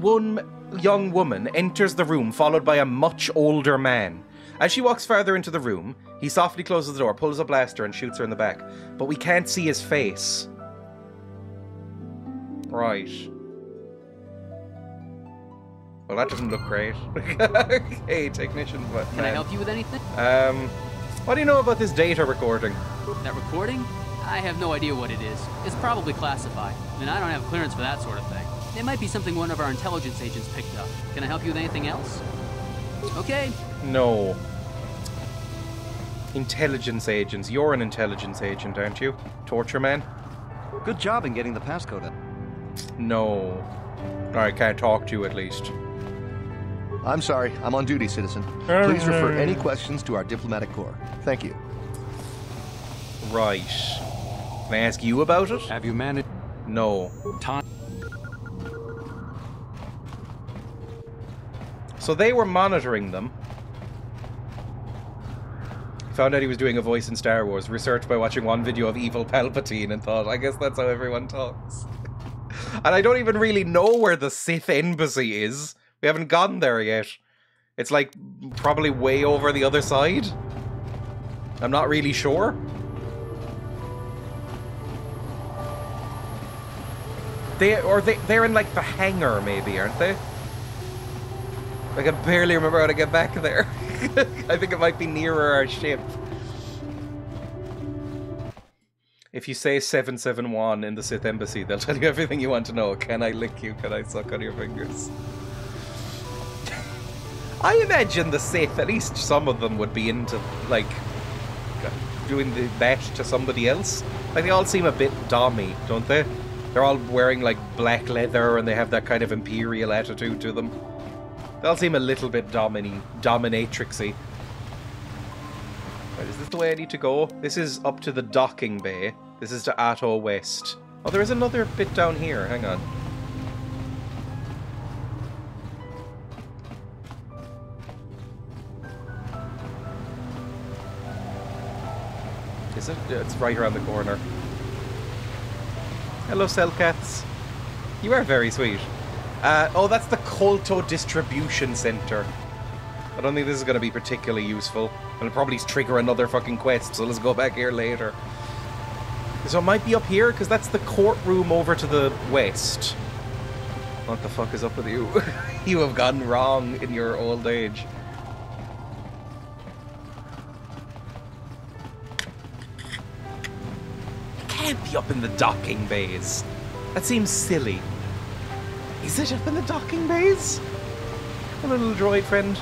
young woman enters the room, followed by a much older man. As she walks further into the room, he softly closes the door, pulls a blaster, and shoots her in the back. But we can't see his face. Right. Well, that doesn't look great. Hey, technician, but Can I help you with anything? What do you know about this data recording? That recording? I have no idea what it is. It's probably classified, and I don't have clearance for that sort of thing. It might be something one of our intelligence agents picked up. Can I help you with anything else? Okay. No. Intelligence agents. You're an intelligence agent, aren't you? Torture man? Good job in getting the passcode in. No. I can't talk to you at least. I'm sorry. I'm on duty, citizen. Please refer any questions to our diplomatic corps. Thank you. Right. Can I ask you about it? Have you managed? No. Time. So they were monitoring them. Found out he was doing a voice in Star Wars. Researched by watching one video of evil Palpatine and thought, I guess that's how everyone talks. And I don't even really know where the Sith embassy is. We haven't gone there yet. It's like probably way over the other side. I'm not really sure. They're in like the hangar maybe, aren't they? I can barely remember how to get back there. I think it might be nearer our ship. If you say 771 in the Sith embassy, they'll tell you everything you want to know. Can I lick you? Can I suck on your fingers? I imagine the Sith, at least some of them, would be into, like, doing that to somebody else. Like, they all seem a bit dommy, don't they? They're all wearing, like, black leather, and they have that kind of imperial attitude to them. They all seem a little bit dominatrixy. Right, is this the way I need to go? This is up to the docking bay. This is to Atto West. Oh, there is another bit down here. Hang on. Is it? Yeah, it's right around the corner. Hello, Cellcats. You are very sweet. Oh, that's the KotOR Distribution Center. I don't think this is going to be particularly useful. It'll probably trigger another fucking quest, so let's go back here later. So it might be up here, because that's the courtroom over to the west. What the fuck is up with you? You have gone wrong in your old age. It can't be up in the docking bays. That seems silly. Is it up in the docking bays? A little droid friend.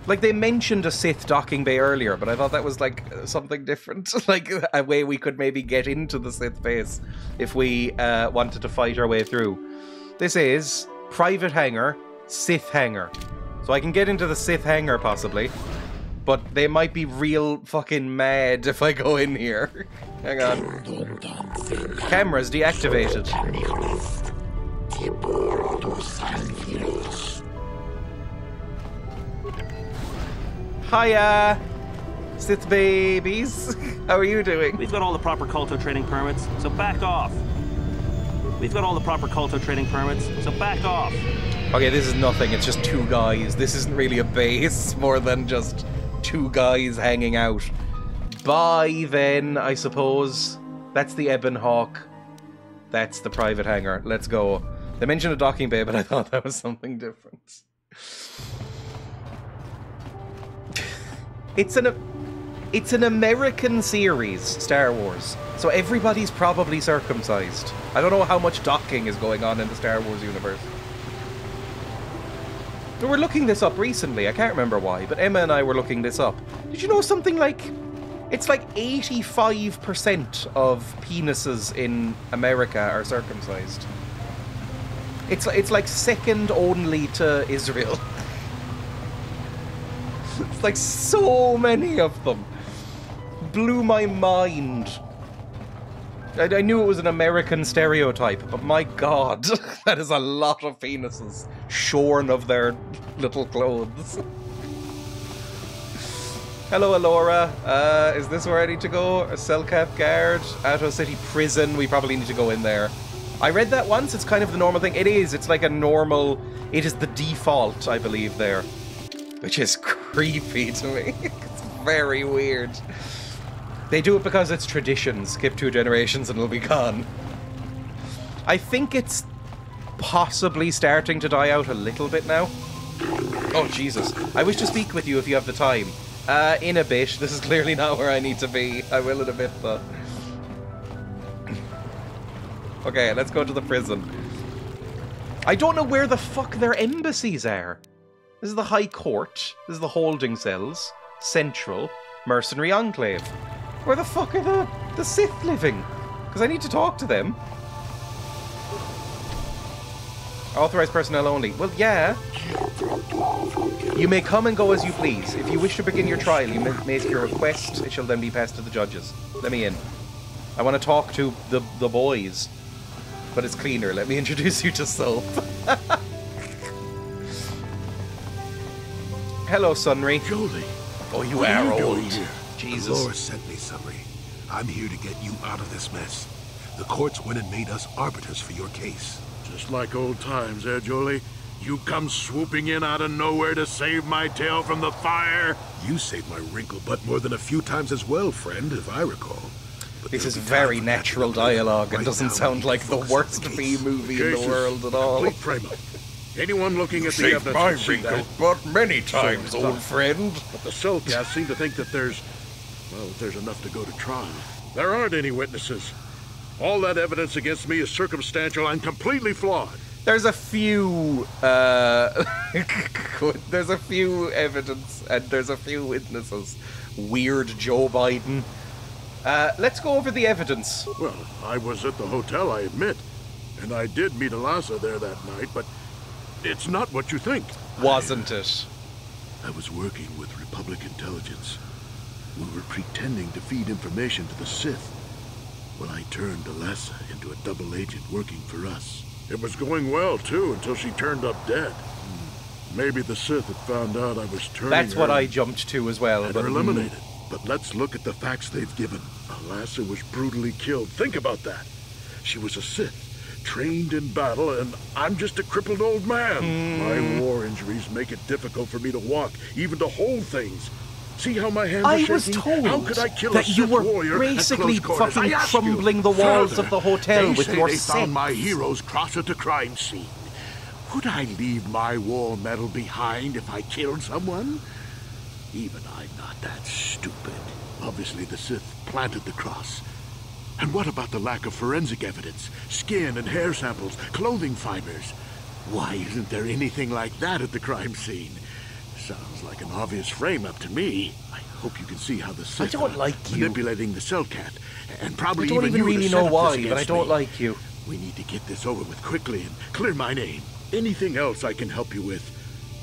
Like, they mentioned a Sith docking bay earlier, but I thought that was, like, something different. Like, a way we could maybe get into the Sith base if we wanted to fight our way through. This is private hangar, Sith hangar. So I can get into the Sith hangar, possibly. But they might be real fucking mad if I go in here. Hang on. Cameras deactivated. Hiya, Sith babies. How are you doing? We've got all the proper KotOR training permits, so back off. We've got all the proper KotOR training permits, so back off. Okay, this is nothing. It's just two guys. This isn't really a base, more than just two guys hanging out. Bye, then, I suppose. That's the Ebon Hawk. That's the private hangar. Let's go. They mentioned a docking bay, but I thought that was something different. It's an American series, Star Wars. So everybody's probably circumcised. I don't know how much docking is going on in the Star Wars universe. We were looking this up recently. I can't remember why, but Emma and I were looking this up. Did you know something like... It's like 85% of penises in America are circumcised. It's like second only to Israel. It's like so many of them. Blew my mind. I knew it was an American stereotype, but my god, that is a lot of penises shorn of their little clothes. Hello, Alora. Is this where I need to go? A Cellcap guard, Atto City prison. We probably need to go in there. I read that once. It's kind of the normal thing. It is. It's like a normal... It is the default, I believe, there. Which is creepy to me. It's very weird. They do it because it's tradition. Skip 2 generations and it'll be gone. I think it's possibly starting to die out a little bit now. Oh, Jesus. I wish to speak with you if you have the time. In a bit. This is clearly not where I need to be. I will in a bit, though. Okay, let's go to the prison. I don't know where the fuck their embassies are. This is the High Court. This is the holding cells. Central, Mercenary Enclave. Where the fuck are the Sith living? Because I need to talk to them. Authorized personnel only. Well, yeah. You may come and go as you please. If you wish to begin your trial, you may make your request. It shall then be passed to the judges. Let me in. I want to talk to the boys. But it's cleaner. Let me introduce you to Soap. Hello, Sunry. Jolie. Oh, you what are you old. doing here? Jesus. The Lord sent me, Sunry. I'm here to get you out of this mess. The courts went and made us arbiters for your case. Just like old times, eh, Jolie? You come swooping in out of nowhere to save my tail from the fire? You saved my wrinkle butt more than a few times as well, friend, if I recall. But this is very natural dialogue and doesn't sound like the worst B movie in the world at all. Complete frame-up. Anyone looking at the Saved evidence my will see wrinkle that. butt many times, So old friend. But the Cellcats seem to think that there's enough to go to trial. There aren't any witnesses. All that evidence against me is circumstantial and completely flawed. There's a few, there's a few evidence and there's a few witnesses. Weird Joe Biden. Let's go over the evidence. Well, I was at the hotel, I admit. And I did meet Alasa there that night, but it's not what you think. Wasn't it? I was working with Republic Intelligence. We were pretending to feed information to the Sith. When I turned Alasa into a double agent working for us. It was going well, too, until she turned up dead. Maybe the Sith had found out I was turning That's her what I jumped to as well. and But her eliminated. But let's look at the facts they've given. Alasa was brutally killed. Think about that. She was a Sith, trained in battle, and I'm just a crippled old man. My war injuries make it difficult for me to walk, even to hold things. See how my hands are I shaking? was told How could I kill a that you Sith were warrior basically at close quarters? fucking I ask you. crumbling the walls Further, of the hotel they with say your they found my sex. heroes cross at the crime scene. Would I leave my war medal behind if I killed someone? Even I'm not that stupid. Obviously, the Sith planted the cross. And what about the lack of forensic evidence? Skin and hair samples, clothing fibers. Why isn't there anything like that at the crime scene? Sounds like an obvious frame-up to me. I hope you can see how the Sith don't like you. manipulating the Cellcat, and probably I don't even you really to know set up why, this but I against don't me. like you. We need to get this over with quickly and clear my name. Anything else I can help you with?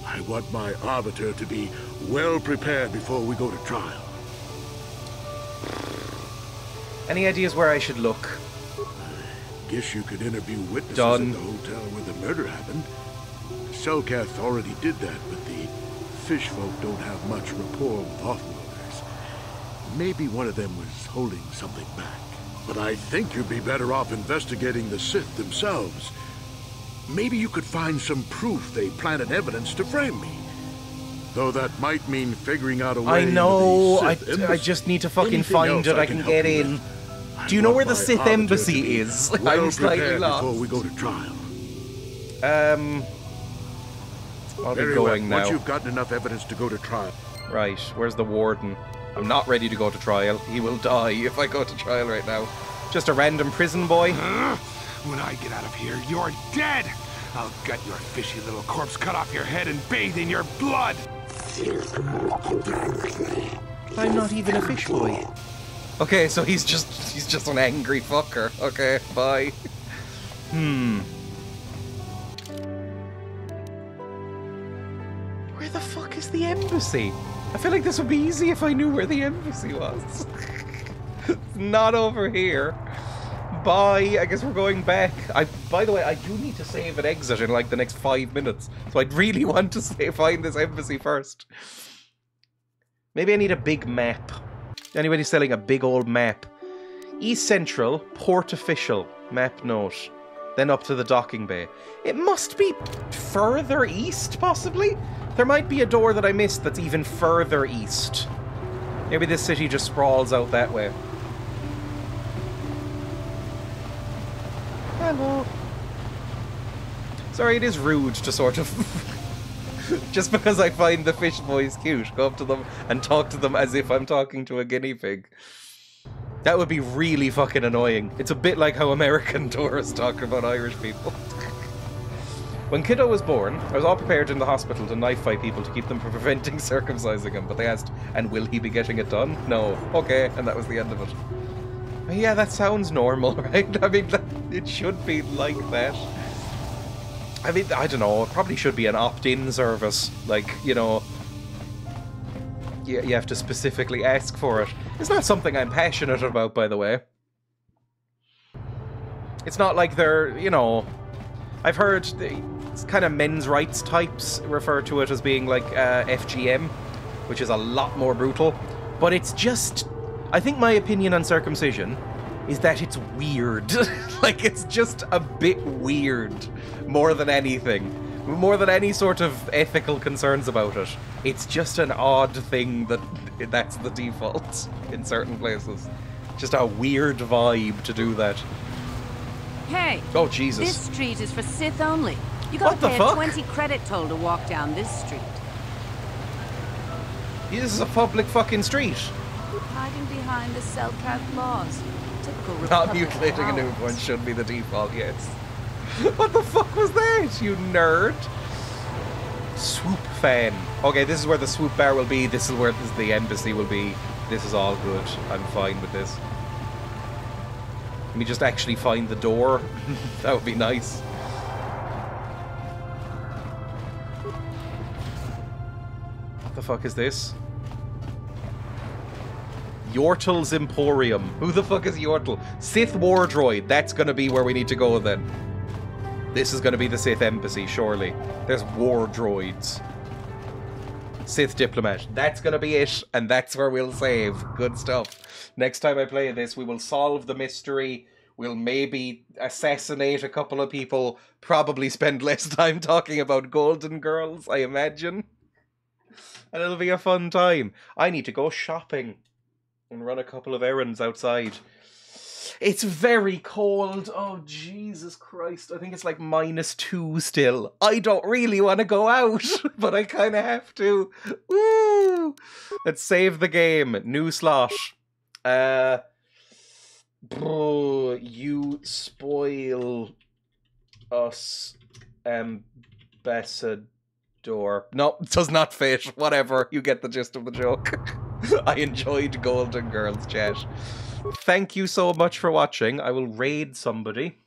I want my arbiter to be well prepared before we go to trial. Any ideas where I should look? Guess you could interview witnesses Done. at the hotel where the murder happened. Cellcath already did that, but the fish folk don't have much rapport with offworlders. Maybe one of them was holding something back. But I think you'd be better off investigating the Sith themselves. Maybe you could find some proof they planted evidence to frame me. Though that might mean figuring out a way I know. into the Sith I embassy. just need to fucking Anything find else it. I can can help get you in. with? Do you know I where want the my Sith arbiter to embassy be is? well I'm slightly prepared lost. before we go to trial. I'll be Very going well. now. Once you've gotten enough evidence to go to trial. Right, where's the warden? I'm not ready to go to trial. He will die if I go to trial right now. Just a random prison boy. When I get out of here, you're dead! I'll gut your fishy little corpse, cut off your head, and bathe in your blood! I'm not even a fish boy. Okay, so he's just an angry fucker. Okay, bye. Where the fuck is the embassy? I feel like this would be easy if I knew where the embassy was. Not over here. Bye. I guess we're going back. By the way, I do need to save an exit in like the next 5 minutes. So I'd really want to find this embassy first. Maybe I need a big map. Anybody selling a big old map? East Central, Port Official, map note. Then up to the docking bay. It must be further east, possibly? There might be a door that I missed that's even further east. Maybe this city just sprawls out that way. Hello. Sorry, it is rude to sort of... just because I find the fish boys cute, go up to them and talk to them as if I'm talking to a guinea pig. That would be really fucking annoying. It's a bit like how American tourists talk about Irish people. When Kiddo was born, I was all prepared in the hospital to knife fight people to keep them from preventing circumcising him, but they asked, and will he be getting it done? No. Okay, and that was the end of it. Yeah, that sounds normal, right? I mean, it should be like that. I mean, I don't know, it probably should be an opt-in service. Like, you know, you have to specifically ask for it. It's not something I'm passionate about, by the way. It's not like they're, you know... I've heard kind of men's rights types refer to it as being like FGM, which is a lot more brutal. But it's just... I think my opinion on circumcision is that it's weird. Like, it's just a bit weird, more than anything. More than any sort of ethical concerns about it. It's just an odd thing that's the default in certain places. Just a weird vibe to do that. Hey! Oh, Jesus. This street is for Sith only. You gotta pay a 20 credit toll to walk down this street. This is a public fucking street. Hiding behind the Selkath laws. Typical Not Republic mutilating a powers. newborn should be the default, yes. What the fuck was that, you nerd? Swoop fan. Okay, this is where the swoop bar will be. This is where the embassy will be. This is all good. I'm fine with this. Let me just actually find the door. That would be nice. What the fuck is this? Yortl's Emporium. Who the fuck is Yortl? Sith War Droid. That's gonna be where we need to go then. This is gonna be the Sith Embassy, surely. There's war droids. Sith Diplomat. That's gonna be it, and that's where we'll save. Good stuff. Next time I play this, we will solve the mystery. We'll maybe assassinate a couple of people. Probably spend less time talking about Golden Girls, I imagine. And it'll be a fun time. I need to go shopping and run a couple of errands outside. It's very cold. Oh, Jesus Christ. I think it's like -2 still. I don't really want to go out, but I kind of have to. Woo! Let's save the game. New slot. Bro, you spoil us, ambassador. No, it does not fit. Whatever. You get the gist of the joke. I enjoyed Golden Girls, chat. Thank you so much for watching. I will raid somebody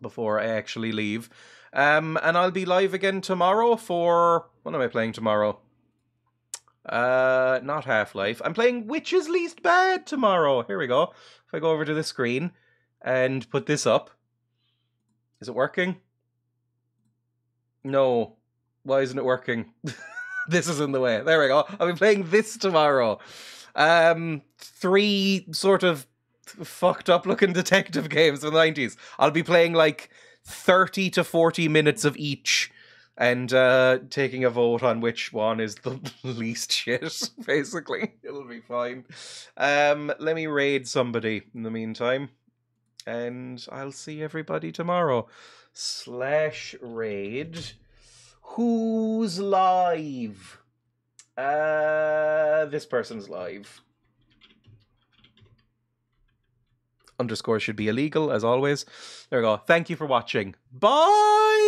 before I actually leave. And I'll be live again tomorrow for... What am I playing tomorrow? Not Half-Life. I'm playing Witch's Least Bad tomorrow. Here we go. If I go over to the screen and put this up. Is it working? No. Why isn't it working? This is in the way. There we go. I'll be playing this tomorrow. 3 sort of fucked up looking detective games of the 90s. I'll be playing like 30 to 40 minutes of each and taking a vote on which one is the least shit, basically. It'll be fine. Let me raid somebody in the meantime. And I'll see everybody tomorrow. /raid. Who's live? This person's live. _ should be illegal, as always. There we go. Thank you for watching. Bye!